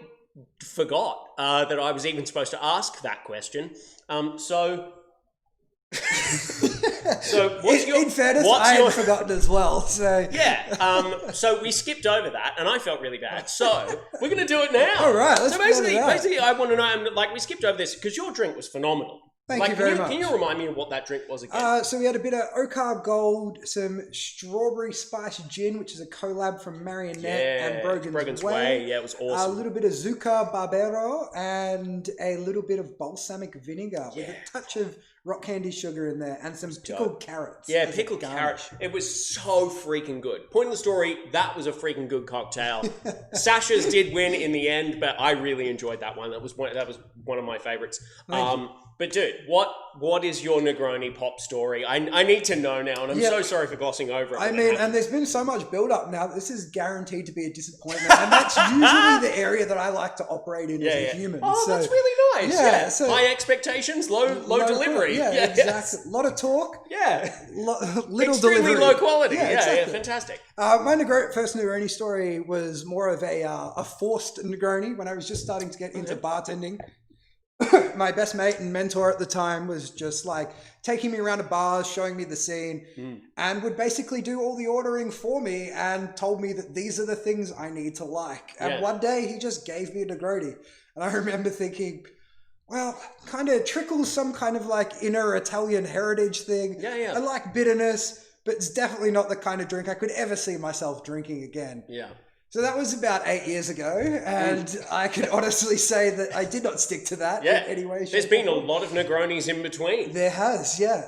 forgot that I was even supposed to ask that question. So in fairness, I had forgotten as well. So so we skipped over that, and I felt really bad. So we're going to do it now. All right. Basically, I want to know. Like, we skipped over this because your drink was phenomenal. Thank you very much. Can you remind me of what that drink was again? So we had a bit of Okar Gold, some strawberry spice gin, which is a collab from Marionette and Brogan's Way. Yeah, it was awesome. A little bit of Zucca Barbero and a little bit of balsamic vinegar with a touch of rock candy sugar in there and some pickled carrots. Yeah, pickled carrots. It was so freaking good. Point of the story, that was a freaking good cocktail. Sasha's did win in the end, but I really enjoyed that one. That was one of my favorites. But dude, what is your Negroni pop story? I need to know now, and I'm so sorry for glossing over it. I mean, and there's been so much build up now. This is guaranteed to be a disappointment, and that's usually the area that I like to operate in as a human. Oh, so, that's really nice. Yeah, so high expectations, low delivery. Yeah, exactly. A lot of talk. Yeah, little extremely delivery. Low quality. Yeah, exactly. Fantastic. My first Negroni story was more of a forced Negroni when I was just starting to get into bartending. My best mate and mentor at the time was just like taking me around to bars, showing me the scene, and would basically do all the ordering for me and told me that these are the things I need to like. And one day he just gave me a Negroni. And I remember thinking, well, kind of trickles some kind of like inner Italian heritage thing. Yeah. I like bitterness, but it's definitely not the kind of drink I could ever see myself drinking again. Yeah. So that was about 8 years ago, and I can honestly say that I did not stick to that in any way. There's been a lot of Negronis in between. There has, yeah.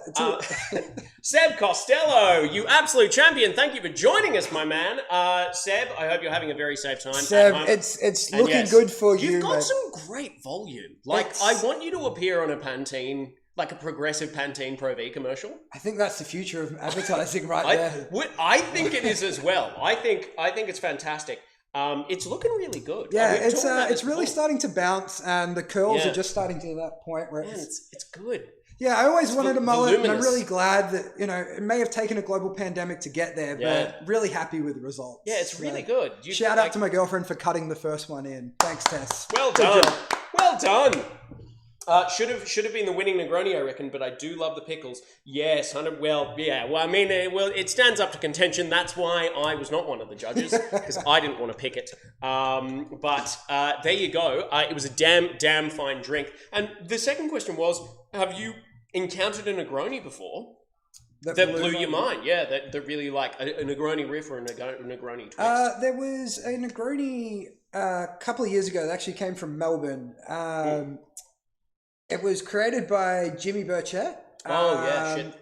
Seb Costello, you absolute champion. Thank you for joining us, my man. Seb, I hope you're having a very safe time. Seb, it's looking good for you, You've got mate. some great volume. I want you to appear on a Pantene, like a progressive Pantene Pro V commercial. I think that's the future of advertising there. I think it is as well. I think it's fantastic. It's looking really good. Yeah, it's really starting to bounce, and the curls are just starting to that point where it's good. Yeah, I always wanted a mullet, and I'm really glad that, it may have taken a global pandemic to get there, but really happy with the results. Yeah, it's really good. Shout out to my girlfriend for cutting the first one in. Thanks, Tess. Well done. Well done. Should have been the winning Negroni, I reckon, but I do love the pickles. Yes, 100. Well, yeah. Well, I mean, it stands up to contention. That's why I was not one of the judges, because I didn't want to pick it. But there you go. It was a damn fine drink. And the second question was, have you encountered a Negroni before that blew your mind? Yeah, that really like a Negroni riff or a Negroni twist. There was a Negroni a couple of years ago that actually came from Melbourne. It was created by Jimmy Burchett. Shit.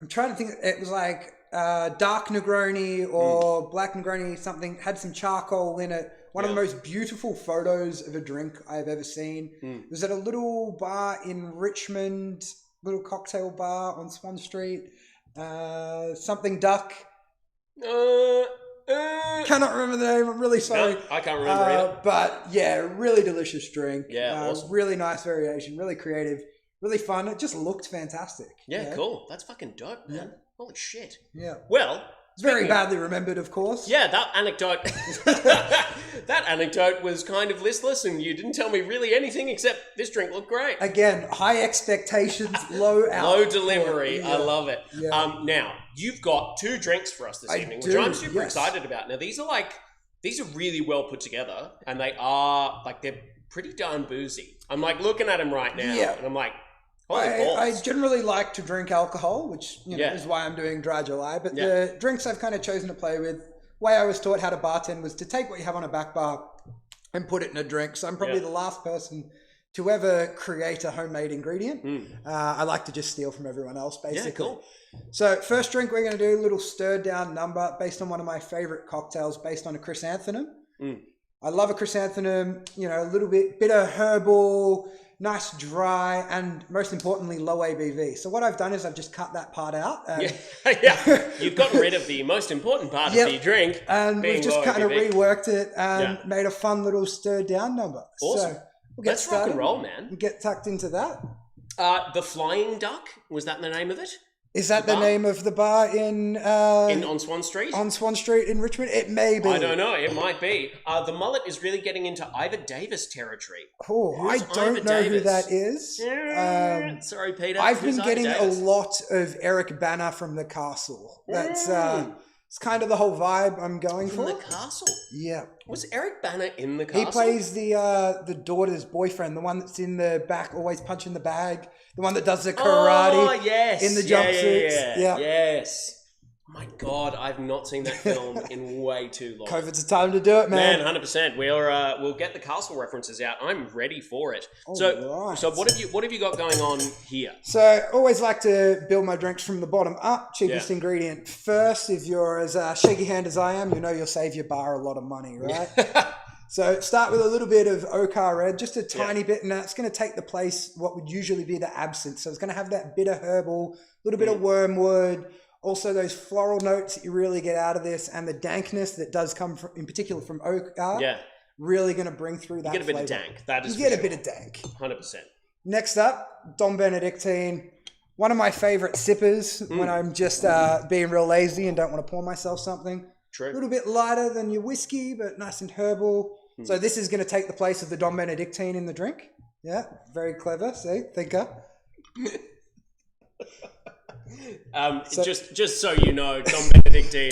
I'm trying to think. It was like dark Negroni or black Negroni, something, had some charcoal in it. One of the most beautiful photos of a drink I've ever seen. It was at a little bar in Richmond, little cocktail bar on Swan Street. Something duck. Cannot remember the name. I'm really sorry. No, I can't remember either. But yeah, really delicious drink. Yeah, awesome. Really nice variation. Really creative. Really fun. It just looked fantastic. Yeah, cool. That's fucking dope, man. Holy shit. Yeah. Well, very badly remembered, of course. Yeah, that anecdote was kind of listless, and you didn't tell me really anything except this drink looked great. Again, high expectations, low output. Low delivery. Yeah. I love it. Yeah. Now, you've got 2 drinks for us this evening, which I'm super excited about. Now, these are really well put together, and they're pretty darn boozy. I'm like looking at them right now, and I'm like, I generally like to drink alcohol, which is why I'm doing Dry July. But the drinks I've kind of chosen to play with, the way I was taught how to bartend was to take what you have on a back bar and put it in a drink. So I'm probably the last person to ever create a homemade ingredient. I like to just steal from everyone else, basically. Yeah, cool. So first drink we're going to do a little stirred down number based on one of my favorite cocktails based on a chrysanthemum. I love a chrysanthemum, a little bit bitter, herbal, nice dry, and most importantly, low ABV. So what I've done is I've just cut that part out. You've gotten rid of the most important part of the drink. And we've just kind of reworked it and made a fun little stirred down number. Awesome. So we'll get started. Rock and roll, man. We'll get tucked into that. The Flying Duck, was that the name of it? Is that the name of the bar on Swan Street? On Swan Street in Richmond? It may be. I don't know. It might be. The mullet is really getting into Ivor Davis territory. Oh, I don't know who that is. Sorry, Peter. I've been getting a lot of Eric Bana from The Castle. That's It's kind of the whole vibe I'm going for. In the castle? Yeah. Was Eric Banner in the castle? He plays the daughter's boyfriend, the one that's in the back, always punching the bag, the one that does the karate in the jumpsuits. Yeah. Yes. My God, I've not seen that film in way too long. COVID's the time to do it, man. 100%. We'll get the castle references out. I'm ready for it. So what have you got going on here? So I always like to build my drinks from the bottom up. Cheapest ingredient first. If you're as shaky hand as I am, you'll save your bar a lot of money, right? So start with a little bit of Okar Red, just a tiny bit, and it's going to take the place what would usually be the absinthe. So it's going to have that bitter herbal, a little bit of wormwood. Also, those floral notes that you really get out of this, and the dankness that does come from, in particular from oak, really going to bring through that. You get a bit of dank. That is. You get a bit of dank. 100%. Next up, Dom Benedictine. One of my favorite sippers when I'm just being real lazy and don't want to pour myself something. True. A little bit lighter than your whiskey, but nice and herbal. So this is going to take the place of the Dom Benedictine in the drink. Yeah, very clever. See, thinker. Just so you know, Dom Benedictine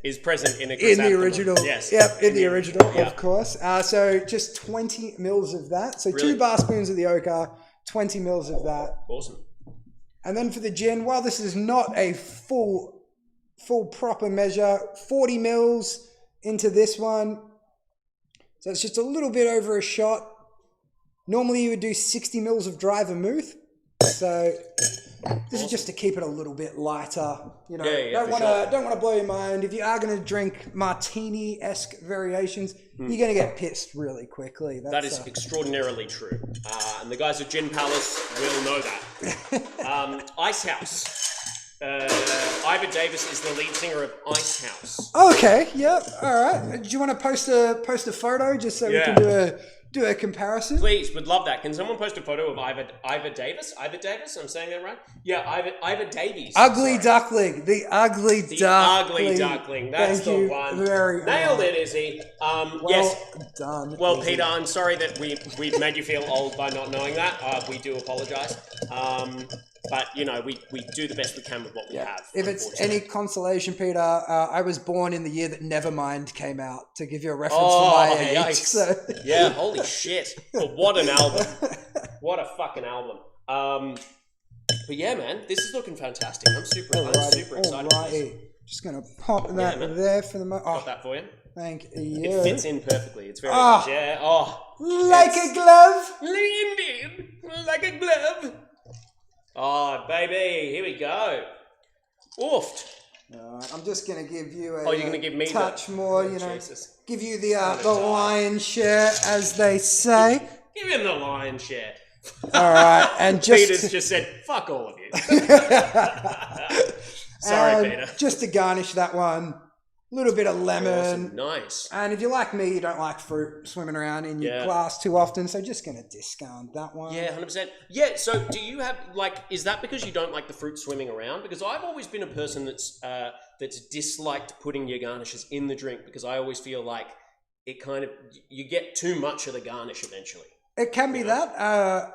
is present in the original. Yes. Yep, in the original, of course. So just 20 mils of that. So 2 bar spoons of the Okar, 20 mils of that. Awesome. And then for the gin, while this is not a full proper measure, 40 mils into this one. So it's just a little bit over a shot. Normally you would do 60 mils of dry vermouth. So this is just to keep it a little bit lighter. Don't want to blow your mind. If you are going to drink martini-esque variations, you're going to get pissed really quickly. That is extraordinarily true. And the guys at Gin Palace will know that. Ice House. Ivor Davis is the lead singer of Ice House. Okay, yep, all right. Do you want to post a photo just so we can do a comparison? Please, would love that. Can someone post a photo of Ivor Davis? Ivor Davis? I'm saying that right? Yeah, Ivor Davies. Ugly duckling. The ugly duckling. That's the one. Nailed it, Izzy. Yes. Done. Well, Peter, I'm sorry that we've made you feel old by not knowing that. We do apologise. But, we do the best we can with what we have. If it's any consolation, Peter, I was born in the year that Nevermind came out, to give you a reference for my age. Yikes. So. Yeah, holy shit. But what an album. What a fucking album. But yeah, man, this is looking fantastic. I'm super excited. Alrighty. Just going to pop that there for the moment. Got that for you. Thank you. It fits in perfectly. It's very nice. Yeah. Like a glove. Indeed. Like a glove. Oh, baby, here we go. Oofed. I'm just going to give you you're going to give me touch more, Jesus. Give you the lion's share, as they say. Give him the lion's share. All right, and Peter's just said, fuck all of you. Sorry, Peter. Just to garnish that one, a little bit of lemon. Awesome. Nice. And if you're like me, you don't like fruit swimming around in your glass too often, so just going to discount that one. Yeah, 100%. Yeah, so do you have, is that because you don't like the fruit swimming around? Because I've always been a person that's disliked putting your garnishes in the drink, because I always feel like it kind of, you get too much of the garnish eventually. It can be that.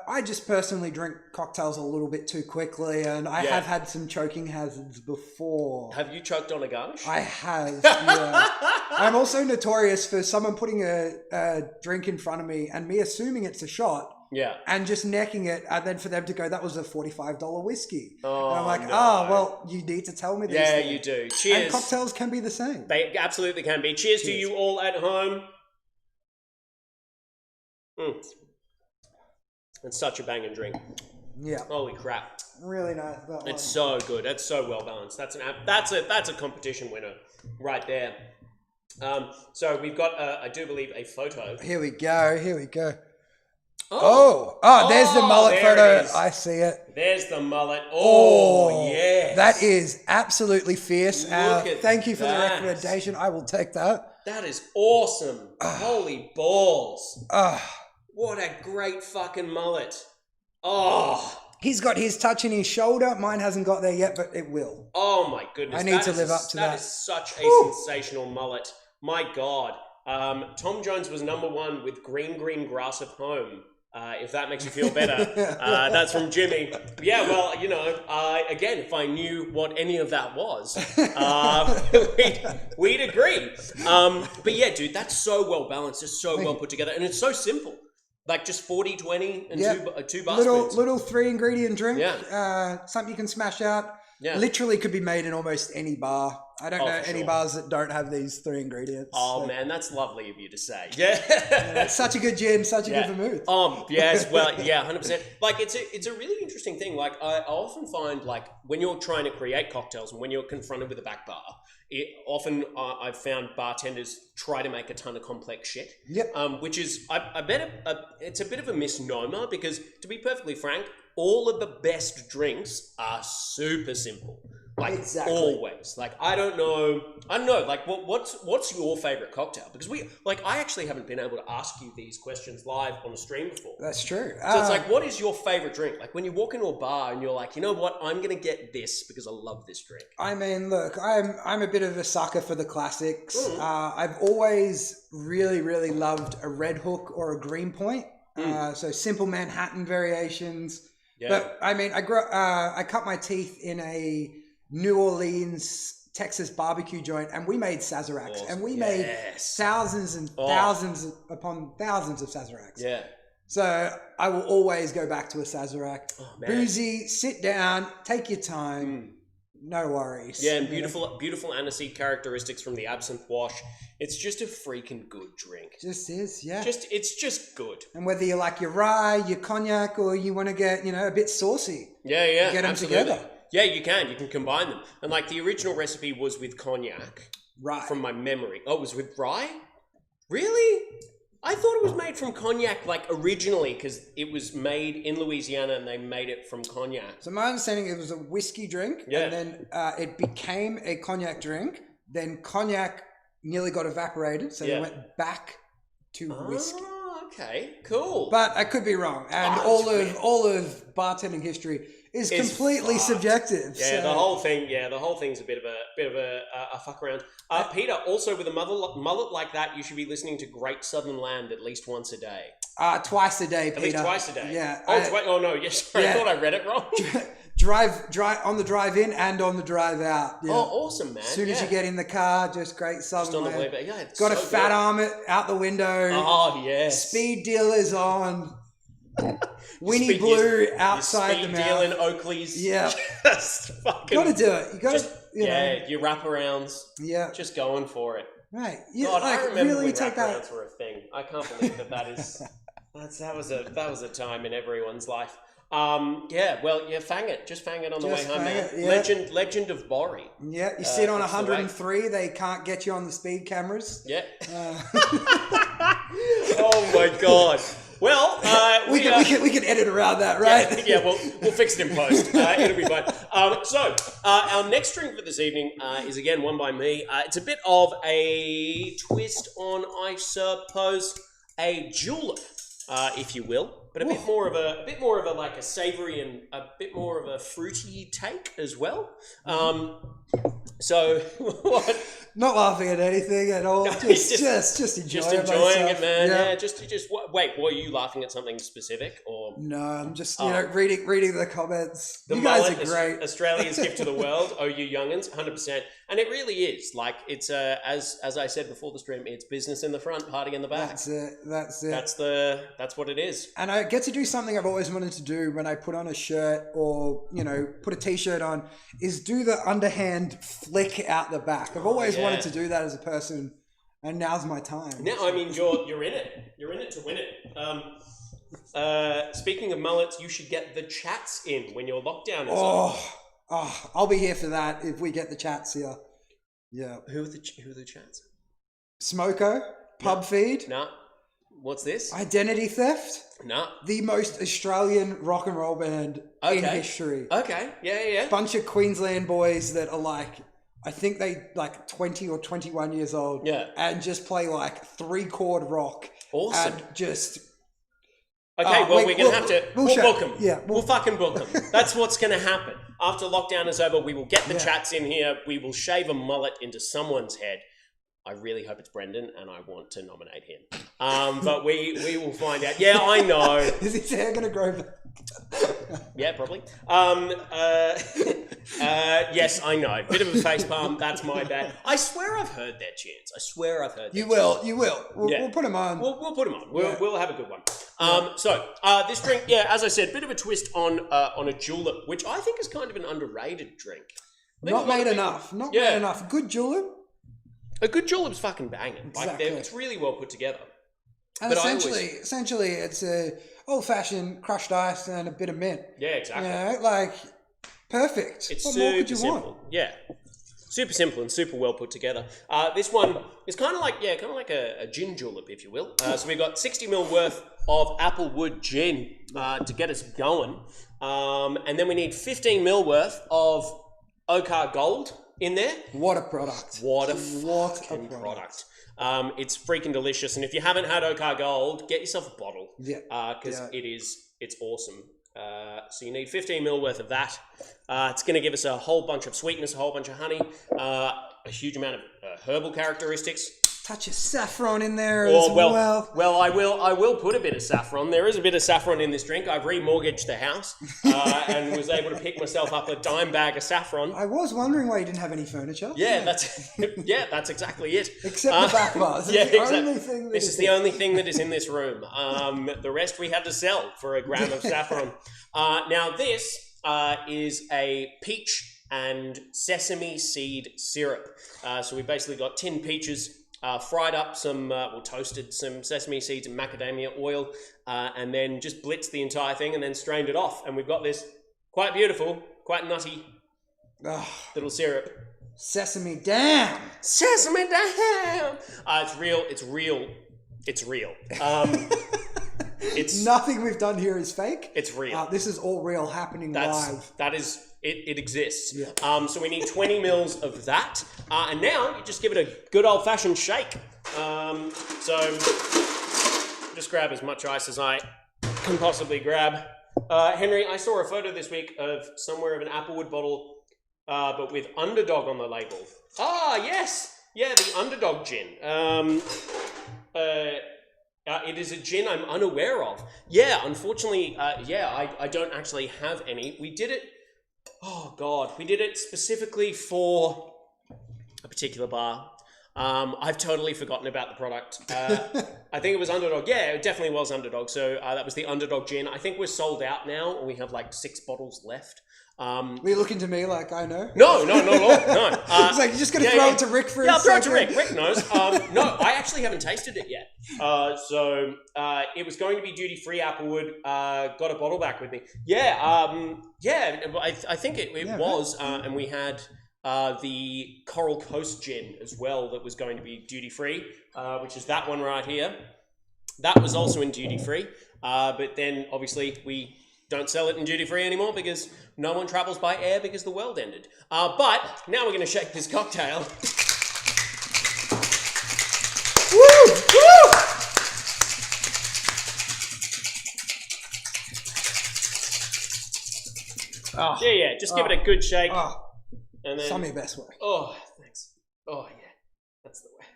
I just personally drink cocktails a little bit too quickly, and I have had some choking hazards before. Have you choked on a garnish? I have, yeah. I'm also notorious for someone putting a drink in front of me and me assuming it's a shot. Yeah. And just necking it, and then for them to go, that was a $45 whiskey. Oh, and I'm like, no. Well, you need to tell me this. Yeah, you do. Cheers. And cocktails can be the same. They absolutely can be. Cheers to you all at home. It's such a banging drink. Yeah. Holy crap. Really nice. It's so good. It's so well balanced. That's a competition winner right there. So we've got, I do believe, a photo. Here we go. Oh, there's the mullet photo. I see it. There's the mullet. Oh, yes. That is absolutely fierce. Thank you for the recommendation. I will take that. That is awesome. Holy balls. What a great fucking mullet. Oh. He's got his touch in his shoulder. Mine hasn't got there yet, but it will. Oh my goodness. I need to live up to that. That is such a sensational mullet. My God. Tom Jones was number one with Green Grass of Home if that makes you feel better. That's from Jimmy. Yeah, well, again, if I knew what any of that was, we'd agree. But yeah, dude, that's so well balanced. It's so well put together. And it's so simple. Like just 40, 20, and two bar spoons. Little 3-ingredient drink. Something you can smash out. Yeah. Literally could be made in almost any bar. I don't know any bars that don't have these 3 ingredients. Oh, man, that's lovely of you to say. Yeah. Such a good gin, such a good vermouth. Yes, well, yeah, 100%. Like, it's a really interesting thing. Like, I often find, like, when you're trying to create cocktails and when you're confronted with a back bar, I've found bartenders try to make a ton of complex shit. Yep. Which is, I bet it's a bit of a misnomer because, to be perfectly frank, all of the best drinks are super simple. Like always. Like I don't know. Like what's your favorite cocktail? Because I actually haven't been able to ask you these questions live on the stream before. That's true. So it's like, what is your favorite drink? Like when you walk into a bar and you're like, you know what, I'm gonna get this because I love this drink. I mean, look, I'm a bit of a sucker for the classics. I've always really, really loved a Red Hook or a Green Point. So simple Manhattan variations. Yeah. But I mean, I cut my teeth in a New Orleans, Texas barbecue joint, and we made Sazeracs, and we made thousands and thousands upon thousands of Sazeracs. Yeah. So I will always go back to a Sazerac. Oh, boozy, sit down, take your time. No worries. Yeah, and beautiful aniseed characteristics from the absinthe wash. It's just a freaking good drink. Just is, yeah. It's just good. And whether you like your rye, your cognac, or you want to get, a bit saucy. Yeah. Get them together. Yeah, you can combine them. And like the original recipe was with cognac. Right. From my memory. Oh, it was with rye? Really? I thought it was made from cognac, like originally, because it was made in Louisiana and they made it from cognac. So my understanding, it was a whiskey drink, and then it became a cognac drink. Then cognac nearly got evaporated, so they went back to whiskey. Okay, cool. But I could be wrong, and all of bartending history is completely subjective. Yeah, so. the whole thing's a bit of a fuck around. Peter, also with a mullet like that, you should be listening to Great Southern Land at least once a day. Twice a day, Peter. At least twice a day. Yeah. Oh no, yes. I thought I read it wrong. Drive on the drive in and on the drive out. Yeah. Oh, awesome, man. As soon as you get in the car, just Great Southern Land. Just on the way back. Yeah, got to fat arm it out the window. Oh, yes. Speed deal is on. Winnie Blue outside the mouth. Speed deal in Oakley's. Yeah. Just fucking. Got to do it. You got to. Your wraparounds. Yeah. Just going for it. Right. God, I remember when wraparounds were a thing. I can't believe that is. That was a time in everyone's life. Fang it. Just fang it on the way home, man. Yeah. Legend of Borry. Yeah, you sit on 103, they can't get you on the speed cameras. Yeah. Oh my God. Well, we can edit around that, right? Yeah, we'll fix it in post. It'll be fine. So our next drink for this evening is again one by me. It's a bit of a twist on, I suppose, a julep, if you will. But a bit more of a like a savoury and a bit more of a fruity take as well. So what? Not laughing at anything at all. No, just enjoying it, man. Yeah. Just wait. Were you laughing at something specific or? No, I'm just reading the comments. You guys are great. Australia's gift to the world. Oh, you youngins, 100%. And it really is. Like it's as I said before the stream, it's business in the front, party in the back. That's it. That's what it is. And I get to do something I've always wanted to do when I put on a shirt or put a t-shirt on, is do the underhand flick out the back. I've always wanted to do that as a person, and now's my time. Now, I mean, you're in it. You're in it to win it. Speaking of mullets, you should get the chats in when your lockdown is on. I'll be here for that if we get the chats here. Yeah. Who are the chats? Smoko, Pub Feed. Nah. What's this? Identity Theft. Nah. The most Australian rock and roll band in history. Okay. Yeah. Bunch of Queensland boys that are like, I think they like 20 or 21 years old. Yeah. And just play like 3-chord rock. Awesome. And just... Okay, we're going to have to... We'll book them. Yeah. We'll fucking book them. That's what's going to happen. After lockdown is over, we will get the chats in here. We will shave a mullet into someone's head. I really hope it's Brendan, and I want to nominate him. But we will find out. Yeah, I know. Is his hair going to grow back? Yeah, probably. Yes, I know. Bit of a facepalm. That's my bad. I swear I've heard their chants. I swear I've heard. You will. We'll put them on. We'll put them on. We'll have a good one. So this drink, as I said, bit of a twist on a julep, which I think is kind of an underrated drink. Not made enough. Made enough. Good julep. A good julep's fucking banging. Exactly. Like, it's really well put together. And but essentially, it's a old-fashioned crushed ice and a bit of mint. Yeah, exactly. Perfect. It's what super more could you simple. want? Yeah, super simple and super well put together. This one is kind of like a gin julep, if you will. So we've got 60ml worth of Applewood gin to get us going, and then we need 15ml worth of Okar Gold in there. What a product. What a product. It's freaking delicious. And if you haven't had Okar Gold, get yourself a bottle. Yeah. Because it's awesome. So you need 15ml worth of that. It's going to give us a whole bunch of sweetness, a whole bunch of honey, a huge amount of herbal characteristics. Touch of saffron in there as well. Well, I will put a bit of saffron. There is a bit of saffron in this drink. I've remortgaged the house and was able to pick myself up a dime bag of saffron. I was wondering why you didn't have any furniture. Yeah, that's exactly it. Except the back bars. This is the only thing that is in this room. The rest we had to sell for a gram of saffron. Now this is a peach and sesame seed syrup. So we basically got tinned peaches. Fried up toasted some sesame seeds and macadamia oil, and then just blitzed the entire thing and then strained it off. And we've got this quite beautiful, quite nutty little syrup. Sesame down! Sesame down! It's real. It's nothing we've done here is fake. It's real. This is all real, happening live. That is... It exists. Yeah. So we need 20 mils of that. And now you just give it a good old-fashioned shake. So just grab as much ice as I can possibly grab. Henry, I saw a photo this week of somewhere of an Applewood bottle, but with Underdog on the label. Ah, yes! Yeah, the Underdog gin. It is a gin I'm unaware of. Yeah, unfortunately, I don't actually have any. We did it... Oh, God. We did it specifically for a particular bar. I've totally forgotten about the product. I think it was Underdog. Yeah, it definitely was Underdog. So that was the Underdog gin. I think we're sold out now, and we have like 6 bottles left. Were you looking to me like I know? No, not at all. No. It's like, you're just going to throw it to Rick for a second? Yeah, I'll throw it to Rick. Rick knows. No, I actually haven't tasted it yet. So it was going to be duty-free Applewood. Got a bottle back with me. Yeah, I think it was. And we had the Coral Coast gin as well that was going to be duty-free, which is that one right here. That was also in duty-free. But then, obviously, we don't sell it in duty-free anymore because no one travels by air because the world ended. But now we're going to shake this cocktail. Woo! Woo! Yeah, just give it a good shake. And then... Some your best way. Oh, thanks. Oh, yeah. That's the way.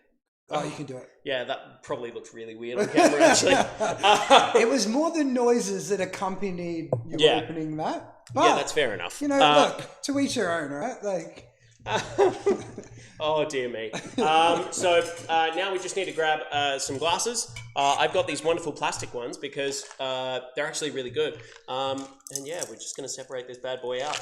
Oh, you can do it. Yeah, that probably looks really weird on camera, actually. It was more the noises that accompanied you opening that. But, yeah, that's fair enough. Look, to each your own, right? Like... Oh, dear me. So now we just need to grab some glasses. I've got these wonderful plastic ones because they're actually really good. And yeah, we're just going to separate this bad boy out.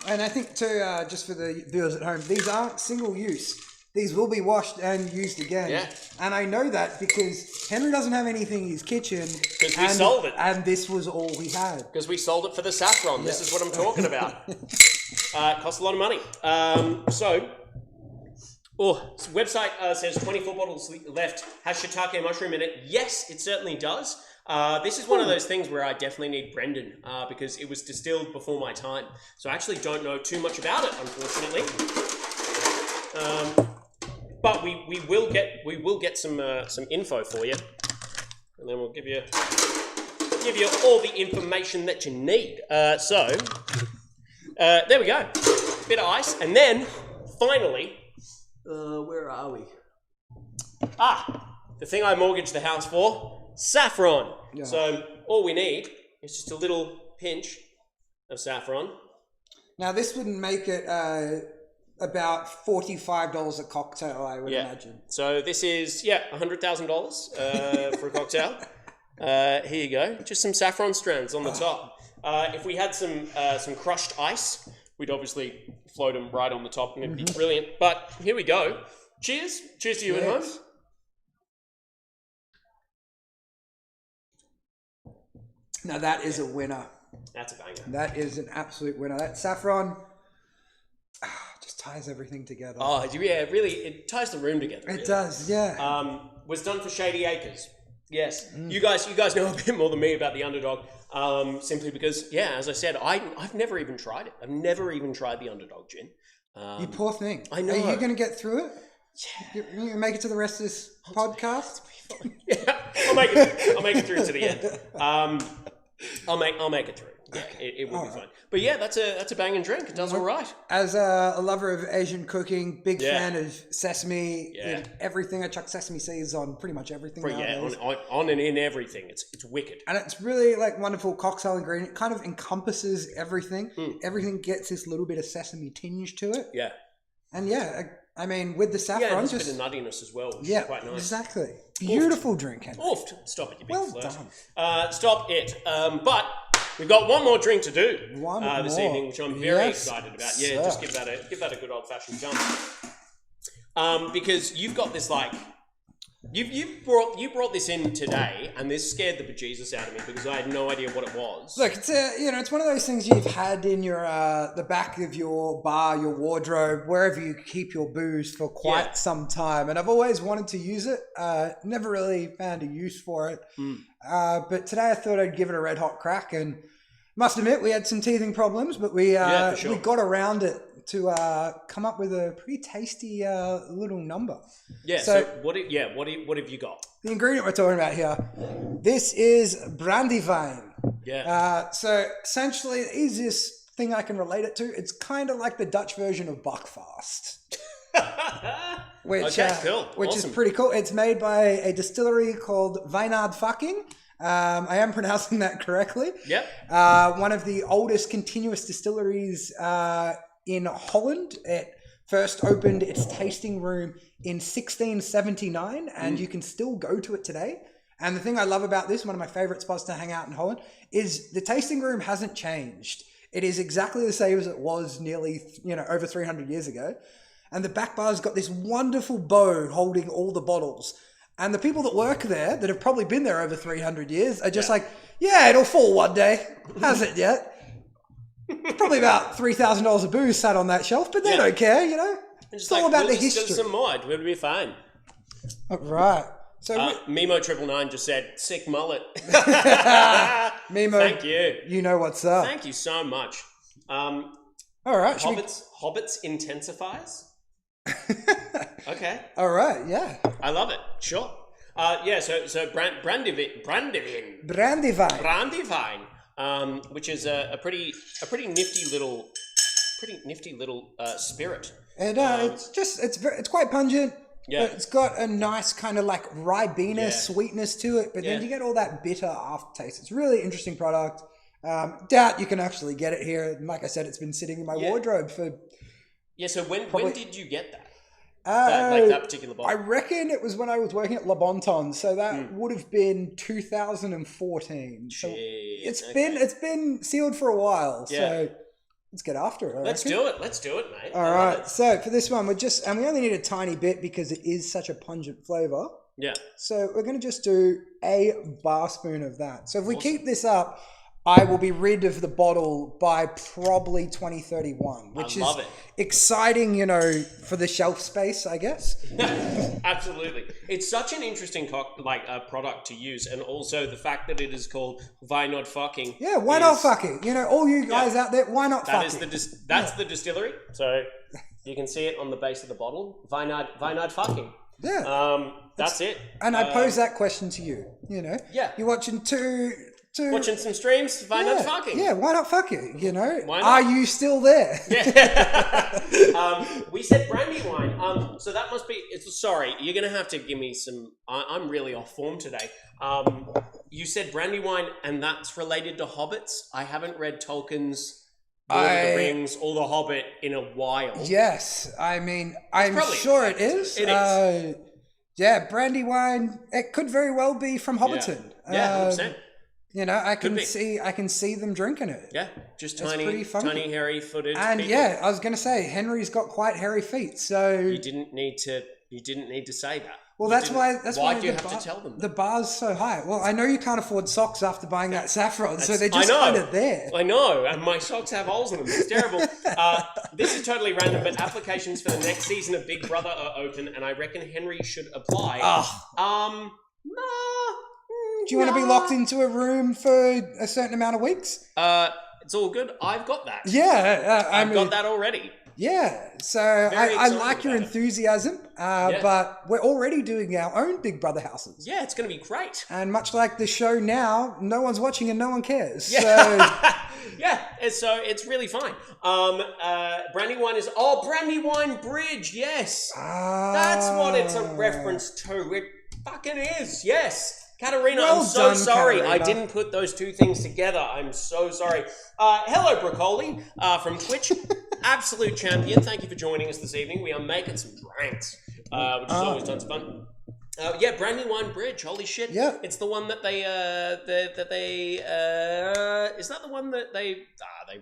And I think too, just for the viewers at home, these aren't single use. These will be washed and used again. Yeah. And I know that because Henry doesn't have anything in his kitchen. Because we sold it. And this was all we had. Because we sold it for the saffron. This is what I'm talking about. It costs a lot of money. Website says 24 bottles left. Has shiitake mushroom in it. Yes, it certainly does. This is one of those things where I definitely need Brendan because it was distilled before my time. So I actually don't know too much about it, unfortunately. But we will get some info for you, and then we'll give you all the information that you need. There we go, bit of ice, and then finally, where are we? The thing I mortgaged the house for, saffron. Yeah. So all we need is just a little pinch of saffron. Now this would make it about $45 a cocktail, I would imagine. So this is $100,000 for a cocktail. Here you go. Just some saffron strands on the top. If we had some crushed ice, we'd obviously float them right on the top and it'd be brilliant. But here we go. Cheers. Cheers to you at home. Now that is a winner. That's a banger. That is an absolute winner. That saffron just ties everything together. Oh, yeah, really, it ties the room together. It does, yeah. Was done for Shady Acres. Yes. You guys know a bit more than me about the Underdog. Simply because, as I said, I've never even tried it. I've never even tried the Underdog gin. You poor thing. I know. Are you going to get through it? Yeah. You going to make it to the rest of this podcast? Yeah, I'll make it through to the end. I'll make it through. Yeah, it will be fine. But yeah, that's a banging drink. It does all right. As a lover of Asian cooking, big fan of sesame in everything. I chuck sesame seeds on pretty much everything nowadays. On and in everything. It's wicked. And it's really like wonderful cocktail ingredient. It kind of encompasses everything. Everything gets this little bit of sesame tinge to it. Yeah. And I mean, with the saffron, there's a bit of nuttiness as well, which is quite nice. Exactly. Beautiful drink, Henry. Oofed. Stop it, you big flirt. Done. Stop it. But we've got one more drink to do this evening, which I'm very excited about. Yeah, just give that a good old fashioned jump. Because you've got this you brought this in today, and this scared the bejesus out of me because I had no idea what it was. Look, it's it's one of those things you've had in your the back of your bar, your wardrobe, wherever you keep your booze for quite some time, and I've always wanted to use it. Never really found a use for it, but today I thought I'd give it a red hot crack, and must admit we had some teething problems, but we got around it to come up with a pretty tasty little number. Yeah. So what have you got? The ingredient we're talking about here, this is brandyvine. Yeah. So essentially, the easiest thing I can relate it to, it's kind of like the Dutch version of Buckfast. Which is pretty cool. It's made by a distillery called Wijnand Fucking. I am pronouncing that correctly. Yep. One of the oldest continuous distilleries in Holland. It first opened its tasting room in 1679, and you can still go to it today. And the thing I love about this, one of my favorite spots to hang out in Holland, is the tasting room hasn't changed. It is exactly the same as it was nearly, over 300 years ago. And the back bar's got this wonderful bow holding all the bottles. And the people that work there, that have probably been there over 300 years, are just it'll fall one day. Hasn't yet. It's probably about $3,000 of booze sat on that shelf, but they don't care, It's all about the history. Just some more. We'll be fine. All right. So Mimo999 just said, sick mullet. Mimo, thank you. You know what's up. Thank you so much. All right. Hobbits intensifies? Okay. All right, yeah. I love it. Sure. So Brandywine, which is a pretty nifty little spirit. And it's quite pungent. Yeah. But it's got a nice kind of like Ribena sweetness to it, but then you get all that bitter aftertaste. It's a really interesting product. Doubt you can actually get it here. And like I said, it's been sitting in my wardrobe for. Yeah. So when did you get that? That particular bottle? I reckon it was when I was working at Le Bon Ton, so that would have been 2014. So it's been sealed for a while. So let's get after it. Let's do it, mate. All right. So for this one, we only need a tiny bit because it is such a pungent flavor. Yeah. So we're going to just do a bar spoon of that. So if we keep this up, I will be rid of the bottle by probably 2031, which is exciting, for the shelf space, I guess. Absolutely. It's such an interesting product to use, and also the fact that it is called Why Not Fucking. Yeah, why not fucking? All you guys out there, why not fucking? That's the distillery. So you can see it on the base of the bottle. Why not fucking? Yeah. That's it. And I pose that question to you, Yeah. You're watching two Watching some streams, why not fucking? Yeah, why not fuck it? You know, Why not? Are you still there? Yeah. We said brandy wine. So that must be. Sorry, you're gonna have to give me some. I'm really off form today. You said brandy wine, and that's related to hobbits. I haven't read Tolkien's Lord of the Rings or The Hobbit in a while. Yes, I mean, I'm sure it is. It is. Yeah, brandy wine. It could very well be from Hobbiton. Yeah, 100%. You know, I can see them drinking it. Yeah, just It's tiny, pretty funky. tiny, hairy-footed. And people. yeah, I was gonna say Henry's got quite hairy feet, so You didn't need to say that. well, that's why Why do you have to tell them? The bar's so high. Well, I know you can't afford socks after buying that saffron, so they're I just know. kind of there. I know, and my socks have holes in them. It's terrible. This is totally random, but applications for the next season of Big Brother are open, and I reckon Henry should apply. Do you want to be locked into a room for a certain amount of weeks? It's all good. I've got that. Yeah, I've got that already. Yeah, so I excited like your about it. enthusiasm, but we're already doing our own Big Brother houses. Yeah, it's going to be great. And much like the show now, no one's watching and no one cares. Yeah. So Yeah, so it's really fine. Brandy wine bridge, yes. That's what it's a reference to. It fucking is, yes. Katarina, Well I'm so done, sorry. Katarina. I didn't put those two things together. I'm so sorry. Hello, Broccoli, from Twitch. Absolute champion. Thank you for joining us this evening. We are making some drinks, which is always tons of fun. Yeah, Brandywine Bridge. Holy shit! Yeah. It's the one that they is that the one that they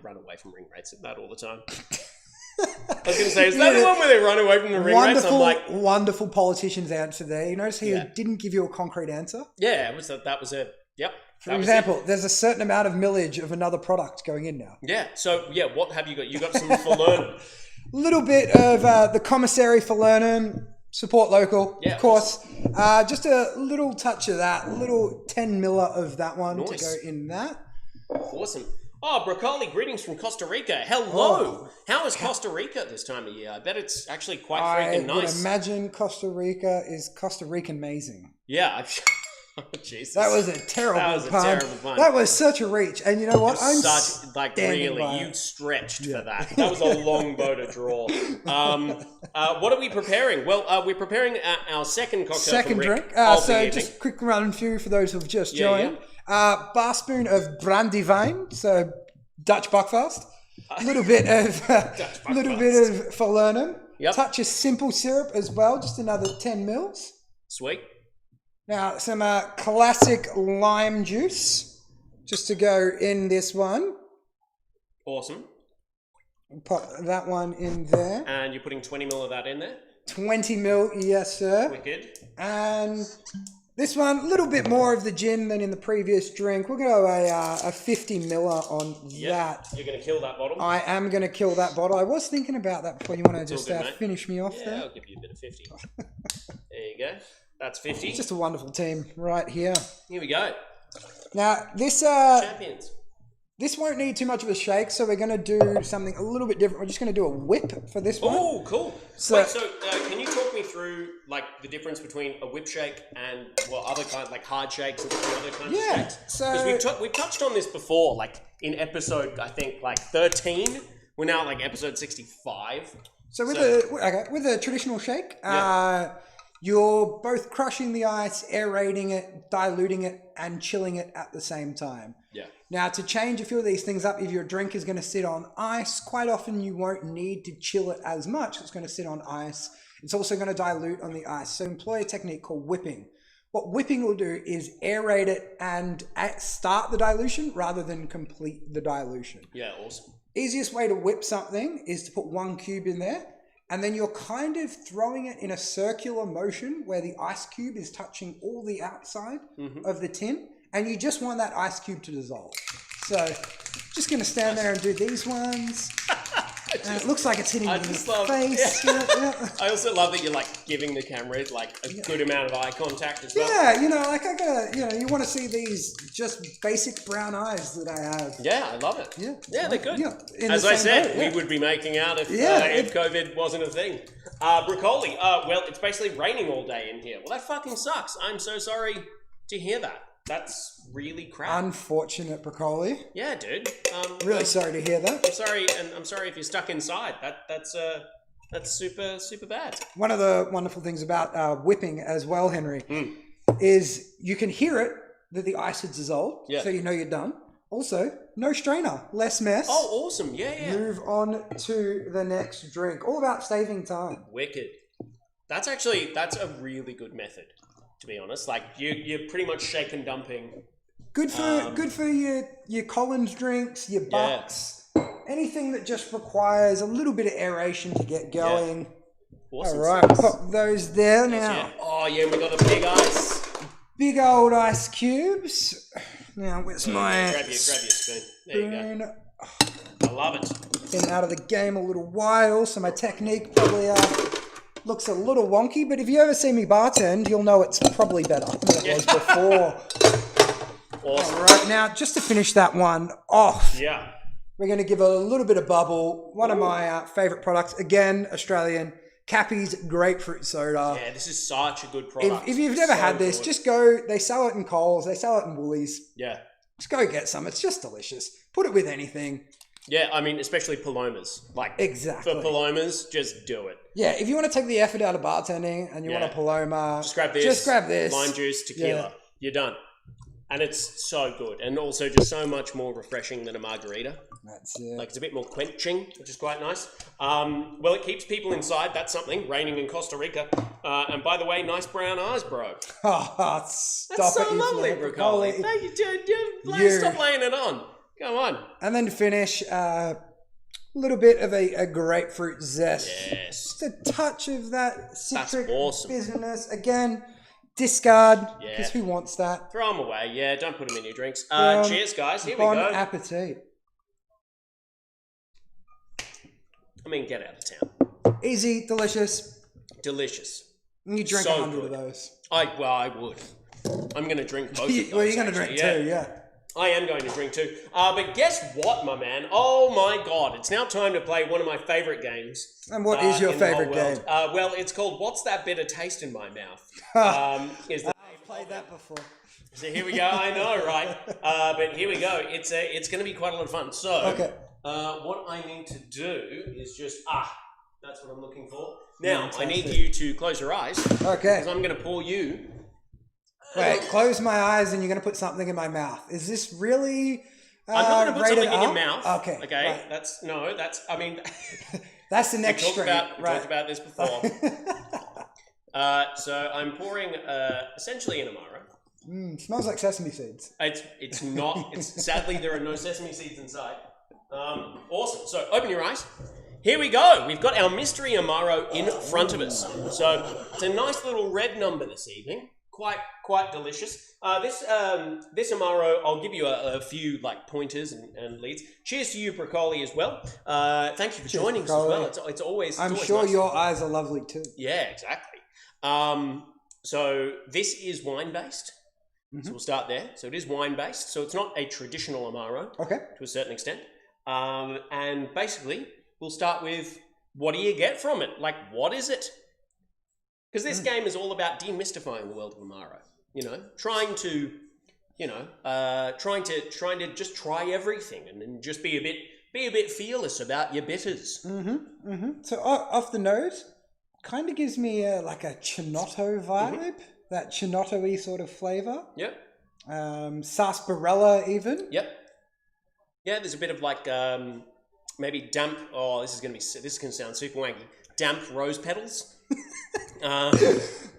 run away from ring rates at that all the time. I was going to say, is that the one where they run away from the ring rates? I'm like, wonderful politician's answer there. You notice he didn't give you a concrete answer? yeah, it was that was it. Yep. For example, there's a certain amount of millage of another product going in now. Yeah. So yeah, what have you got? You got some Falernum. A little bit of the commissary Falernum, support local, Yeah, of course. Just a little touch of that, a little 10 miller of that one to go in that. Awesome. Oh, Broccoli, greetings from Costa Rica. Hello. How is Costa Rica this time of year? I bet it's actually quite freaking I would nice. imagine Costa Rica is Costa Rican amazing. Yeah. Oh, Jesus. That was a terrible pun. Terrible pun. That was such a reach. And you know what? I'm really, you stretched for that. That was a long bow to draw. What are we preparing? Well, we're preparing our second cocktail from Rick drink. of the So evening. just quick run through for those who've just joined. Bar spoon of brandy wine, so Dutch buckfast. A little bit of Falernum. Yep. Touch of simple syrup as well, just another 10 mils. Sweet. Now some classic lime juice, just to go in this one. Awesome. Pop that one in there. And you're putting 20 mil of that in there? 20 mil, yes sir. Wicked. And this one, a little bit more of the gin than in the previous drink. We'll go a 50 miller on that. You're going to kill that bottle? I am going to kill that bottle. I was thinking about that before. You want to just good, mate. finish me off Yeah, there? I'll give you a bit of 50. There you go. That's 50. It's just a wonderful team right here. Here we go. Now, this Champions. this won't need too much of a shake, so we're going to do something a little bit different. We're just going to do a whip for this one. Oh, cool. So- Wait, so can you talk me through like the difference between a whip shake and other kinds like hard shakes and different other kinds of shakes? So Because we've touched on this before, like in episode I think like 13. We're now at like episode 65. with a traditional shake, Yeah. you're both crushing the ice, aerating it, diluting it, and chilling it at the same time. Yeah. Now, to change a few of these things up, if your drink is going to sit on ice, quite often you won't need to chill it as much. It's going to sit on ice. It's also going to dilute on the ice. So employ a technique called whipping. What whipping will do is aerate it and start the dilution rather than complete the dilution. Yeah, awesome. Easiest way to whip something is to put one cube in there, and then you're kind of throwing it in a circular motion where the ice cube is touching all the outside of the tin, and you just want that ice cube to dissolve. So just going to stand there and do these ones. And it looks like it's hitting you in the face. Yeah. I also love that you're like giving the camera like a good amount of eye contact as well. Yeah, I gotta, you want to see these just basic brown eyes that I have. Yeah, I love it. Yeah, they're good. Yeah, As I said, we would be making out if COVID wasn't a thing. Broccoli, well, it's basically raining all day in here. Well, that fucking sucks. I'm so sorry to hear that. That's really crap. Unfortunate, Broccoli. Yeah, dude. Really sorry to hear that. I'm sorry, and I'm sorry if you're stuck inside. That's super bad. One of the wonderful things about whipping as well, Henry, is you can hear it that the ice has dissolved, so you know you're done. Also, no strainer, less mess. Oh, awesome. Yeah. Move on to the next drink. All about saving time. Wicked. That's a really good method, to be honest. Like, you're pretty much shake and dumping. Good for your Collins drinks, your Bucks, anything that just requires a little bit of aeration to get going. Yeah. Awesome. All right, pop those there now. Yeah. Oh, yeah, we got the big ice. Big old ice cubes. Now, where's my grab your spoon. There you go. I love it. Been out of the game a little while, so my technique probably looks a little wonky, but if you ever see me bartend, you'll know it's probably better than it was before. Awesome. All right, now, just to finish that one off, we're going to give a little bit of bubble. One of my favourite products, again, Australian, Cappy's grapefruit soda. Yeah, this is such a good product. If you've never had this, just go. They sell it in Coles. They sell it in Woolies. Yeah. Just go get some. It's just delicious. Put it with anything. Yeah, I mean, especially Palomas. Like, exactly. For Palomas, just do it. Yeah, if you want to take the effort out of bartending and you want a Paloma, just grab this. Just grab this. Lime juice, tequila. You're done. And it's so good. And also just so much more refreshing than a margarita. That's it. Like, it's a bit more quenching, which is quite nice. Well, it keeps people inside. That's something. Raining in Costa Rica. And by the way, nice brown eyes, bro. Oh, stop That's so it, lovely, Broccoli. Thank you, dude. Stop laying it on. Come on. And then to finish, a little bit of a grapefruit zest. Yes. Just a touch of that citric bitterness. Again, discard, because who wants that? Throw them away. Yeah, don't put them in your drinks. Cheers, guys. Here we Bon go. appetit. I mean, get out of town. Easy, delicious. Delicious. You drink So 100 good. of those. I would. I'm going to drink both of those. Well, you're going to drink two, yeah. I am going to drink too. But guess what, my man? Oh my God. It's now time to play one of my favourite games. And what is your favourite game? Well, it's called What's That Bitter Taste in My Mouth? I've played that before. So here we go. I know, right? But here we go. It's going to be quite a lot of fun. So, what I need to do is just... that's what I'm looking for. Now, I need you to close your eyes. Okay. Because I'm going to pour you... Wait, close my eyes and you're going to put something in my mouth. Is this really I'm not going to put something in your R? mouth. Okay. Okay. Right. That's the next stream. We talked about this before. So I'm pouring essentially an Amaro. Smells like sesame seeds. It's not. Sadly, there are no sesame seeds inside. Awesome. So open your eyes. Here we go. We've got our mystery Amaro in front of us. So it's a nice little red number this evening. Quite delicious. This Amaro, I'll give you a few like pointers and leads. Cheers to you, Broccoli, as well. Thank you for joining us as well. It's always. I'm sure nice. your eyes are lovely too. Yeah, exactly. So this is wine based. So we'll start there. So it is wine based. So it's not a traditional Amaro. Okay. To a certain extent. And basically, we'll start with what do you get from it? Like, what is it? Because this game is all about demystifying the world of Amaro. You know, trying to just try everything and just be a bit fearless about your bitters. So off the nose, kind of gives me like a Chinotto vibe. That Chinotto-y sort of flavour. Yep. Sarsaparilla even. Yep. Yeah, there's a bit of like maybe damp. Oh, this is going to sound super wanky. Damp rose petals.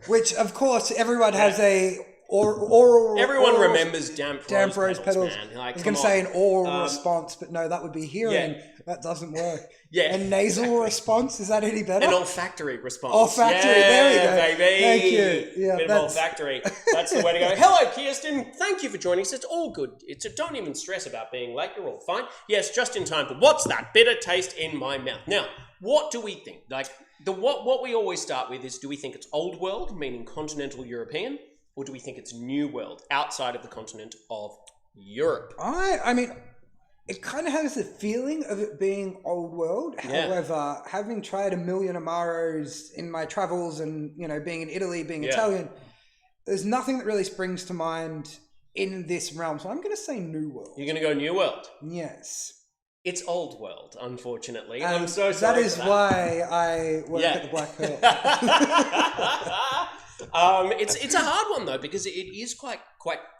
Which, of course, everyone has a oral. Everyone remembers damp rose petals. Man. Like, I was going to say an oral response, but no, that would be hearing. Yeah. That doesn't work. Yeah. A nasal response, is that any better? An olfactory response. Olfactory, there we go. Baby. Thank you. Yeah, bit of olfactory. That's the way to go. Hello, Kirsten. Thank you for joining us. It's all good. Don't even stress about being late. You're all fine. Yes, just in time for What's That Bitter Taste in My Mouth? Now, what do we think? Like, what we always start with is, do we think it's old world, meaning continental European, or do we think it's new world, outside of the continent of Europe? I mean, it kind of has the feeling of it being old world. Yeah. However, having tried a million Amaros in my travels and, you know, being in Italy, being Italian, there's nothing that really springs to mind in this realm. So I'm going to say New World. You're going to go New World? Yes. It's Old World, unfortunately. And I'm so sorry. That is why I work at the Black Pearl. It's a hard one though, because it is quite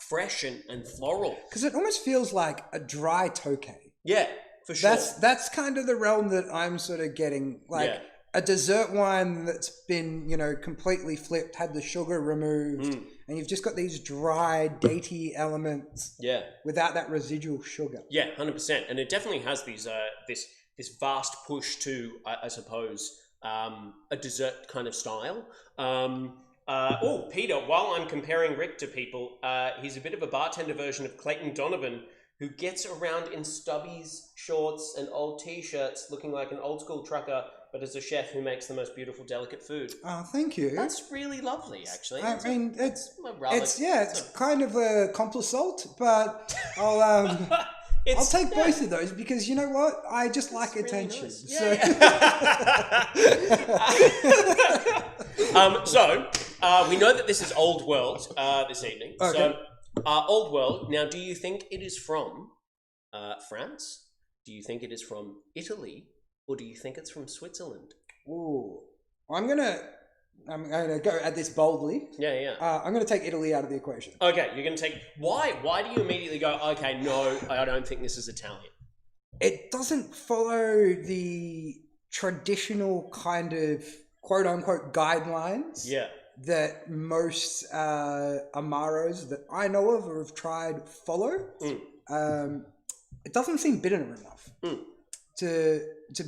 fresh and floral. Because it almost feels like a dry Tokay. Yeah, for sure. That's kind of the realm that I'm sort of getting. Like a dessert wine that's been, completely flipped, had the sugar removed, and you've just got these dry, datey elements. Yeah. Without that residual sugar. Yeah, 100%. And it definitely has these this vast push to, I suppose, a dessert kind of style. Peter, while I'm comparing Rick to people, he's a bit of a bartender version of Clayton Donovan, who gets around in stubbies, shorts, and old t-shirts, looking like an old school trucker, but as a chef who makes the most beautiful, delicate food. Oh, thank you. That's really lovely, actually. It's kind of a complisalt, but I'll take both of those because you know what? I just like attention. Nice. So. We know that this is Old World this evening. Okay. So, Old World. Now, do you think it is from France? Do you think it is from Italy? Or do you think it's from Switzerland? Ooh. I'm gonna go at this boldly. Yeah. I'm gonna take Italy out of the equation. Okay, you're gonna take... Why? Why do you immediately go, okay, no, I don't think this is Italian? It doesn't follow the traditional kind of quote-unquote guidelines. Yeah. That most Amaros that I know of or have tried follow. It doesn't seem bitter enough to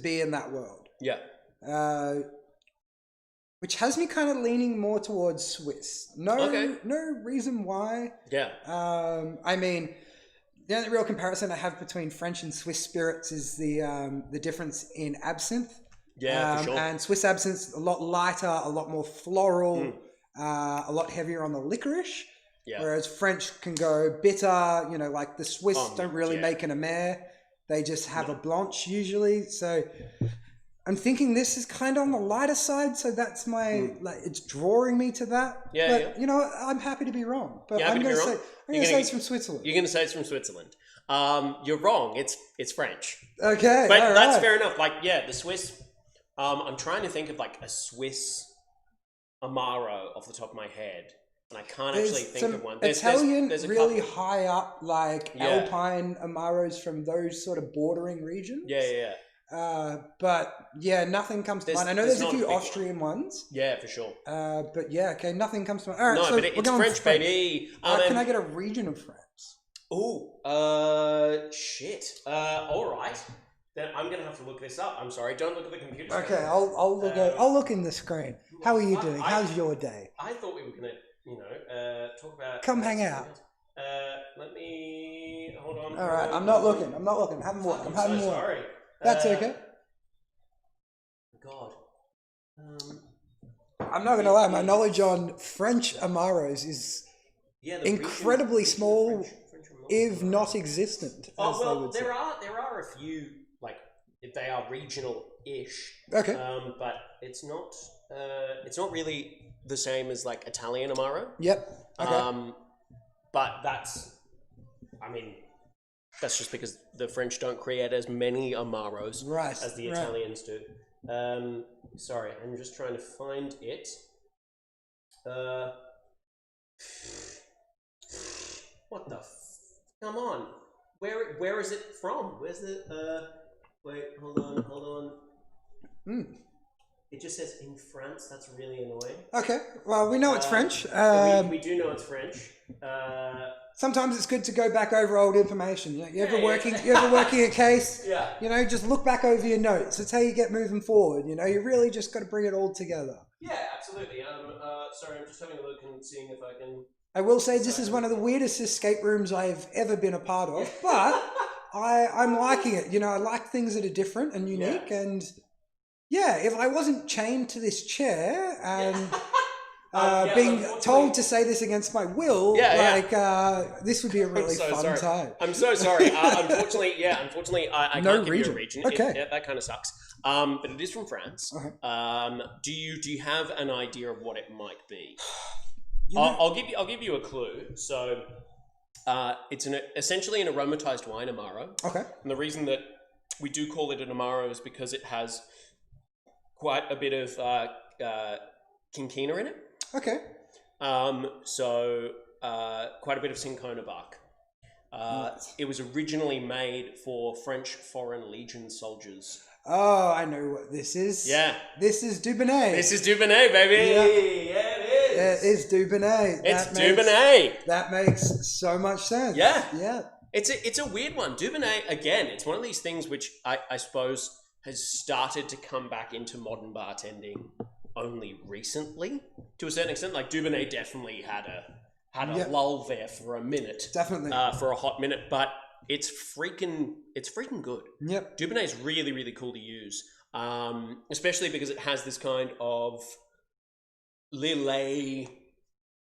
be in that world. Yeah. Which has me kind of leaning more towards Swiss. No reason why. Yeah. I mean, the only real comparison I have between French and Swiss spirits is the difference in absinthe. Yeah, for sure. And Swiss absinthe, a lot lighter, a lot more floral, a lot heavier on the licorice. Yeah. Whereas French can go bitter, like the Swiss don't really make an Amer. They just have a Blanche usually. So I'm thinking this is kind of on the lighter side. So that's my, it's drawing me to that. Yeah, but you know what? I'm happy to be wrong. But I'm going to say it's from Switzerland. You're going to say it's from Switzerland. You're wrong. It's French. Okay. But that's fair enough. The Swiss... I'm trying to think of a Swiss Amaro off the top of my head, and I can't actually think of one. There's really high up, Alpine Amaros from those sort of bordering regions. Yeah. But nothing comes to mind. I know there's a few Austrian ones. Yeah, for sure. But nothing comes to mind. All right, no, but it's French, baby. Can I get a region of France? Ooh, shit. All right. Then I'm gonna have to look this up. I'm sorry. Don't look at the computer screen. Okay, I'll look in the screen. How are you doing? How's your day? I thought we were gonna, talk about. Come hang out. Let me hold on. All right, I'm not looking. I'm having work. I'm having work. Sorry. That's okay. God. I'm not gonna lie. My knowledge on French Amaros is incredibly small, if not existent. There are a few. They are regional-ish. Okay. But it's not really the same as Italian Amaro. Yep. Okay. But that's just because the French don't create as many Amaros as the Italians do. Sorry, I'm just trying to find it. What the come on. Where is it from? Where's the wait, hold on. It just says in France. That's really annoying. Okay. Well, we know it's French. We do know it's French. Sometimes it's good to go back over old information. You ever working a case? Yeah. Just look back over your notes. That's how you get moving forward. You really just got to bring it all together. Yeah, absolutely. Sorry, I'm just having a look and seeing if I can. I will say this is one of the weirdest escape rooms I've ever been a part of, but I'm liking it. I like things that are different and unique, and if I wasn't chained to this chair and being told to say this against my will, this would be a really fun time. I'm so sorry. Unfortunately, I no can't give you a region. Okay. That kind of sucks. But it is from France. Okay. Do you have an idea of what it might be? I'll give you a clue. So, it's essentially an aromatized wine Amaro. Okay. And the reason that we do call it an Amaro is because it has quite a bit of quinquina in it. Okay. So quite a bit of cinchona bark. It was originally made for French Foreign Legion soldiers. Oh, I know what this is. Yeah. This is Dubonnet. This is Dubonnet, baby. Yeah. Yeah, it is. It is Dubonnet. Dubonnet. That makes so much sense. Yeah. Yeah. It's a weird one. Dubonnet, again, it's one of these things which I suppose has started to come back into modern bartending only recently, to a certain extent. Like Dubonnet definitely had a lull there for a minute. Definitely. For a hot minute, but it's freaking good. Yep. Dubonnet is really, really cool to use, especially because it has this kind of lillet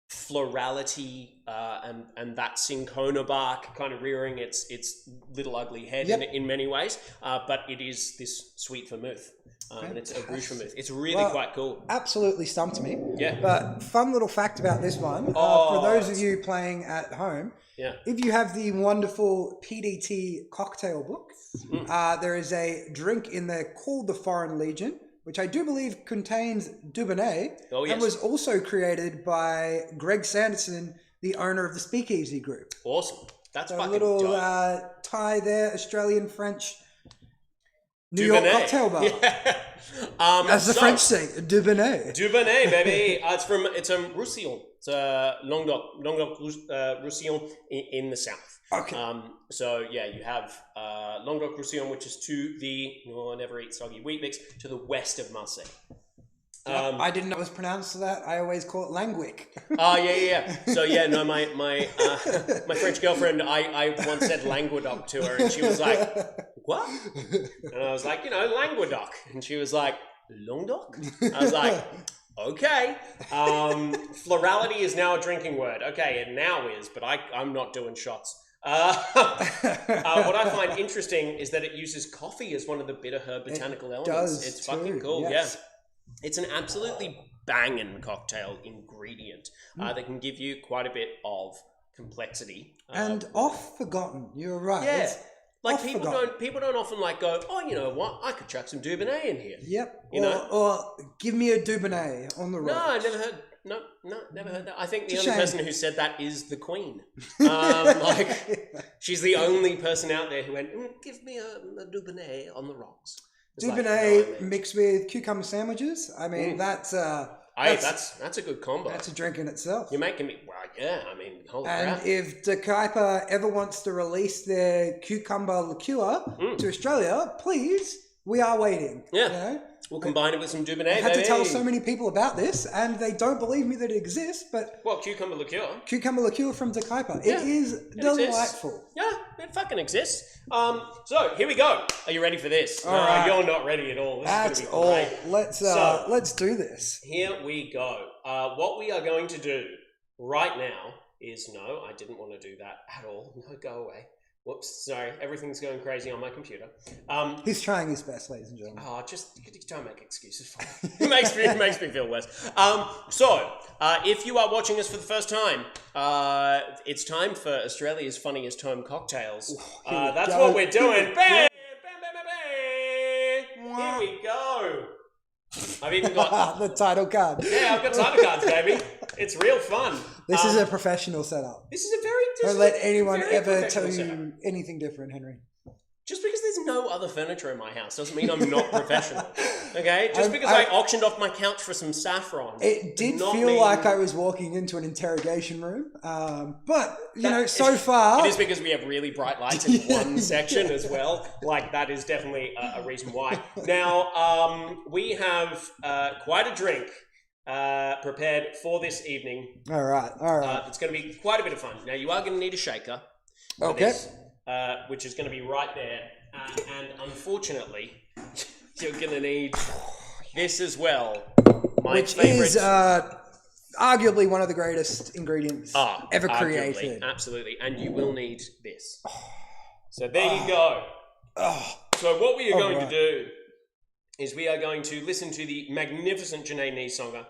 florality and that cinchona bark kind of rearing its little ugly head in many ways, but it is this sweet vermouth. And it's a rouge vermouth. It's really quite cool. Absolutely stumped me. Yeah. But fun little fact about this one, for those of you playing at home, if you have the wonderful PDT cocktail book, there is a drink in there called the Foreign Legion, which I do believe contains Dubonnet, and was also created by Greg Sanderson, the owner of the Speakeasy Group. Awesome. That's so fucking a little tie there, Australian-French New York cocktail bar. Yeah. As the French say, Dubonnet. Dubonnet, baby. It's Roussillon. It's Languedoc Roussillon in the south. Okay. So yeah, you have Languedoc Roussillon, which is to the I never eat soggy wheat mix, to the west of Marseille. I didn't know it was pronounced that. I always call it Languic. Oh yeah. So yeah, no, my French girlfriend, I once said Languedoc to her, and she was like, "What?" And I was like, Languedoc, and she was like, "Languedoc?" I was like, "Okay." Florality is now a drinking word. Okay, it now is, but I'm not doing shots. What I find interesting is that it uses coffee as one of the bitter herb botanical elements. It's fucking cool. Yes. Yeah. It's an absolutely banging cocktail ingredient that can give you quite a bit of complexity. And oft forgotten. You're right. Yeah. It's like people don't often go, oh, you know what? I could chuck some Dubonnet in here. Yep. Or give me a Dubonnet on the road. No, I never heard. No, never heard that. I think the only person who said that is the Queen. She's the only person out there who went, give me a Dubonnet on the rocks. Dubonnet mixed with cucumber sandwiches. I mean, that's a good combo. That's a drink in itself. You're making me, holy crap. And if De Kuyper ever wants to release their cucumber liqueur to Australia, please, we are waiting. Yeah. We'll combine it with some Dubonnet. I had to tell so many people about this, and they don't believe me that it exists, but... Well, cucumber liqueur. Cucumber liqueur from De Kuyper. It is delightful. Yeah, it fucking exists. So, here we go. Are you ready for this? All right. You're not ready at all. This is going to be great. Let's do this. Here we go. What we are going to do right now is... No, I didn't want to do that at all. No, go away. Whoops, sorry. Everything's going crazy on my computer. He's trying his best, ladies and gentlemen. Oh, just don't make excuses for me. It makes me feel worse. So, if you are watching us for the first time, it's time for Australia's funniest home cocktails. That's what we're doing. Bam! Bam, bam, bam, bam! Here we go. I've even got... the title card. Yeah, I've got title cards, baby. It's real fun. This is a professional setup. This is a very... Don't let anyone ever tell you anything different, Henry. Just because there's no other furniture in my house doesn't mean I'm not professional. Okay? Just because I auctioned off my couch for some saffron. It did feel like I was walking into an interrogation room. But, so far... It is because we have really bright lights in one section as well. Like, that is definitely a reason why. Now, we have quite a drink prepared for this evening. All right. It's going to be quite a bit of fun. Now, you are going to need a shaker. Okay. Which is going to be right there. And unfortunately, you're going to need this as well. Which is arguably one of the greatest ingredients ever created. Absolutely. And you will need this. So there you go. So what we are going to do is we are going to listen to the magnificent Janae Neesonger,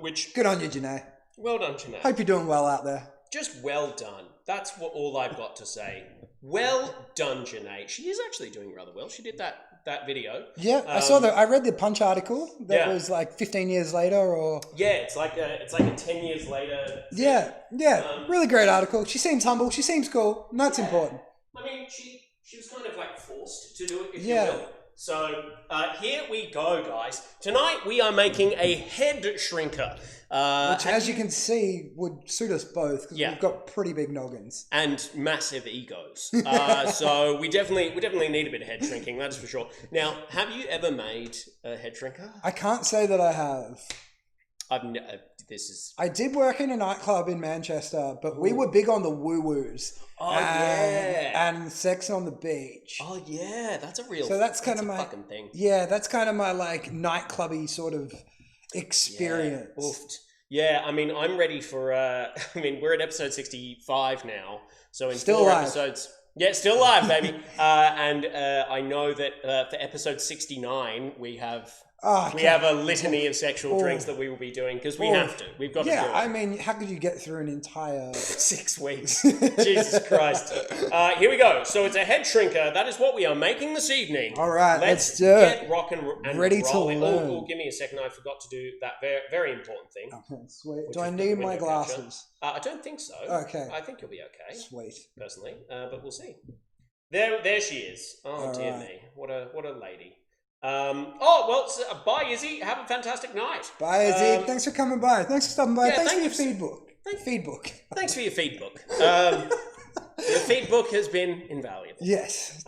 which... Good on you, Janae. Well done, Janae. Hope you're doing well out there. just well done. That's all I've got to say. Well done, Janae. She is actually doing rather well. She did that video. Yeah, I read the Punch article that was like 15 years later or... Yeah, it's like a 10 years later. Yeah, really great article. She seems humble. She seems cool. And that's important. I mean, she was kind of like forced to do it, if you will. So here we go, guys. Tonight we are making a head shrinker. Which, as you can see, would suit us both because we've got pretty big noggins and massive egos. So we definitely need a bit of head shrinking. That is for sure. Now, have you ever made a head shrinker? I can't say that I have. I did work in a nightclub in Manchester, but we were big on the woo-woos. And sex on the beach. Oh yeah, that's a real. So that's kind of my fucking thing. Yeah, that's kind of my like nightclubby sort of experience. Yeah. Oofed. Yeah, I mean, I'm ready for. I mean, we're at episode 65 now, so in still 4 live. episodes. Yeah, still live, baby. And I know that for episode 69 we have. We have a litany of sexual drinks that we will be doing because we have to. We've got to do it. Yeah, I mean, how could you get through an entire 6 weeks? Jesus Christ. Here we go. So it's a head shrinker. That is what we are making this evening. All right, let's do it. Get rock and ready rolling. to learn. Oh, give me a second. I forgot to do that very, very important thing. Okay, sweet. Do I need my glasses? I don't think so. Okay. I think you'll be okay. Sweet. Personally, but we'll see. There she is. Oh, dear me. What a lady. Bye, Izzy. Have a fantastic night. Bye, Izzy. Thanks for coming by. Thanks for stopping by. Yeah, Thanks for your feedback. Thanks for your feedback. Your feedback has been invaluable. Yes.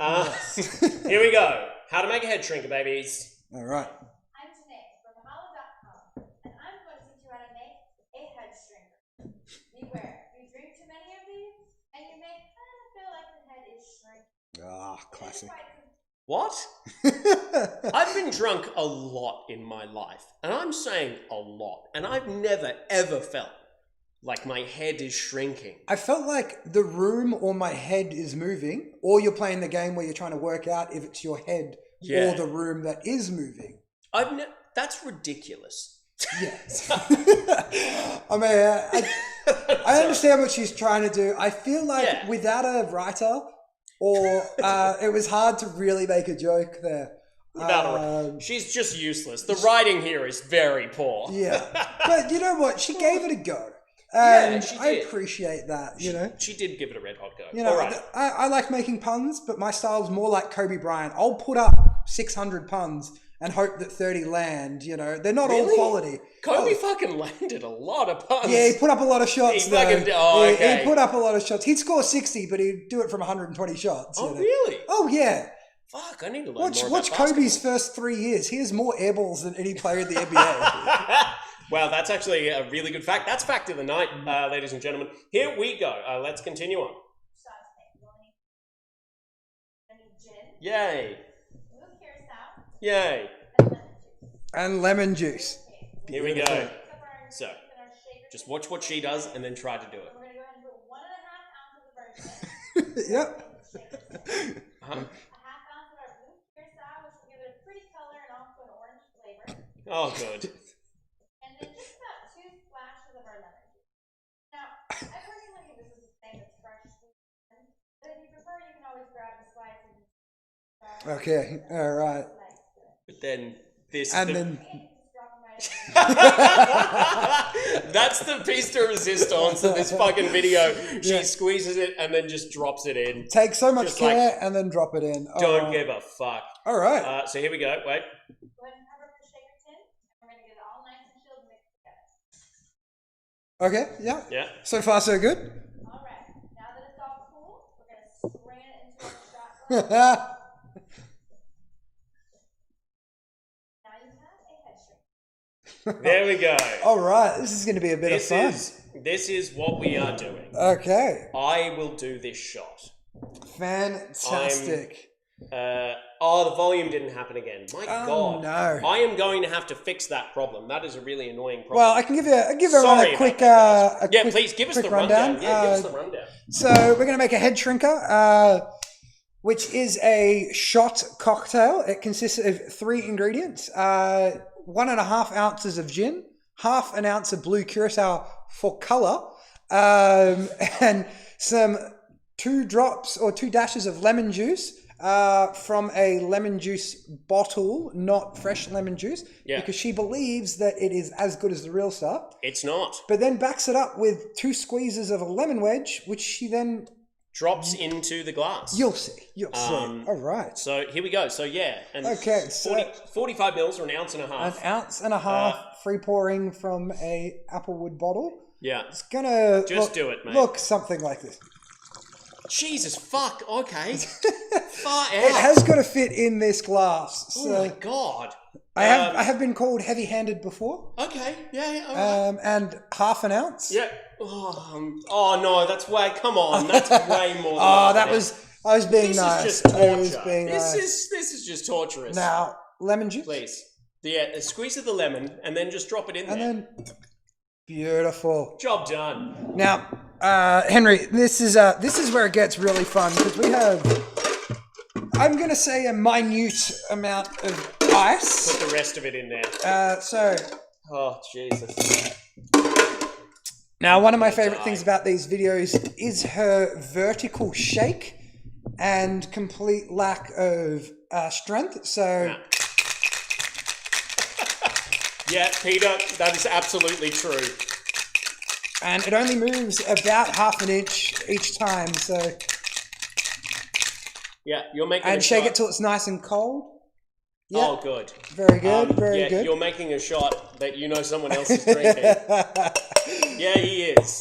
Here we go. How to make a head shrinker, babies. All right. I'm Janae from Mahalo.com, and I'm going to teach you how to make a head shrinker. Beware, you drink too many of these, and you may kind of feel like the head is shrinking. Ah, classic. What? I've been drunk a lot in my life, and I'm saying a lot, and I've never ever felt like my head is shrinking. I felt like the room or my head is moving, or you're playing the game where you're trying to work out if it's your head or the room that is moving. That's ridiculous. Yes. I mean, I understand what she's trying to do. I feel like without a writer, or it was hard to really make a joke there. She's just useless. The writing here is very poor. Yeah. But you know what? She gave it a go. And she did. I appreciate that, you know. She did give it a red hot go. You know, all right. I like making puns, but my style's more like Kobe Bryant. I'll put up 600 puns and hope that 30 land, you know. They're not all quality. Kobe fucking landed a lot of puns. Yeah, he put up a lot of shots, He put up a lot of shots. He'd score 60, but he'd do it from 120 shots. Oh, really? Oh, yeah. Fuck, I need to learn more about Watch Kobe's first 3 years. He has more air balls than any player in the NBA. Wow, that's actually a really good fact. That's fact of the night, ladies and gentlemen. Here we go. Let's continue on. Yay. Yay. And lemon juice. Here we go. So, just watch what she does and then try to do it. We're going to go ahead and put 1.5 ounces of our Huh? a half ounce of our blue curacao, which will give it a pretty color and also an orange flavor. Oh, good. And then just about 2 splashes of our lemon juice. Now, I personally think this is the same as fresh squeezed, but if you prefer, you can always grab the slices. Okay, all right. But then this. And that's the piece de resistance of this fucking video. She squeezes it and then just drops it in. Take so much care and then drop it in. Don't give a fuck. All right. So here we go. Wait. Go ahead and cover up the shaker tin. We're going to get it all nice and chilled and mixed together. Okay, yeah. Yeah. So far, so good. All right. Now that it's all cool, we're going to strain it into our shot glass. There we go. All right, this is going to be a bit of fun. This is what we are doing. Okay. I will do this shot. Fantastic. The volume didn't happen again. My God. No. I am going to have to fix that problem. That is a really annoying problem. Well, I can give everyone a quick please give us the rundown. rundown. Yeah, give us the rundown. So we're going to make a head shrinker, which is a shot cocktail. It consists of 3 ingredients. 1.5 ounces of gin, 1/2 ounce of blue curacao for color, and some 2 drops or 2 dashes of lemon juice from a lemon juice bottle, not fresh lemon juice, because she believes that it is as good as the real stuff. It's not. But then backs it up with 2 squeezes of a lemon wedge, which she then drops into the glass. You'll see. All right. So here we go. So yeah. And okay. So 45 mils or an ounce and a half. An ounce and a half free pouring from a Applewood bottle. Yeah. It's gonna do it, mate. Look something like this. Jesus fuck. Okay. Far out. It has got to fit in this glass. So oh my god. I have been called heavy-handed before. Okay. Yeah. All right. And half an ounce. Yeah. Oh no, that's way. Come on, that's way more. Than I was being this nice. This is just torture. This is just torturous. Now, lemon juice, please. Yeah, a squeeze of the lemon, and then just drop it in there. And then, beautiful. Job done. Now, Henry, this is where it gets really fun because we have, I'm gonna say, a minute amount of ice. Put the rest of it in there. Oh Jesus. Now, one of my favorite things about these videos is her vertical shake and complete lack of strength. So, yeah, Peter, that is absolutely true. And it only moves about half an inch each time. So, yeah, you're making. And shake it till it's nice and cold. Yep. Oh, good. Very good. Very good. You're making a shot that you know someone else is drinking. Yeah, he is.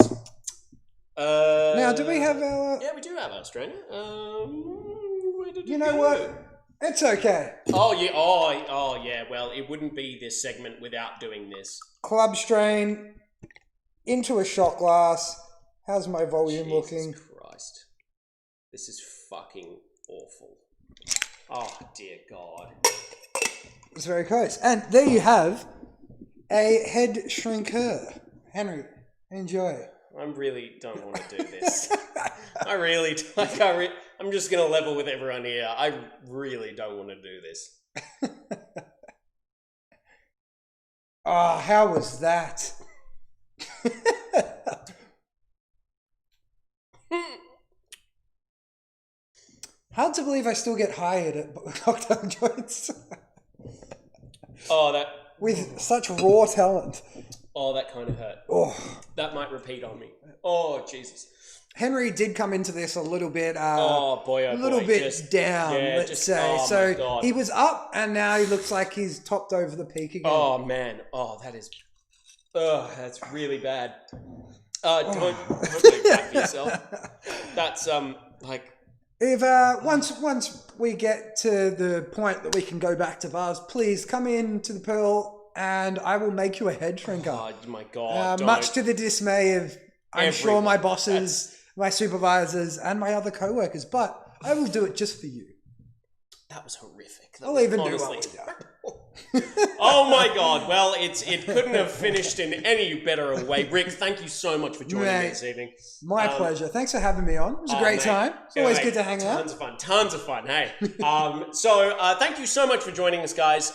Now, do we have our... Yeah, we do have our strainer. Where did you know go? What? It's okay. Oh, yeah. Oh, yeah. Well, it wouldn't be this segment without doing this. Club strain into a shot glass. How's my volume looking? Jesus Christ. This is fucking awful. Oh, dear God. It's very close. And there you have a head shrinker. Henry, enjoy. I really don't want to do this. I'm just going to level with everyone here. I really don't want to do this. Oh, how was that? Hard to believe I still get hired at cocktail joints. With such raw talent. Oh, that kind of hurt. Oh. That might repeat on me. Oh, Jesus. Henry did come into this a little bit, down, let's say. Oh, so he was up, and now he looks like he's topped over the peak again. Oh man, that's really bad. Don't take that for yourself. That's If once we get to the point that we can go back to bars, please come in to the Pearl, and I will make you a head shrinker. Oh my God! Much to the dismay of, I'm sure, my bosses, my supervisors, and my other co-workers, but I will do it just for you. That was horrific. I'll even do one with you. Oh my God! Well, it couldn't have finished in any better way. Rick, thank you so much for joining me this evening. My pleasure. Thanks for having me on. It was a great time. It's always good to hang out. Tons of fun. Hey. So thank you so much for joining us, guys.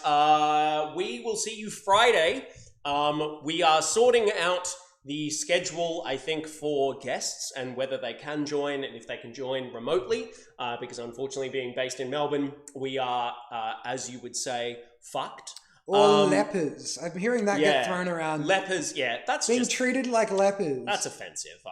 We will see you Friday. We are sorting out the schedule, I think, for guests and whether they can join and if they can join remotely, because unfortunately being based in Melbourne, we are, as you would say, fucked. Or lepers. I'm hearing that get thrown around. Lepers, that's being treated like lepers. That's offensive.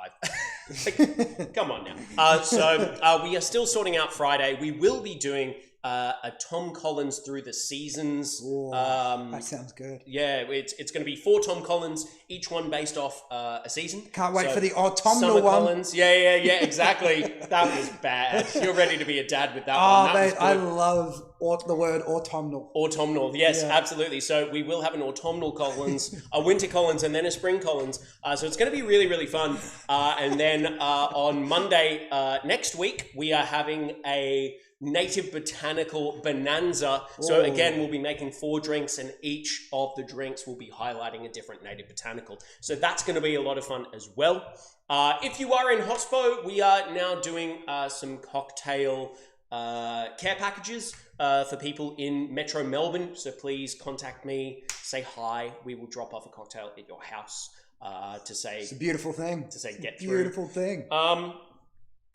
Come on now. So we are still sorting out Friday. We will be doing a Tom Collins through the seasons. Ooh, that sounds good. Yeah, it's going to be 4 Tom Collins, each one based off a season. Can't wait for the autumnal one. Collins. Yeah, exactly. That was bad. You're ready to be a dad with that one. Mate, I love the word autumnal. Autumnal, yes, absolutely. So we will have an autumnal Collins, a winter Collins, and then a spring Collins. So it's going to be really, really fun. And then on Monday next week, we are having a native botanical bonanza. So again, we'll be making 4 drinks, and each of the drinks will be highlighting a different native botanical. So that's going to be a lot of fun as well. If you are in Hospo, we are now doing some cocktail care packages for people in Metro Melbourne. So please contact me, say hi. We will drop off a cocktail at your house. to say It's a beautiful thing. To say get through. Beautiful thing.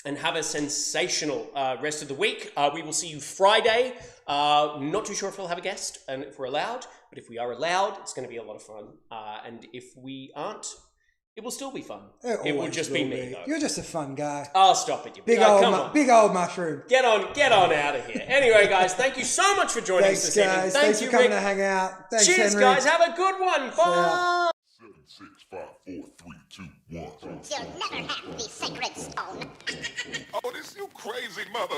And have a sensational rest of the week. We will see you Friday. Not too sure if we'll have a guest and if we're allowed, but if we are allowed, it's going to be a lot of fun. And if we aren't, it will still be fun. It will just be me, though. You're just a fun guy. Oh, stop it, you big old mushroom. Get on out of here. Anyway, guys, thank you so much for joining us this evening. Thanks for coming to hang out. Thanks, Cheers, Henry. guys. Have a good one. Bye. 7, 6, 5, 4, 3, 2, 1. You'll never have the sacred stone. Oh, this you crazy mother.